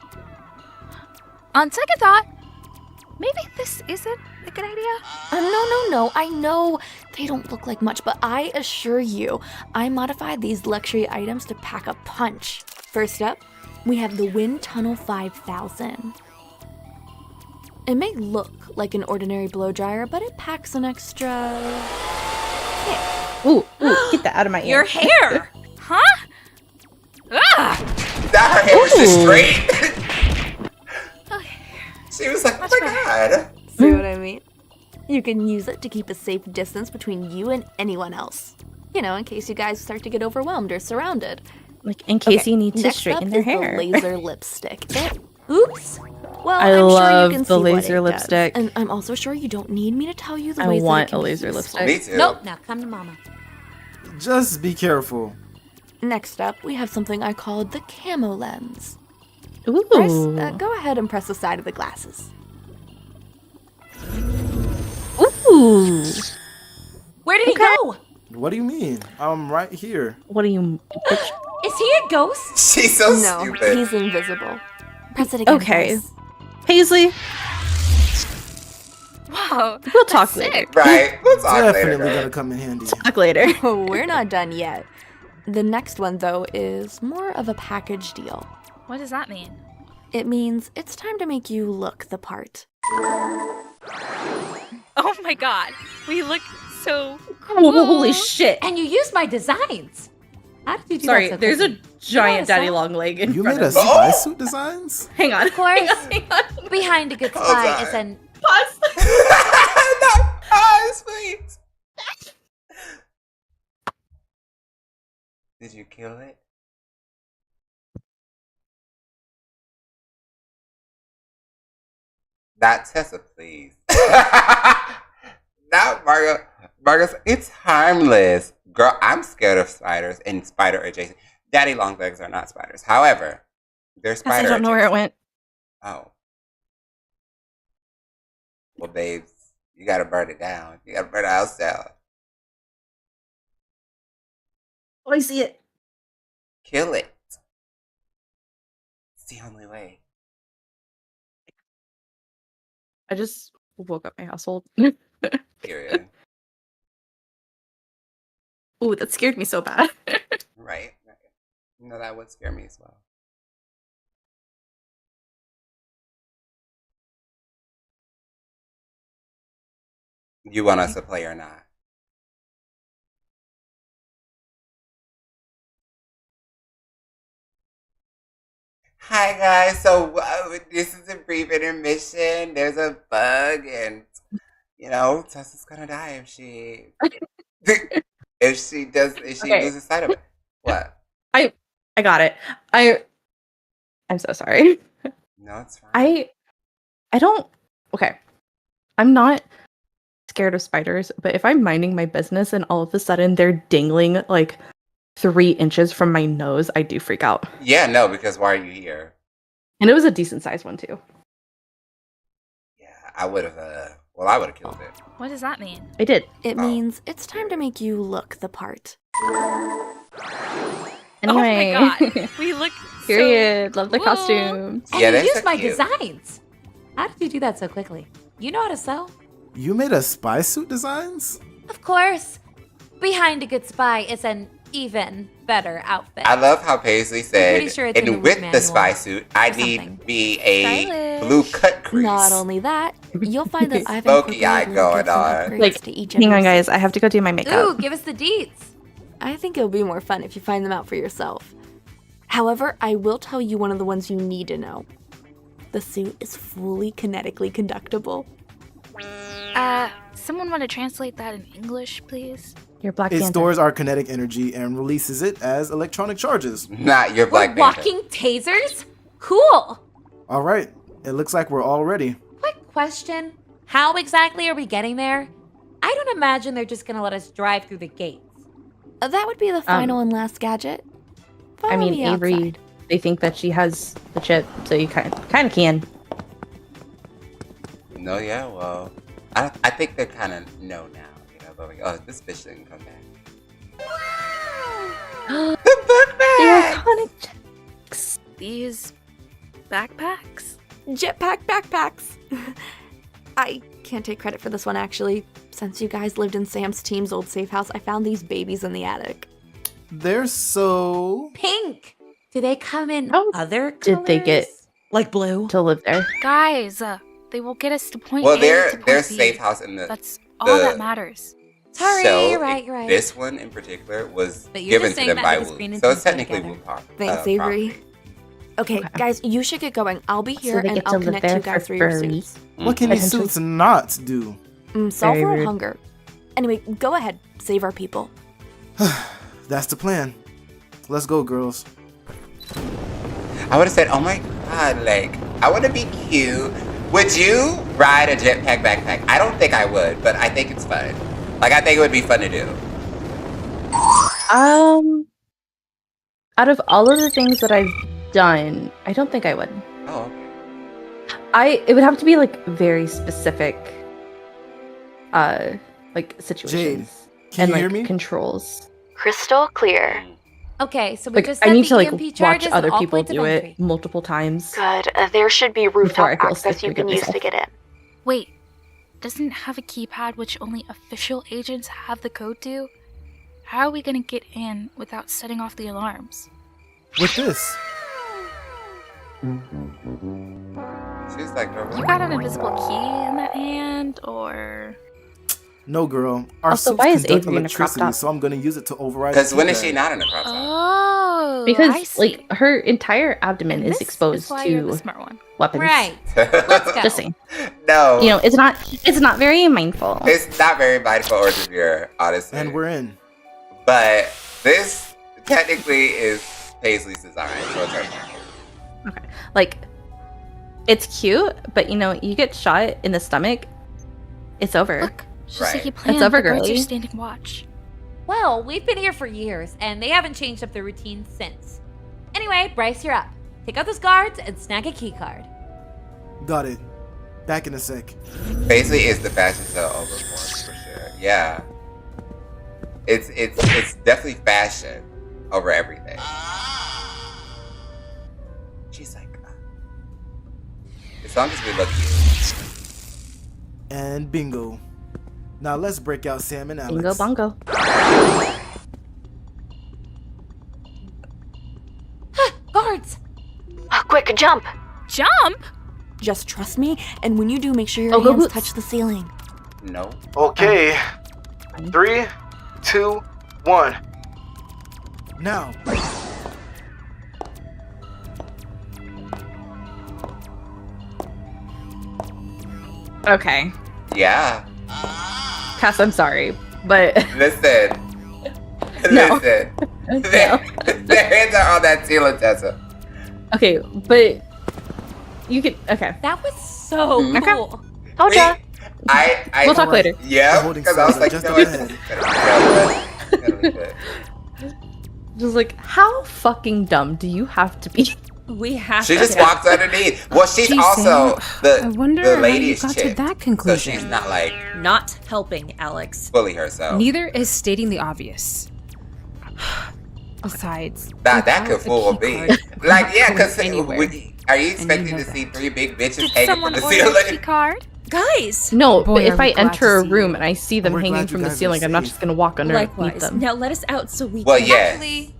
second thought, maybe this isn't a good idea. No. I know they don't look like much, but I assure you, I modified these luxury items to pack a punch. First up, we have the Wind Tunnel 5000. It may look like an ordinary blow dryer, but it packs an extra kick. Ooh, get that out of my ear. Your hair! Huh? Ah! That her hair was just straight. She was like, oh my god. See what I mean? You can use it to keep a safe distance between you and anyone else. You know, in case you guys start to get overwhelmed or surrounded. Like, in case you need to next straighten up their is hair. the laser lipstick. Oops. Well, I I'm love sure you can the see what laser it lipstick. does. And I'm also sure you don't need me to tell you the I ways want that it a can be laser useful. lipstick. Me too. Nope, now come to mama. just be careful. Next up, we have something I call the camo lens. Ooh. Bryce, go ahead and press the side of the glasses. Ooh. Where did he go? What do you mean? I'm right here. What do you... Is he a ghost? She's so No, stupid. he's invisible. Press it again. Okay. Bryce. Paisley, Wow. we'll talk later. Right. We'll talk Definitely later. gonna come in handy. Talk later. Oh, we're not done yet. The next one, though, is more of a package deal. What does that mean? It means it's time to make you look the part. Oh my god. We look so Holy shit. And you used my designs. How did you do Sorry, that so there's a quickly? giant You daddy know, long leg in You front made a of me. spy suit designs? Hang on. Of course, Hang on. behind a good Hold spy on. is an... Pause. Not eyes, please. Did you kill it? Not Tessa, please. Not Margo. Margo's, it's harmless. Girl, I'm scared of spiders and spider adjacent. Daddy long legs are not spiders. However, they're I spider don't know where it went. Oh. Well, babes, you gotta burn it down. You gotta burn the house down. Oh, I see it. Kill it. It's the only way. I just woke up my household. Period. Ooh, that scared me so bad. Right. No, that would scare me as well. You want us to play or not? Hi guys, so this is a brief intermission. There's a bug, and you know Tessa's gonna die if she if she Okay. loses sight of it. What? I got it. I'm so sorry. No, it's fine. I don't. Okay, I'm not scared of spiders, but if I'm minding my business and all of a sudden they're dangling like 3 inches from my nose, I do freak out. Yeah, no, because why are you here? And it was a decent sized one too. I would have. Well, I would have killed it. What does that mean? I did. It means it's time to make you look the part. Anyway. Oh my god. We look Period. so Love the cool. costumes. And Yeah, you they're used so my cute. designs. How did you do that so quickly? You know how to sew? You made a spy suit designs? Of course. Behind a good spy is an even better outfit. I love how Paisley said, pretty sure it's in the and with root the manual spy suit, I or need something. be a Stylish. blue cut crease. Not only that, you'll find that I've Smoky eye incorporated going gifts and on. upgrades Like, to each hang of on, your guys. I have to go do my makeup. Ooh, give us the deets. I think it'll be more fun if you find them out for yourself. However, I will tell you one of the ones you need to know. The suit is fully kinetically conductible. Someone want to translate that in English, please? Your Black It Panther. stores our kinetic energy and releases it as electronic charges. Not your We're Black Panther. walking tasers? Cool. All right, it looks like we're all ready. Quick question. How exactly are we getting there? I don't imagine they're just gonna let us drive through the gates. That would be the final and last gadget. I Follow mean, me Avery, outside. they think that she has the chip, so you kind of can. No, yeah, well, I think they kind of know now. You know, they're like, oh, this bitch didn't come back. The book bag. iconic These backpacks? jetpack backpacks. I can't take credit for this one, actually. Since you guys lived in Sam's team's old safe house, I found these babies in the attic. They're so Pink! Do they come in other colors? Did they get like blue to live there? Guys, they will get us to point Well, A their to point B. safe house in the That's all that matters. Sorry, show, you're right. This one in particular was But you're given just to saying them that by because Green Wu, and so Pink it's go technically together. Wu property. Thanks, Avery. Okay, guys, you should get going. I'll be here they and get to I'll live connect there you guys for through your free. suits. What can these suits not do? Solve Very world rude. hunger. Anyway, go ahead. Save our people. That's the plan. Let's go, girls. I would have said, oh my god, like, I want to be cute. Would you ride a jetpack backpack? I don't think I would, but I think it's fun. Like, I think it would be fun to do. Out of all of the things that I've done, I don't think I would. Oh, it would have to be like very specific like situations can and you like hear me? controls. Crystal clear. Okay, so we Like just I set need the to like EMP watch charges other at all people points of do entry. it multiple times. Good. There should be Before I rooftop feel access safe you to can get use to myself. get in. Wait, doesn't it have a keypad which only official agents have the code to? How are we gonna get in without setting off the alarms? With this. She's like, You got an invisible key in that hand, or No, girl. Our Also, suits why is conduct Avery in a crop electricity, top? so I'm gonna use it to override. because the when is keypad. she not in a crop top? oh, I Because see. like her entire abdomen is exposed why you're the to smart one. weapons. Right. Let's go. Just saying. No. You know, it's not very mindful. It's not very mindful or severe, honestly. And we're in. But this technically is Paisley's design, so it's her. Okay. Like it's cute, but you know, you get shot in the stomach, it's over. Look, just Right. like you planned. It's over, the guards are girly. standing watch. Well, we've been here for years, and they haven't changed up their routine since. Anyway, Bryce, you're up. Take out those guards and snag a key card. Got it. Back in a sec. Paisley is the fashion show overboard for sure. Yeah. It's definitely fashion over everything. She's like, as long as we look cute. And bingo. Now let's break out Sam and Alex. Bingo bongo. Guards! Quick, jump! Jump? Just trust me, and when you do, make sure your Oh, go hands boots. touch the ceiling. No. Okay. 3, 2, 1. Now. Okay. Yeah. Cass, I'm sorry, but Listen. No. Listen. Their hands are on that ceiling, Tessa. okay, but you could okay. That was so Okay. cool. Told ya. I We'll talk later. Yeah, holding because I was like, just no, up it's ahead. Just like, how fucking dumb do you have to be? We have She to. just walks underneath. Well, she's Jeez, also I wonder the how lady's you got chick, to that so conclusion. she's not like Not helping, Alex. fully herself. Neither is stating the obvious. Besides, That could fool key me. card, Like, yeah, because anywhere. are you expecting know to see 3 big bitches Did hanging someone from the order a key ceiling? card? Guys! No, Boy, but if are we I glad enter to a see room you. and I see them We're hanging glad you from the guys are ceiling, I'm not safe. just gonna walk underneath Likewise. them. Now let us out so we Well, can. yes. Actually,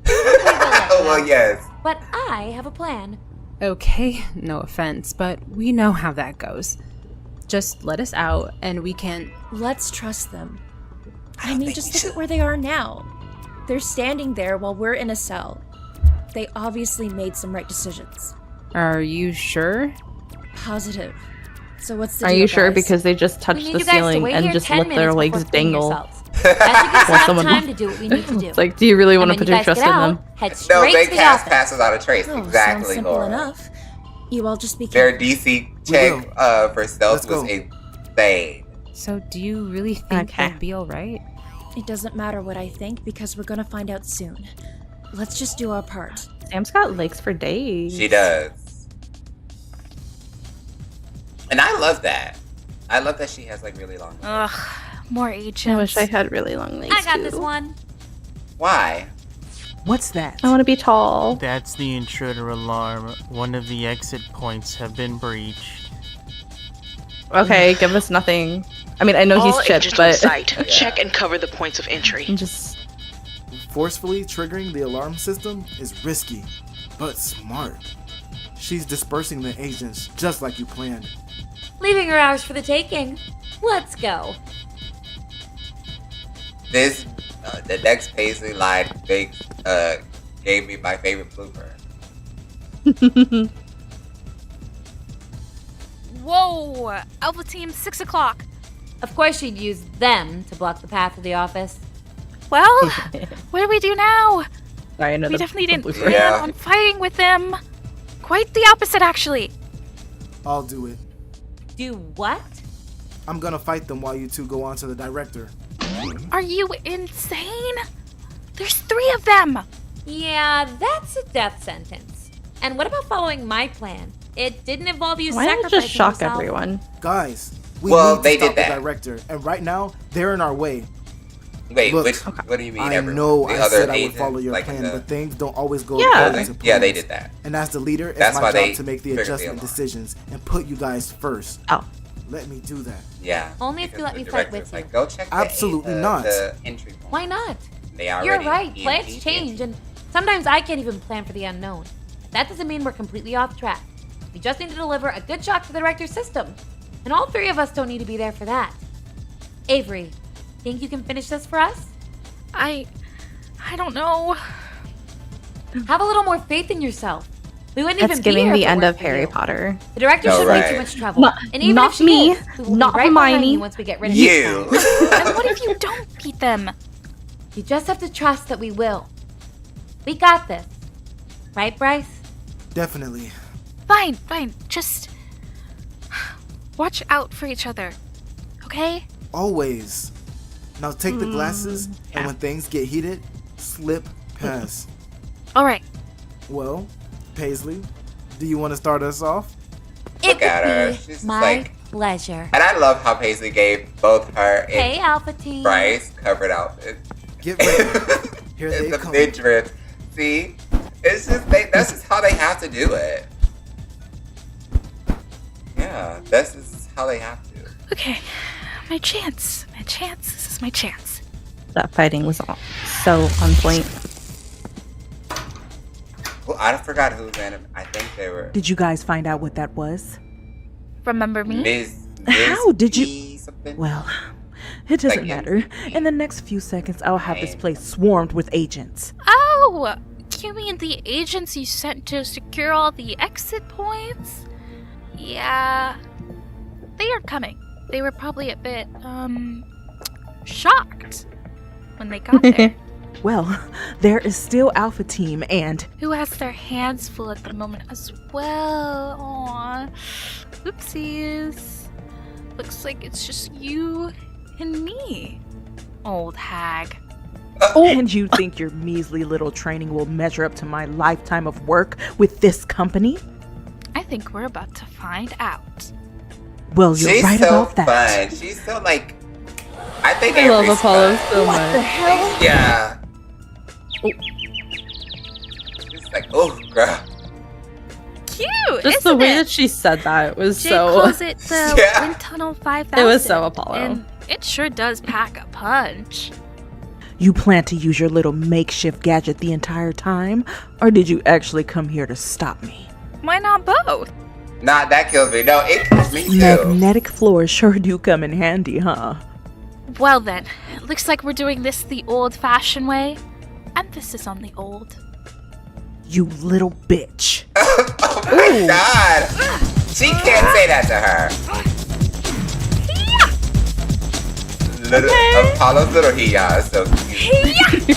Well, yes. but I have a plan. okay, no offense, but we know how that goes. Just let us out and we can. Let's trust them. I mean, just look at where they are now. They're standing there while we're in a cell. They obviously made some right decisions. Are you sure? Positive. So what's the Are deal, you sure? guys? Because they just We touched need the you guys to ceiling wait and here just 10 let their minutes legs before freeing dangle. yourselves. That should give us While enough someone- time to do what we need to do. It's like, do you really want to And put when your you guys trust get in out, them? head No, straight they to the cast office. passes without a trace. Oh, sounds Exactly, simple Laura. enough. You all just be Their careful. DC check for stealth Let's was go. insane. So, do you really think Okay. they'll be alright? It doesn't matter what I think because we're gonna find out soon. Let's just do our part. Sam's got legs for days. She does. And I love that. I love that she has like really long legs. Ugh, more agents. I wish I had really long legs. I got too. this one. Why? What's that? I want to be tall. That's the intruder alarm. One of the exit points have been breached. Okay, give us nothing. I mean, I know All he's chipped, agents on but site. Check and cover the points of entry. just Forcefully triggering the alarm system is risky, but smart. She's dispersing the agents just like you planned. Leaving her ours for the taking. Let's go. This, the next Paisley line gave me my favorite blooper. Whoa! Alpha Team, 6 o'clock. Of course you'd use them to block the path to the office. Well, what do we do now? Sorry, We definitely didn't blooper. plan Yeah. on fighting with them. Quite the opposite, actually. I'll do it. Do what? I'm gonna fight them while you two go on to the director. Are you insane? There's 3 of them. Yeah, that's a death sentence. And what about following my plan? It didn't involve you Why not sacrificing just shock yourself. everyone? Guys, we Well, need they to stop did the that. director, and right now they're in our way. Wait, Look, what do you mean? I everyone? know The I other said I would agents, follow your like, plan, the- but things don't always go Yeah. according to Yeah, they plans. did that. And as the leader, it's That's my why they job to make the triggered the adjustment alarm. decisions and put you guys first. Oh. Let me do that. Yeah. Only if you because let the me fight director's with you. like, go check Absolutely not. the entry point. Why not? They already You're right. EMP'd Plans the change, and sometimes I can't even plan for the unknown. That doesn't mean we're completely off track. We just need to deliver a good shock to the director's system. And all 3 of us don't need to be there for that. Avery, think you can finish this for us? I don't know. Have a little more faith in yourself. We wouldn't That's even be giving here the if it end weren't of for Harry you. Potter. The director No, should right. make too much trouble. Not- And even not if she me, is, we will not be right behind Hermione. you once we get rid of You. And what if you don't beat them? You just have to trust that we will. We got this. Right, Bryce? Definitely. Fine. Just watch out for each other. Okay? Always. Now take the glasses, and when things get heated, slip past. All right. Well, Paisley, do you want to start us off? Look at her. Be She's my like, pleasure. and I love how Paisley gave both her and Hey, Alpha Team. Bryce covered outfits. Get ready. Here In they the come. midriff. See, it's just that's just how they have to do it. Yeah, this is how they have to. Okay. My chance. This is my chance. That fighting was so on point. Well, I forgot who was in it. I think they were Did you guys find out what that was? Remember me? Ms. How did you? B something. Well, it doesn't Like, matter. In the next few seconds, I'll have this place swarmed with agents. Oh! You mean the agents you sent to secure all the exit points? Yeah. They are coming. They were probably a bit, shocked when they got there. Well, there is still Alpha Team and Who has their hands full at the moment as well. Aw. Oopsies. Looks like it's just you and me, old hag. And you think your measly little training will measure up to my lifetime of work with this company? I think we're about to find out. Well, you're She's right so about that. fun. She's so like. I think I love Avery's Apollo fun. so What much. the hell? Yeah. She's like, oh, girl. Cute, Just the isn't way it? that she said that was Jake so. calls it the Yeah. Wind Tunnel 5000. It was so Apollo. And it sure does pack a punch. You plan to use your little makeshift gadget the entire time? Or did you actually come here to stop me? Why not both? Nah, that kills me. No, it kills me too. Magnetic floors sure do come in handy, huh? Well then, it looks like we're doing this the old-fashioned way. Emphasis on the old. You little bitch. Oh my god. She can't say that to her. Little Apollo's little Hiya is so cute.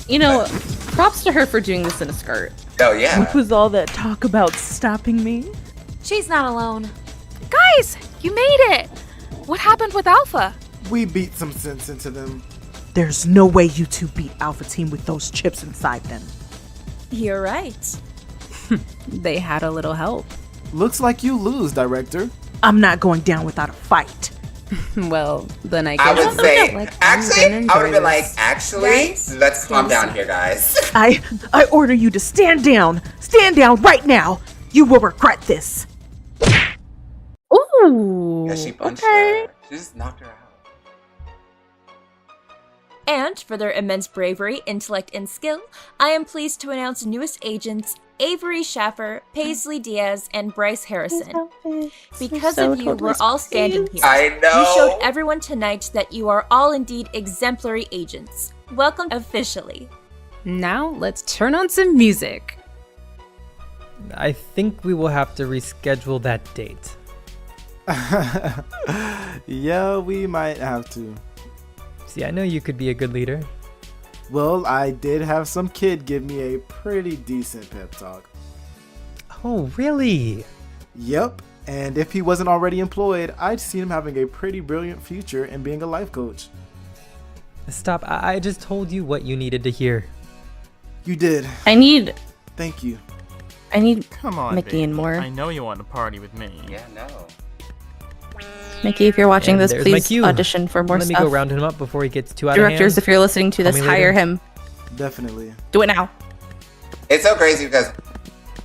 You know, props to her for doing this in a skirt. Oh yeah. What was all that talk about stopping me? She's not alone. Guys, you made it! What happened with Alpha? We beat some sense into them. There's no way you two beat Alpha Team with those chips inside them. You're right. They had a little help. Looks like you lose, Director. I'm not going down without a fight. Well, then I guess I would say, actually, gonna I would have been enjoy like, this. actually, Guys, let's calm stand down aside. here, guys. I order you to stand down. Stand down right now. You will regret this. Ooh. Yeah, she punched her. She just knocked her out. And for their immense bravery, intellect, and skill, I am pleased to announce newest agents Avery Schaffer, Paisley Diaz, and Bryce Harrison. Because of you, we're all standing here. I know. You showed everyone tonight that you are all indeed exemplary agents. Welcome officially. Now let's turn on some music. I think we will have to reschedule that date. Yeah, we might have to. See, I know you could be a good leader. Well, I did have some kid give me a pretty decent pep talk. Oh, really? Yep, and if he wasn't already employed, I'd see him having a pretty brilliant future in being a life coach. Stop, I just told you what you needed to hear. You did. I need Thank you. Come on, Mickey babe. and more. I know you want to party with me. Yeah, no. Mickey, if you're watching And this, there's my please cue. audition for more Let stuff. me go round him up before he gets too out of hand. Directors, if you're listening to Call this, me hire later. him. Definitely. Do it now. It's so crazy because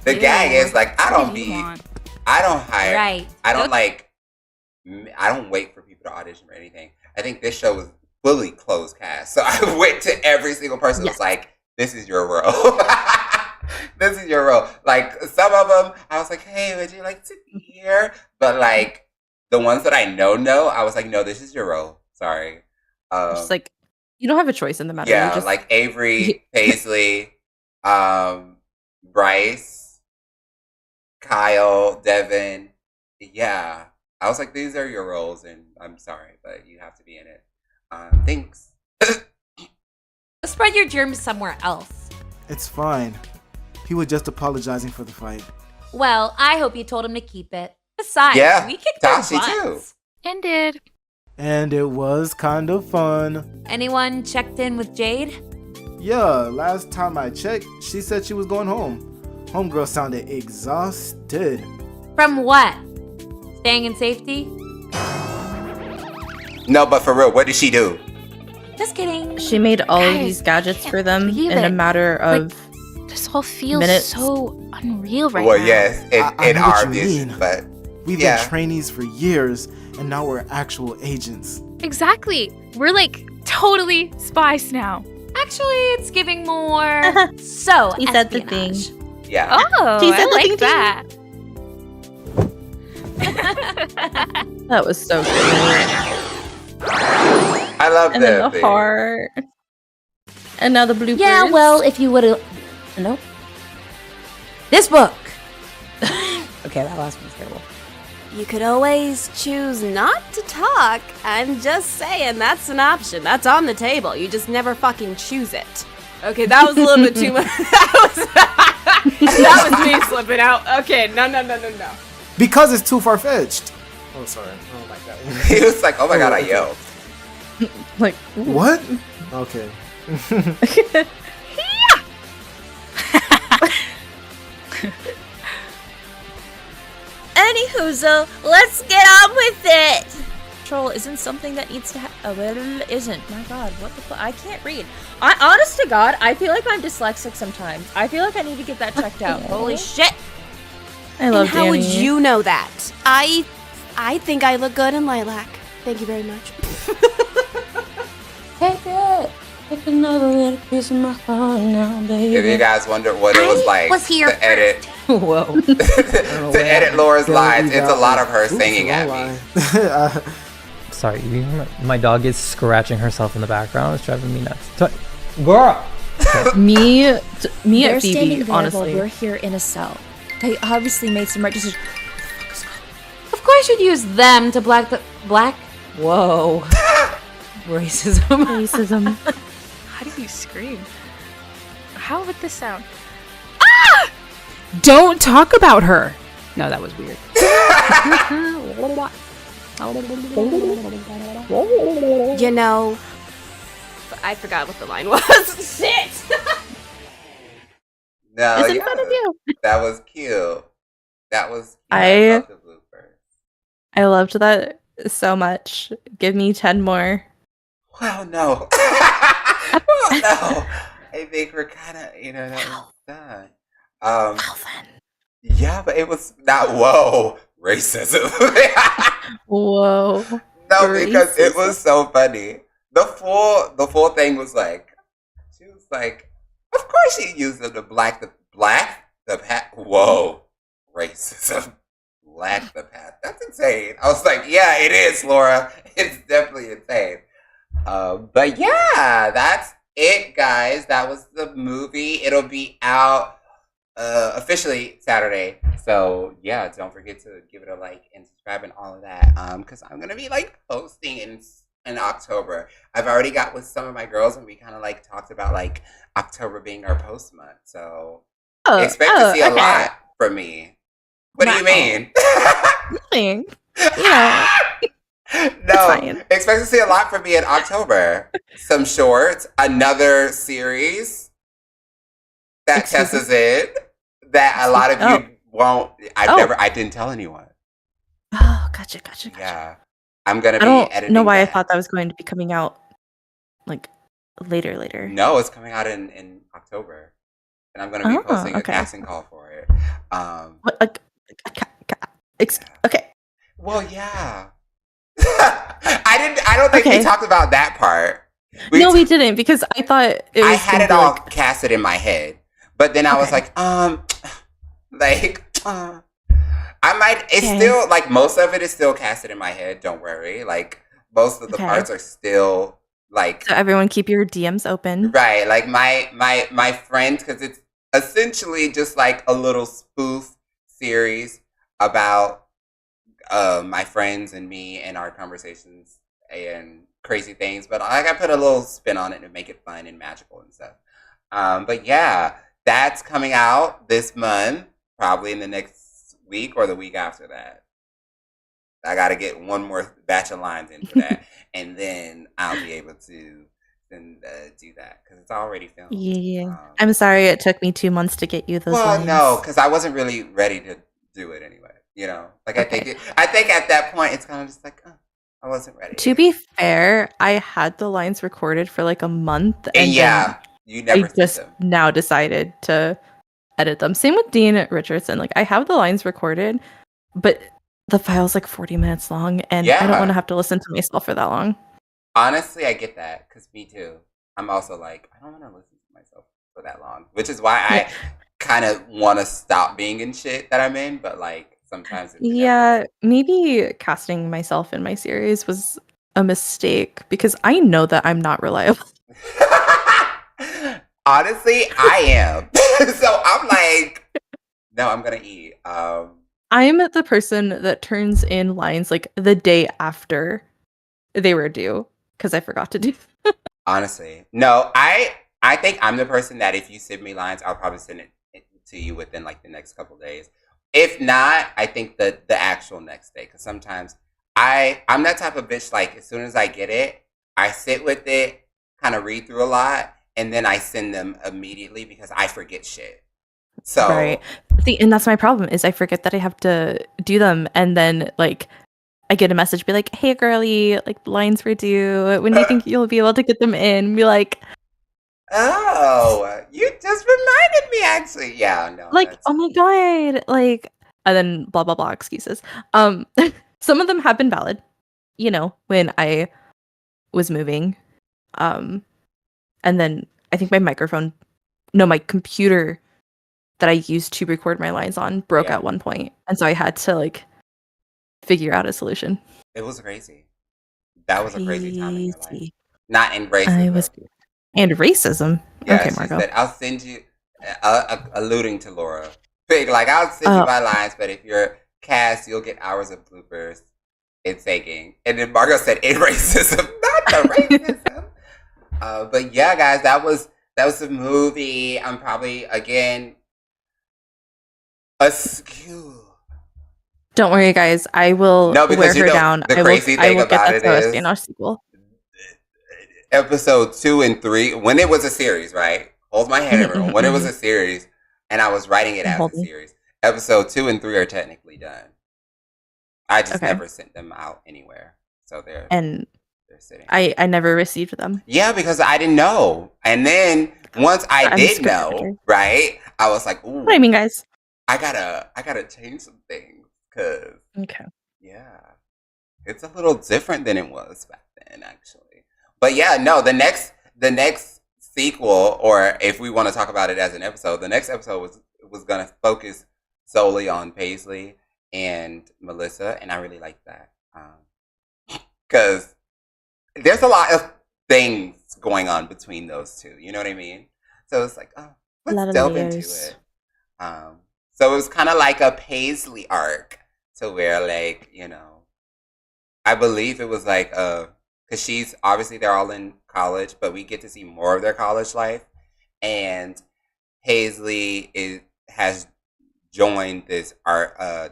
the gag is like, I don't hire. Right. I don't I don't wait for people to audition for anything. I think this show was fully closed cast. So I went to every single person who was like, this is your role. This is your role. Like, some of them, I was like, hey, would you like to be here? But like, the ones that I know, I was like, no, this is your role. Sorry. Just like, you don't have a choice in the matter. Yeah, You just, like Avery, Paisley, Bryce, Kyle, Devin. Yeah. I was like, these are your roles, and I'm sorry, but you have to be in it. Thanks. Spread your germs somewhere else. It's fine. He was just apologizing for the fight. Well, I hope you told him to keep it. Besides, Yeah, we kicked their Tashi too. butts. And did. And it was kind of fun. Anyone checked in with Jade? Yeah, last time I checked, she said she was going home. Homegirl sounded exhausted. From what? Staying in safety? No, but for real, what did she do? Just kidding. She made all of Guys, these gadgets for them believe in a it. matter of This whole feels minutes. so unreal right Well, now. yes, I in know what our you vision, mean. but We've yeah. been trainees for years, and now we're actual agents. Exactly. We're like totally spies now. Actually, it's giving more. So, He said the thing. espionage. Yeah. Oh, She said I the like thing, that. That was so good. I love And then that the thing. heart. And now the bloopers. Yeah, well, if you would have. Nope. This book. Okay, that last one's terrible. You could always choose not to talk. I'm just saying, that's an option. That's on the table. You just never fucking choose it. Okay, that was a little bit too much. That was me slipping out. Okay, no. Because it's too far-fetched. Oh, sorry. Oh my god. He was like, oh my god, I yelled. Like, What? Okay. Anywho, let's get on with it. Troll isn't something that needs to isn't. My god, what the fuck? I can't read. Honest to God, I feel like I'm dyslexic sometimes. I feel like I need to get that checked out. Holy shit. I love And how would Danny. you know that? I think I look good in lilac. Thank you very much. Take it. Take another little piece of my heart now, baby. If you guys wonder what it was like was here to edit Whoa. to edit Laura's lines, it's a lot of her singing at me. Sorry, my dog is scratching herself in the background. It's driving me nuts. Girl! me They're at standing Phoebe, there while honestly. we're here in a cell. They obviously made some right decisions. Of course, you'd use them to black the black. Whoa. Racism. Racism. How do you scream? How would this sound? Don't talk about her. No, that was weird. You know, I forgot what the line was. Shit! No, It's in front of you. that was cute. That was cute. I love the bloopers. I loved that so much. Give me 10 more. Well, no. Well, no. I think we're kind of, that was done. Yeah, but it was not, whoa, racism. Whoa. No, because it was so funny. The full thing was like, she was like, of course she used the black the pat. Whoa, racism. Black the path. That's insane. I was like, yeah, it is, Laura. It's definitely insane. But yeah, that's it, guys. That was the movie. It'll be out officially Saturday. So yeah, don't forget to give it a like and subscribe and all of that. Because I'm gonna be like posting in October. I've already got with some of my girls, and we kind of like talked about like October being our post month. So expect to see a lot from me. What do you mean? Nothing. No, expect to see a lot from me in October. Some shorts, another series that Tess is in that a lot of you won't. I didn't tell anyone. Oh, gotcha. Yeah, I'm gonna be editing. editing. I don't know why that. I thought that was going to be coming out like later. No, it's coming out in October, and I'm gonna be posting a casting call for it. Okay. Well, yeah. I don't think we talked about that part. We didn't, because I thought it was. I had it all casted in my head, but then I was like, I might. It's still like most of it is still casted in my head. Don't worry. Like most of the parts are still like. So everyone, keep your DMs open. Right, like my friends, because it's essentially just like a little spoof series about my friends and me and our conversations and crazy things, but I put a little spin on it to make it fun and magical and stuff. But yeah, that's coming out this month, probably in the next week or the week after that. I got to get one more batch of lines in for that, and then I'll be able to do that because it's already filmed. Yeah. I'm sorry it took me 2 months to get you those lines. No, because I wasn't really ready to do it anyway. Like I think at that point it's kind of just like, I wasn't ready. To be fair, I had the lines recorded for like a month, and you never. I just now decided to edit them. Same with Dean Richardson. Like I have the lines recorded, but the file's like 40 minutes long, and I don't want to have to listen to myself for that long. Honestly, I get that, because me too. I'm also like, I don't want to listen to myself for that long, which is why I kind of want to stop being in shit that I'm in, but like. Sometimes maybe casting myself in my series was a mistake, because I know that I'm not reliable. Honestly, I am. So I'm like, no, I'm gonna eat. I'm the person that turns in lines like the day after they were due because I forgot to do. Honestly, no, I think I'm the person that if you send me lines, I'll probably send it to you within like the next couple days. If not, I think the actual next day. Because sometimes I'm that type of bitch, like, as soon as I get it, I sit with it, kind of read through a lot, and then I send them immediately because I forget shit. So Right. See, and that's my problem, is I forget that I have to do them, and then, like, I get a message, be like, hey, girly, like, the lines were due. When do you think you'll be able to get them in? Be like... Oh, you just reminded me, actually. Yeah, no. Like, oh my god, like, and then blah blah blah excuses. Some of them have been valid, when I was moving, and then I think my computer that I used to record my lines on broke at one point, and so I had to like figure out a solution. It was crazy. That was a crazy time in your life. Not in racism. And racism. Yeah, okay, she Margo. said, I'll send you, alluding to Laura. Like, I'll send you my lines, but if you're cast, you'll get hours of bloopers. It's taking. And then Margo said, in racism. Not the racism. But yeah, guys, that was the movie. I'm probably, again, askew. Don't worry, guys. I will wear her down. The crazy thing about it is, Espionage sequel. Episode 2 and 3, when it was a series, right? Hold my hand, everyone. When it was a series, and I was writing it as a series. Episode 2 and 3 are technically done. I just never sent them out anywhere, so they're sitting. I never received them. Yeah, because I didn't know, and then once I did know, right, I was like, "Ooh, what I mean, guys, I gotta change some things because yeah, it's a little different than it was back then, actually." But yeah, no, the next sequel, or if we want to talk about it as an episode, the next episode was gonna focus solely on Paisley and Melissa, and I really like that because there's a lot of things going on between those two. You know what I mean? So it's like, oh, let's delve into it. So it was kind of like a Paisley arc to where, like, you know, I believe it was like because she's obviously they're all in college, but we get to see more of their college life, and Paisley has joined this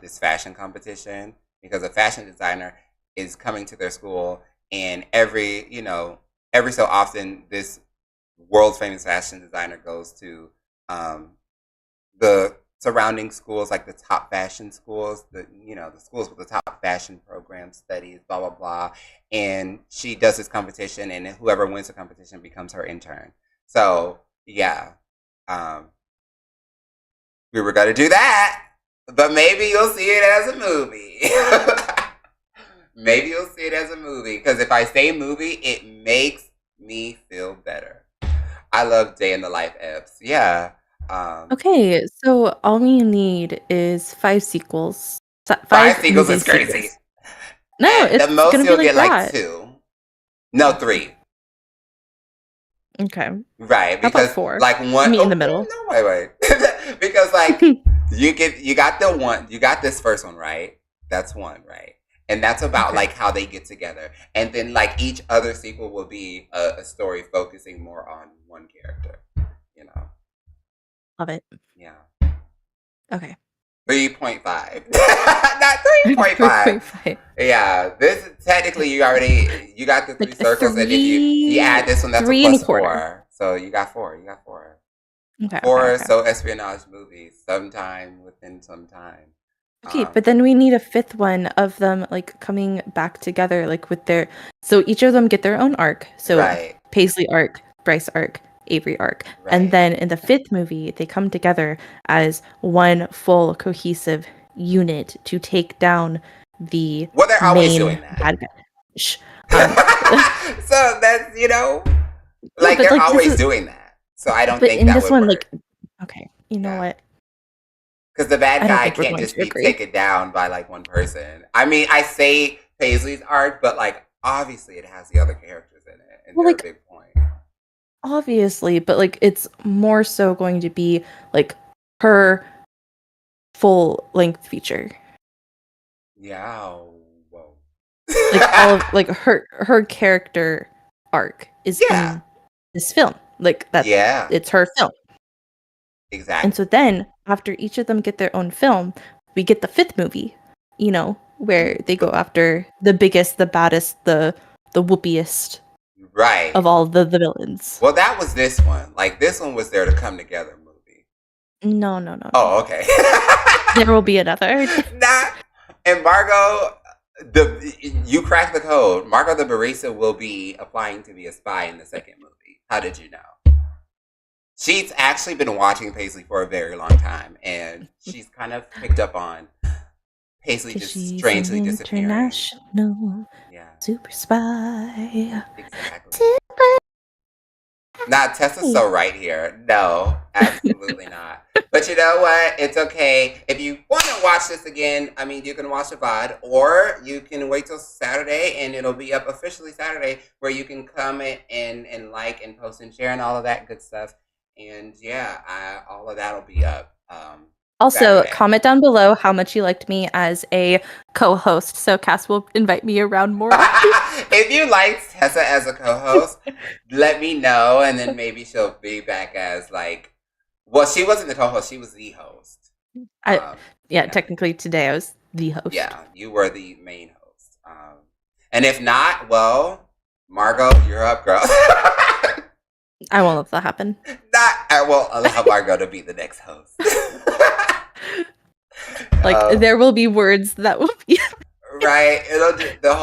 this fashion competition because a fashion designer is coming to their school, and every so often this world famous fashion designer goes to the surrounding schools, like the top fashion schools, the schools with the top fashion program studies, blah blah blah, and she does this competition, and whoever wins the competition becomes her intern. So yeah, we were gonna do that, but maybe you'll see it as a movie. Maybe you'll see it as a movie, because if I say movie, it makes me feel better. I love Day in the Life Eps. Yeah. Okay, so all we need is 5 sequels. 5 sequels is crazy. No, and it's the most gonna you'll be get like 2. No, 3. Okay. Right, How because about 4? like one Meet in the middle. No, wait. Because like you got this first one, right? That's 1, right? And that's about like how they get together. And then like each other sequel will be a story focusing more on one character, you know. Love it. Yeah. Okay. 3.5. Not 3.5. 3.5. Yeah. This technically you got the 3 circles, and if you add this one, that's 3 a and plus a quarter. 4. So you got 4. Okay. 4 so espionage movies sometime within some time. Okay, but then we need a 5th one of them like coming back together, like with their. So each of them get their own arc. So Paisley arc, Bryce arc, Avery arc, and then in the 5th movie they come together as one full cohesive unit to take down the they're always main doing that. bad guy. Shh. So that's like they're always doing that. So I don't think in that this would one, work. like, okay, you know what? Because the bad I don't guy think we're can't going just to be agree. taken down by like one person. I mean, I say Paisley's arc, but like obviously it has the other characters in it, and they're a big point. Obviously, but like it's more so going to be like her full length feature. Yeah. Whoa. Like all of like her character arc is in this film. Like that's it's her film. Exactly. And so then after each of them get their own film, we get the 5th movie, you know, where they go after the biggest, the baddest, the whoopiest right of all the villains. Well, that was this one. Like this one was their to come together movie. No. Oh, okay. There will be another. And Margot, you cracked the code. Margot the barista will be applying to be a spy in the 2nd movie. How did you know? She's actually been watching Paisley for a very long time, and she's kind of picked up on Paisley just strangely disappearing. International super spy. Exactly. Nah, Tessa's so right here. No, absolutely not. But you know what? It's okay. If you want to watch this again, I mean, you can watch the VOD, or you can wait till Saturday, and it'll be up officially Saturday, where you can comment and like and post and share and all of that good stuff. And yeah, all of that will be up. Also, Saturday. comment down below how much you liked me as a co-host, so Cass will invite me around more. If you liked Tessa as a co-host, let me know, and then maybe she'll be back as like. Well, she wasn't the co-host; she was the host. Technically today I was the host. Yeah, you were the main host. And if not, well, Margot, you're up, girl. I won't let that happen. No, not. Well, allow Margot to be the next host. There will be words that will be right. It'll do the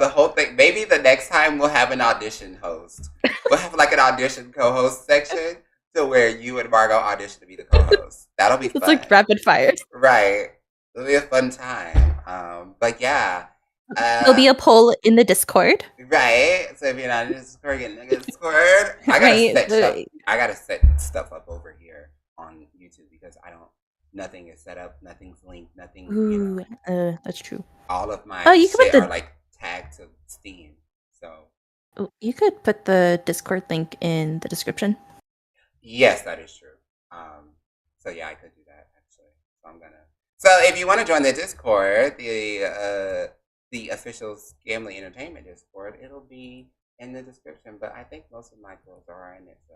whole thing. Maybe the next time we'll have an audition host. We'll have like an audition co-host section to where you and Margot audition to be the co-host. That'll be fun. It's like rapid fire. Right. It'll be a fun time. But yeah. There'll be a poll in the Discord. Right. So if you're not in Discord, get in the Discord. I gotta set stuff up over here on YouTube because nothing is set up, nothing's linked, nothing. Ooh, that's true. All of my you could shit put are like tagged to Steam. So you could put the Discord link in the description. Yes, that is true. So yeah, I could do that actually. So if you want to join the Discord, the official Scamly Entertainment Discord, it'll be in the description. But I think most of my clothes are in it. So,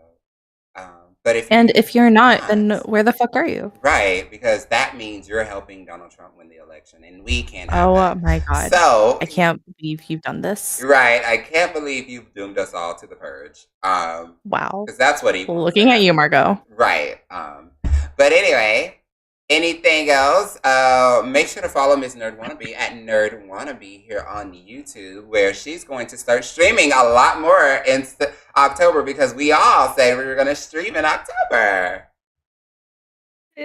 but if you're not, then where the fuck are you? Right, because that means you're helping Donald Trump win the election, and we can't have Oh that. my god! So I can't believe you've done this. Right, I can't believe you've doomed us all to the purge. Wow, because that's what he wants. Looking at you, Margot. Right. But anyway. Anything else? Make sure to follow Miss Nerd Wannabe at Nerd Wannabe here on YouTube, where she's going to start streaming a lot more in October because we all said we were going to stream in October.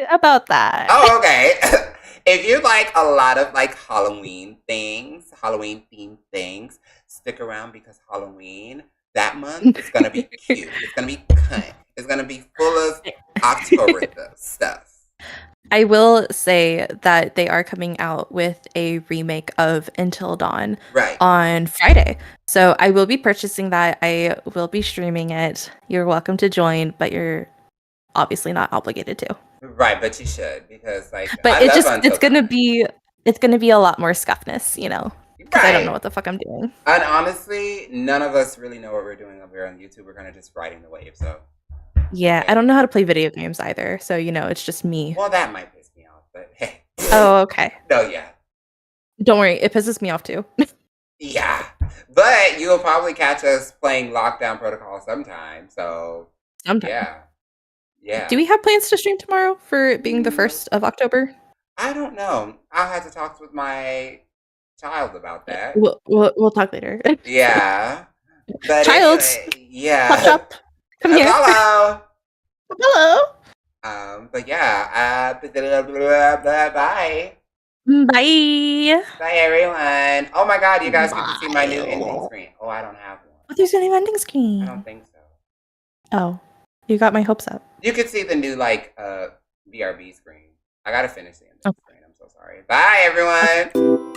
About that. Oh, okay. If you like a lot of like Halloween themed things, stick around because Halloween that month is going to be cute. It's going to be cunt. It's going to be full of October stuff. I will say that they are coming out with a remake of Until Dawn on Friday. So I will be purchasing that. I will be streaming it. You're welcome to join, but you're obviously not obligated to. Right, but you should because But it's gonna be a lot more scuffness, because I don't know what the fuck I'm doing. And honestly, none of us really know what we're doing over here on YouTube. We're kind of just riding the wave, so. Yeah, I don't know how to play video games either, so it's just me. Well, that might piss me off, but hey. Oh, okay. No, yeah. Don't worry, it pisses me off too. Yeah, but you'll probably catch us playing Lockdown Protocol sometime, so. Sometime. Yeah. Do we have plans to stream tomorrow for it being the 1st of October? I don't know. I'll have to talk with my child about that. We'll talk later. Yeah. But Child. Anyway, yeah. What's up? Come here. Hello. Hello. But yeah. Bye. Bye. Bye, everyone. Oh my God, you guys get to see my new ending screen. Oh, I don't have one. Oh, there's a new ending screen. I don't think so. Oh, you got my hopes up. You could see the new BRB screen. I gotta finish the ending screen. I'm so sorry. Bye, everyone.